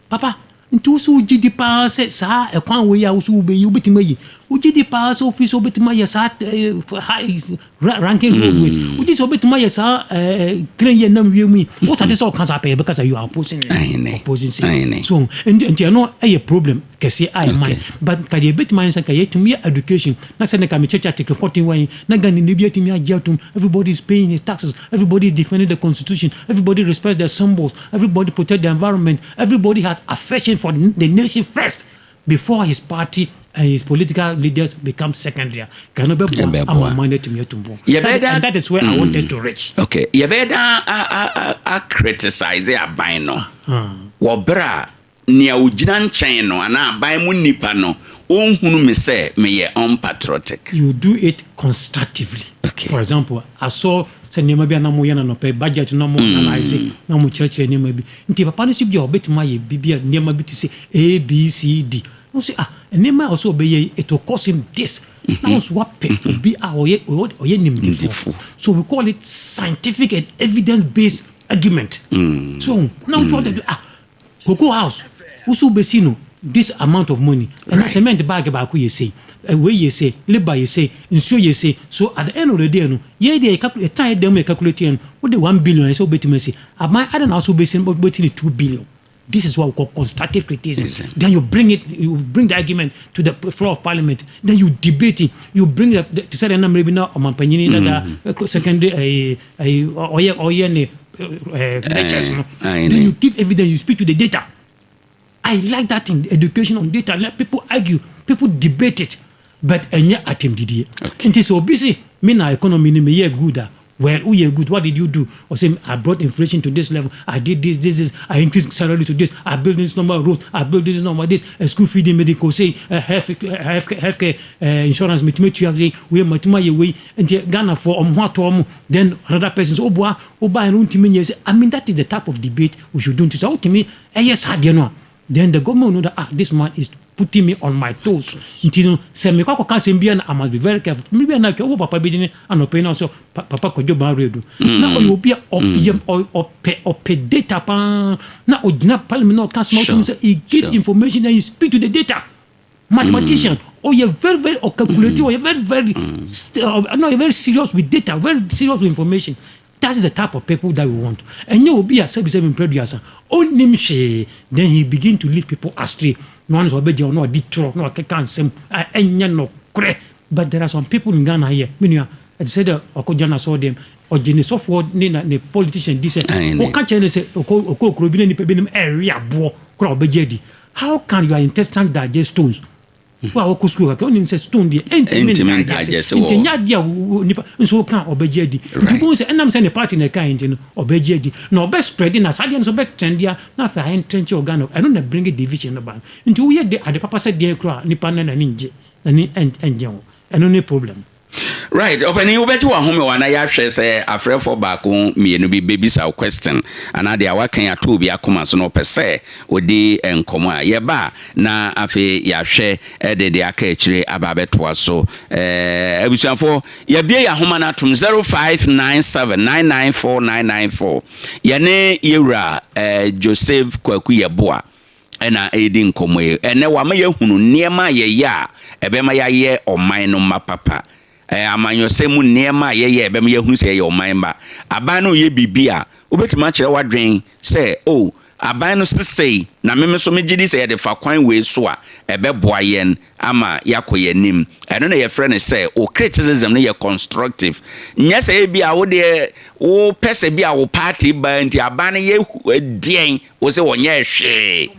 papa nti so gidi pa say sa e kwan we ya so be you betima yi ugidi pa so office obetima ya sa high ranking road we ugidi so obetima ya sa train ye nam we mu o sa so kan sa pe because you are opposing so and you know a problem kesi I mind but ka dey betima say ka yetumi education na say na ka me church article 41 na gani ne bi yetumi ajatum everybody is paying his taxes, everybody is defending the constitution, everybody respects their symbols, everybody protect the environment, everybody has affection for the nation first before his party and his political leaders become secondary. And that is where I want us to reach. Okay. You better criticize a bino. Wabra near Ujinan Chino and I buy Munipa no. Whom me say me unpatriotic. You do it constructively. Okay. For example, I saw say nema bia na mo yana no pay budget no mo analyze na mo church nema bi. Nti papa no si bia obetima ye bibia nema bi to say A B C D. No say nema also be ye it will cost him this. That was what people be oye nim. So we call it scientific and evidence based argument. So now what they do Cocoa House also be seen this amount of money and cement bag ba ku you say where you say labor you say insu you say so at the end of the day no ye dey calculate time dem calculate what the 1 billion so betima say am I don't also be saying but 2 billion. This is what we call constructive criticism. Then you bring the argument to the floor of parliament, then you debate it, you bring it to say na maybe now mampanyini that secondary lectures then you give evidence, you speak to the data. I like that in education on data. Let people argue, people debate it, but enya atem didie. It is so busy. Me na economy ni me ye good. Well, oh, you're good. What did you do? Or say, I brought inflation to this level. I did this. I increased salary to this. I built this number of roads. I built this number of this. School feeding, medical, say, healthcare insurance, we matima ye way, and Ghana for what then another person's buy and I mean, that is the type of debate we should do. To say, to me, yes, then the government know that this man is putting me on my toes. Until say me I must be very careful. Maybe I'm not papa be and open also papa kojo ba redo. Now you be or pay data pa na odina parliament can small to say he gives information and you speak to the data. Mathematician or you're very or calculative or you're very you're very serious with data, very serious with information. That is the type of people that we want. And you will be a service producer. Only she then he begin to lead people astray. No one is obeying or no ditro, no can't say no cre. But there are some people in Ghana here. Meaning, I said Okojana saw them or Genesis of what the politician this or catch any say area bo crowd bejedi. How can your intestine digest stones? Well, school only say stone the intimate digest. Nipa so can obejedi. To say and I'm saying the party in the kind obejedi. No best spreading as I so best trendia na fa entrench organ I don't bring a division about. Into we the papa said the crowd nipa na ninje and no problem. Right, opening you bet you are home when I say a friend for back home, me and be babies our question. And I dare working at 2 be a command so no per se, or de and comma, ye ba, na afe ya share Ade Akye Abia was so. Ebusan for ye be a home atum 0597994994. Yane Ira Joseph Kwaku Yeboa. Ena edin komwe. Ene wa ma ye hunu niema ye ya, ebe ma ya ye oman no ma papa. Amanyo semu niema ye ebe me yehunu se ye oman ba aban no ye bibia obetima kire wadwen se oh aban no sesei na me so megidi se ye de fa kwan we so a ebe boa yen ama yakoye nim eno na ye friend say o criticism no ye constructive nya se bia wo de wo pese bia wo party ba nti aban ye dien wo se wonye hwe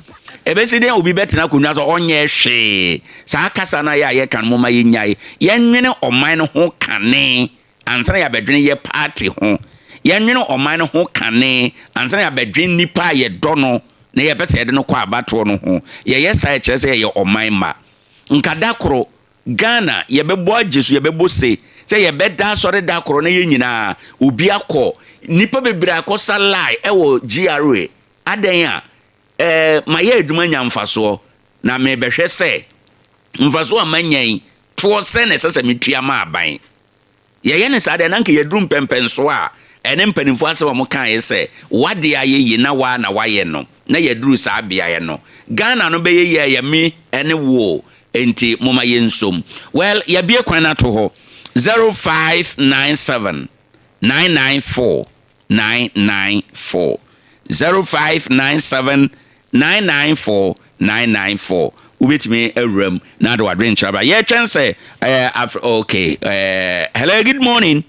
ebesiden obi betena kunwa so onye hwe sa akasa na ya kan moma ye nyai ye nwene oman no ho kane ansa ya bedwene ye party ho ye nwene oman no ho kane ansa ya bedwene nipa ye do no na ye pese ye de no kwa abato no ho ye yesa kire se ye oman ma nkada koro Ghana ye bebo ajesu ye bebo se ye beda sore da koro na ye nyina obi akọ nipa bebira akosa lie ewo GRA adan a maye eduma nya mfaso na me behwe se mfaso amanyan to se ne sese metua ma aban ye ne sade na nka ye drum pempenso a ene mpanimfo ase wo kan ye se wade aye yi na wa na waye no na ye duru sa abia ye no Ghana no be ye me ene wo enti moma ye nsom well ye bie kwan na to ho 0597 994 994 0597 994 ubit me awram na do adwen chaba ye twen say okay hello good morning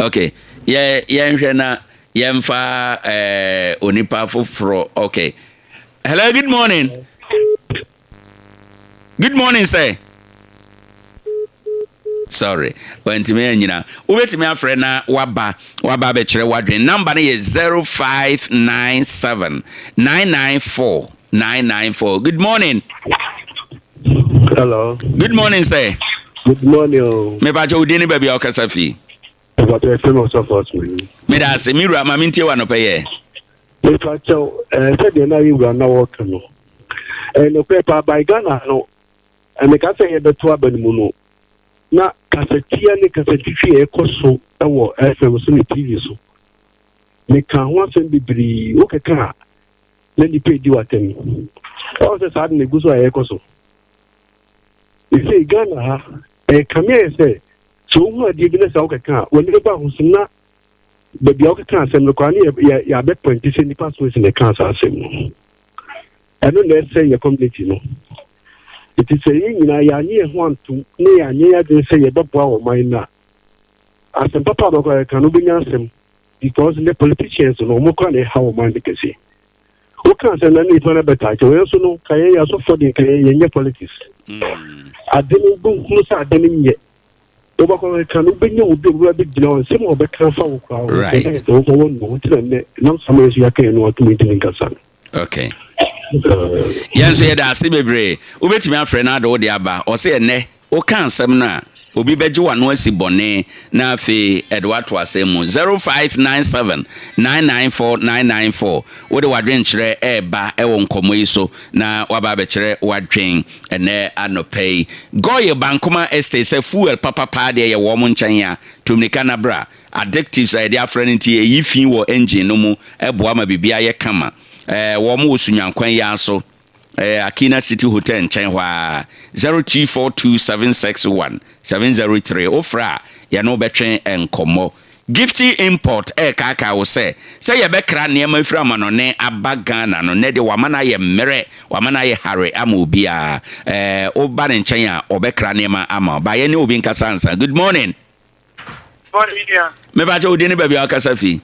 okay ye nhwe na ye mfa onipa foforo okay hello good morning say sorry when to me nyina ubet me afre na waba be kire wadwen number na is 0597 994 994 good morning hello good morning sir good morning me ba jo dini baby okasa fi about the famous of us me da se mi ru ma mintie wa no pe ye me fa cho said na you na work no no paper by Ghana no and me ka say the to abanimu no na kasetia ne kasetifi ekoso ewo FM so ne TV so me kan ho asem bibiri o keka na ni pedi watemi o se sad ne guso ekoso ise Ghana ha kame se so hu adi bi na sa o keka woni ba hu sina be bia o keka asem no kwa ni ya be point se ni pass we se ne kan sa asem no eno na se ye community no it is saying na ya ni ehwan tu ne ya nye ya de say ye beboa wo man na asem papa do ko kan no binya asem because the politicians no mo ko na ha wo man de kesi o can't send any one better. We also know Kaya also for the Kaya politics. I didn't go close. I didn't yet. Over can be no big deal. Some of the careful crowd. Right. Over one, not some as you can want to meet in Kassan. Okay. Yes, I see me. Ubet me a friend out of the Abba or say ne. O can semna obi beju wanu asi bone na afi Edward Wasemu 0597994994 wo de wadwen kire eba e won komo iso na waba be kire wadwen ene anopei goye bankoma estate se fuel papa de ye wo mo nchen ya tumnika na bra addictives e dia friend nti e yifi wo engine no mu eboa ma bibia ye kama wo mo osunyankwan ya so Akina City Hotel nchen hwa 0242761703 ofra ya no betwen enkomo gifty import kaka wo se ye bekra ne ma fira manone abagana no ne de wamana ye mmere wamana ye hare ama obi a oba ne nchen a obekra ne ma ama ba ye ne obi nkasa ansa. Good morning. Morning media. Me ba jo odi ne ba bia akasa fi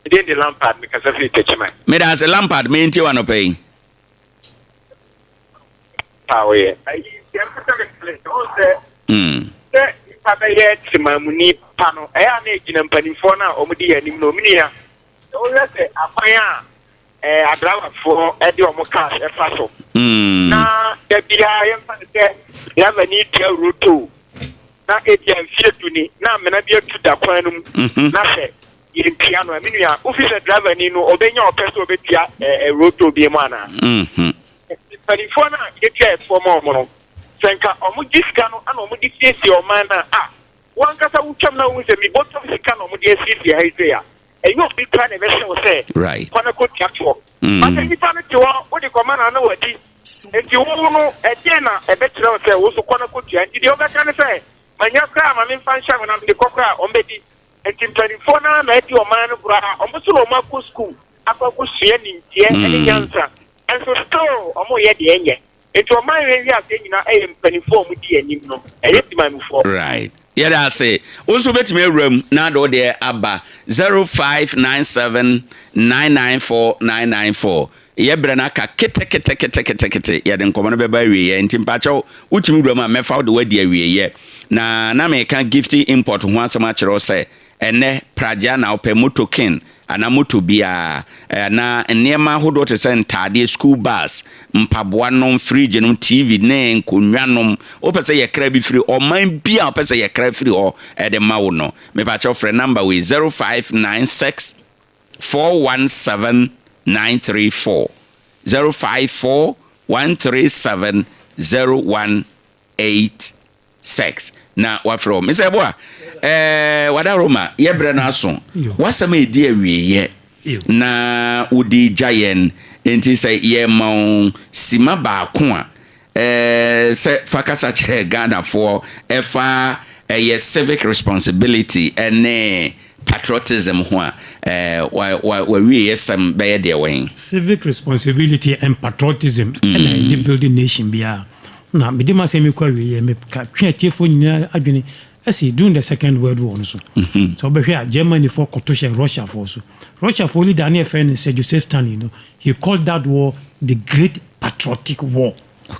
the Lampard me kasa fi Techiman. Me da se Lampard me nti wano pay I Techiman muni pano e ana gina mpanimfo na omudi anim no minia o yese afanya adrawa fo e de omo cash e faso na de bia yemfa se ya mani tia roto na etia mfietu ni na mena bia tuda kwanum na se yin piano aminu ya officer driver ni no obenya opeso obetia roto bi mu ana mpanimfo na yetia fo mo no senka omo diska no ana omo disiesi o man na wankasa wucham na wo se mi bottom sika no mo disiesi ha ise ya eyo bi plan e be se right kwana ko tiato asa ni pa no ti wo de komana na wadi enti wo no e de na e be tire se wo so kwana ko tia enti de obeka ne se manya kra ma me fan sha na de kokra ombedi enti mpanimfo na e di o man no bra ombo so ma ko school akoko sua ni ntie eni nyansa enso still omo ye de enye enti o man we ase nyina e mpanimfo mu di anim no e ye timanufo right. Yeah, I say. Also, bet me room now. Do there aba 0597994994. Ye brana ka kete. Ya den komo no be ba wie ye ntim pa chaw. Utimi room a me fa de wadi awie ye. Na me kan gifty import ho asema kire say ene praja na ope motokin ana moto bia na nneema hodo te se ntade school bus mpaboa no fridge no TV ne nkonwanom opese ye kra bi free o man bia opese ye kra free o de mawo no me pa cho friend number we 0596417934 0541370186 na wa from me say boa wada Roma ye bre na so wasama edi awieye na udi giant enti say ye ma sima ba ko a say fakasa kire Ghana for efa ye civic responsibility and patriotism ho a wa wieye sam be de wen civic responsibility and patriotism and the building nation bia na me de ma say me kwa wieye me ka twa tiefo nyina adwene asi during the Second World War so so be here Germany for Kotusha Russia for so Russia for leader near friend Sir Joseph Stalin, you know, he called that war the Great Patriotic War.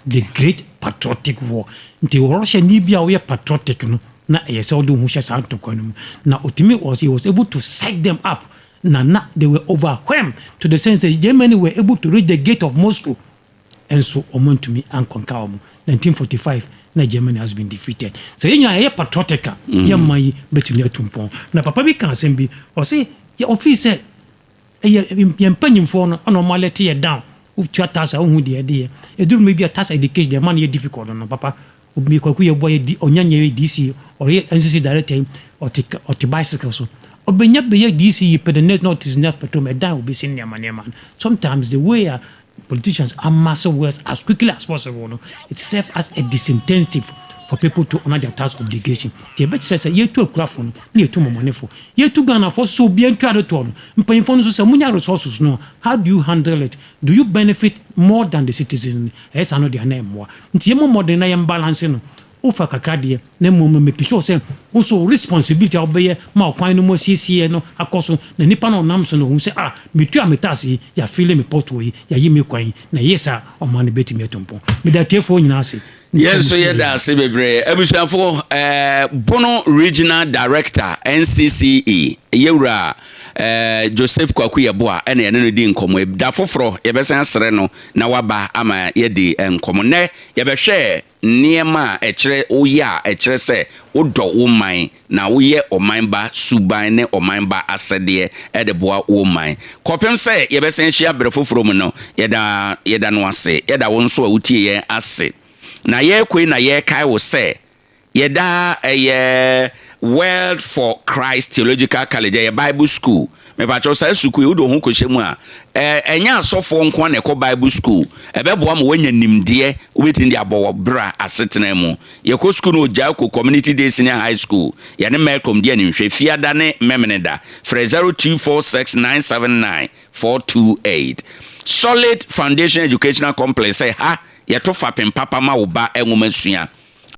The Great Patriotic War. Nti Russia ni bia we patriotic no na yesa do hu sha santo kwanu na ultimately he was able to psych them up na they were overwhelmed to the sense that Germany were able to reach the gate of Moscow and so omo to me and conquer 1945 na Germany has been defeated. So ye patriotic ye mai betumi atumpon na papa bi kan sembi o say ye officer ye mpanyimfo no normality ye down utua tasa hu de eduru me bi tasa education the man ye difficult no papa obi kwaku ye boy di onyanye DC or ye NCC director or the bicycle so obenya be ye DC pe the net notice na petrol down obi sin man sometimes the way politicians amass words as quickly as possible. No? It serves as a disincentive for people to honor their tax obligation. The bet says a year to a craft on near to money for year to Ghana for so be encouraged to paying for some resources. No, how do you handle it? Do you benefit more than the citizen? Yes, I know their name more. It's more than I am balancing. ufa kakradie na mmom make sure say also responsibility obeye ma okwan no mo siesie no akoso na nipa no nam so no hu say metu ametase ya feel me poto yi ya yi me kwan na yesa omane betimi atompo me da tefo nyina ase. Yes, so yeah, say bebre. Ebusuafo Bono Regional Director NCCE Yewura Joseph Kwaku Yeboa ene ye no di nkomo da foforo ye besan sere no na waba ama ye di nkomo ne ye behwe niema ekire oya ekire se wodo wo man na wo ye oman ba suban ne oman ba asede e de boa wo man kopem se ye besan hia bre foforo mu no ye da no ase ye da won so a wutie ye ase na ye kwe na ye kai wo se ye da World for Christ Theological College ye Bible School me ba cho sa suku ye do ho kohyemu a enya asofo nko na ekọ Bible School ebeboa ma wanya nimde obetindi abowo bra asetena mu ye ko school no Jako Community Day Senior High School ye ne Malcolm dia ni hwe fiada ne memeneda 0246979428 Solid Foundation Educational Complex say ha ye to fa pem papa ma wo ba enwoma sua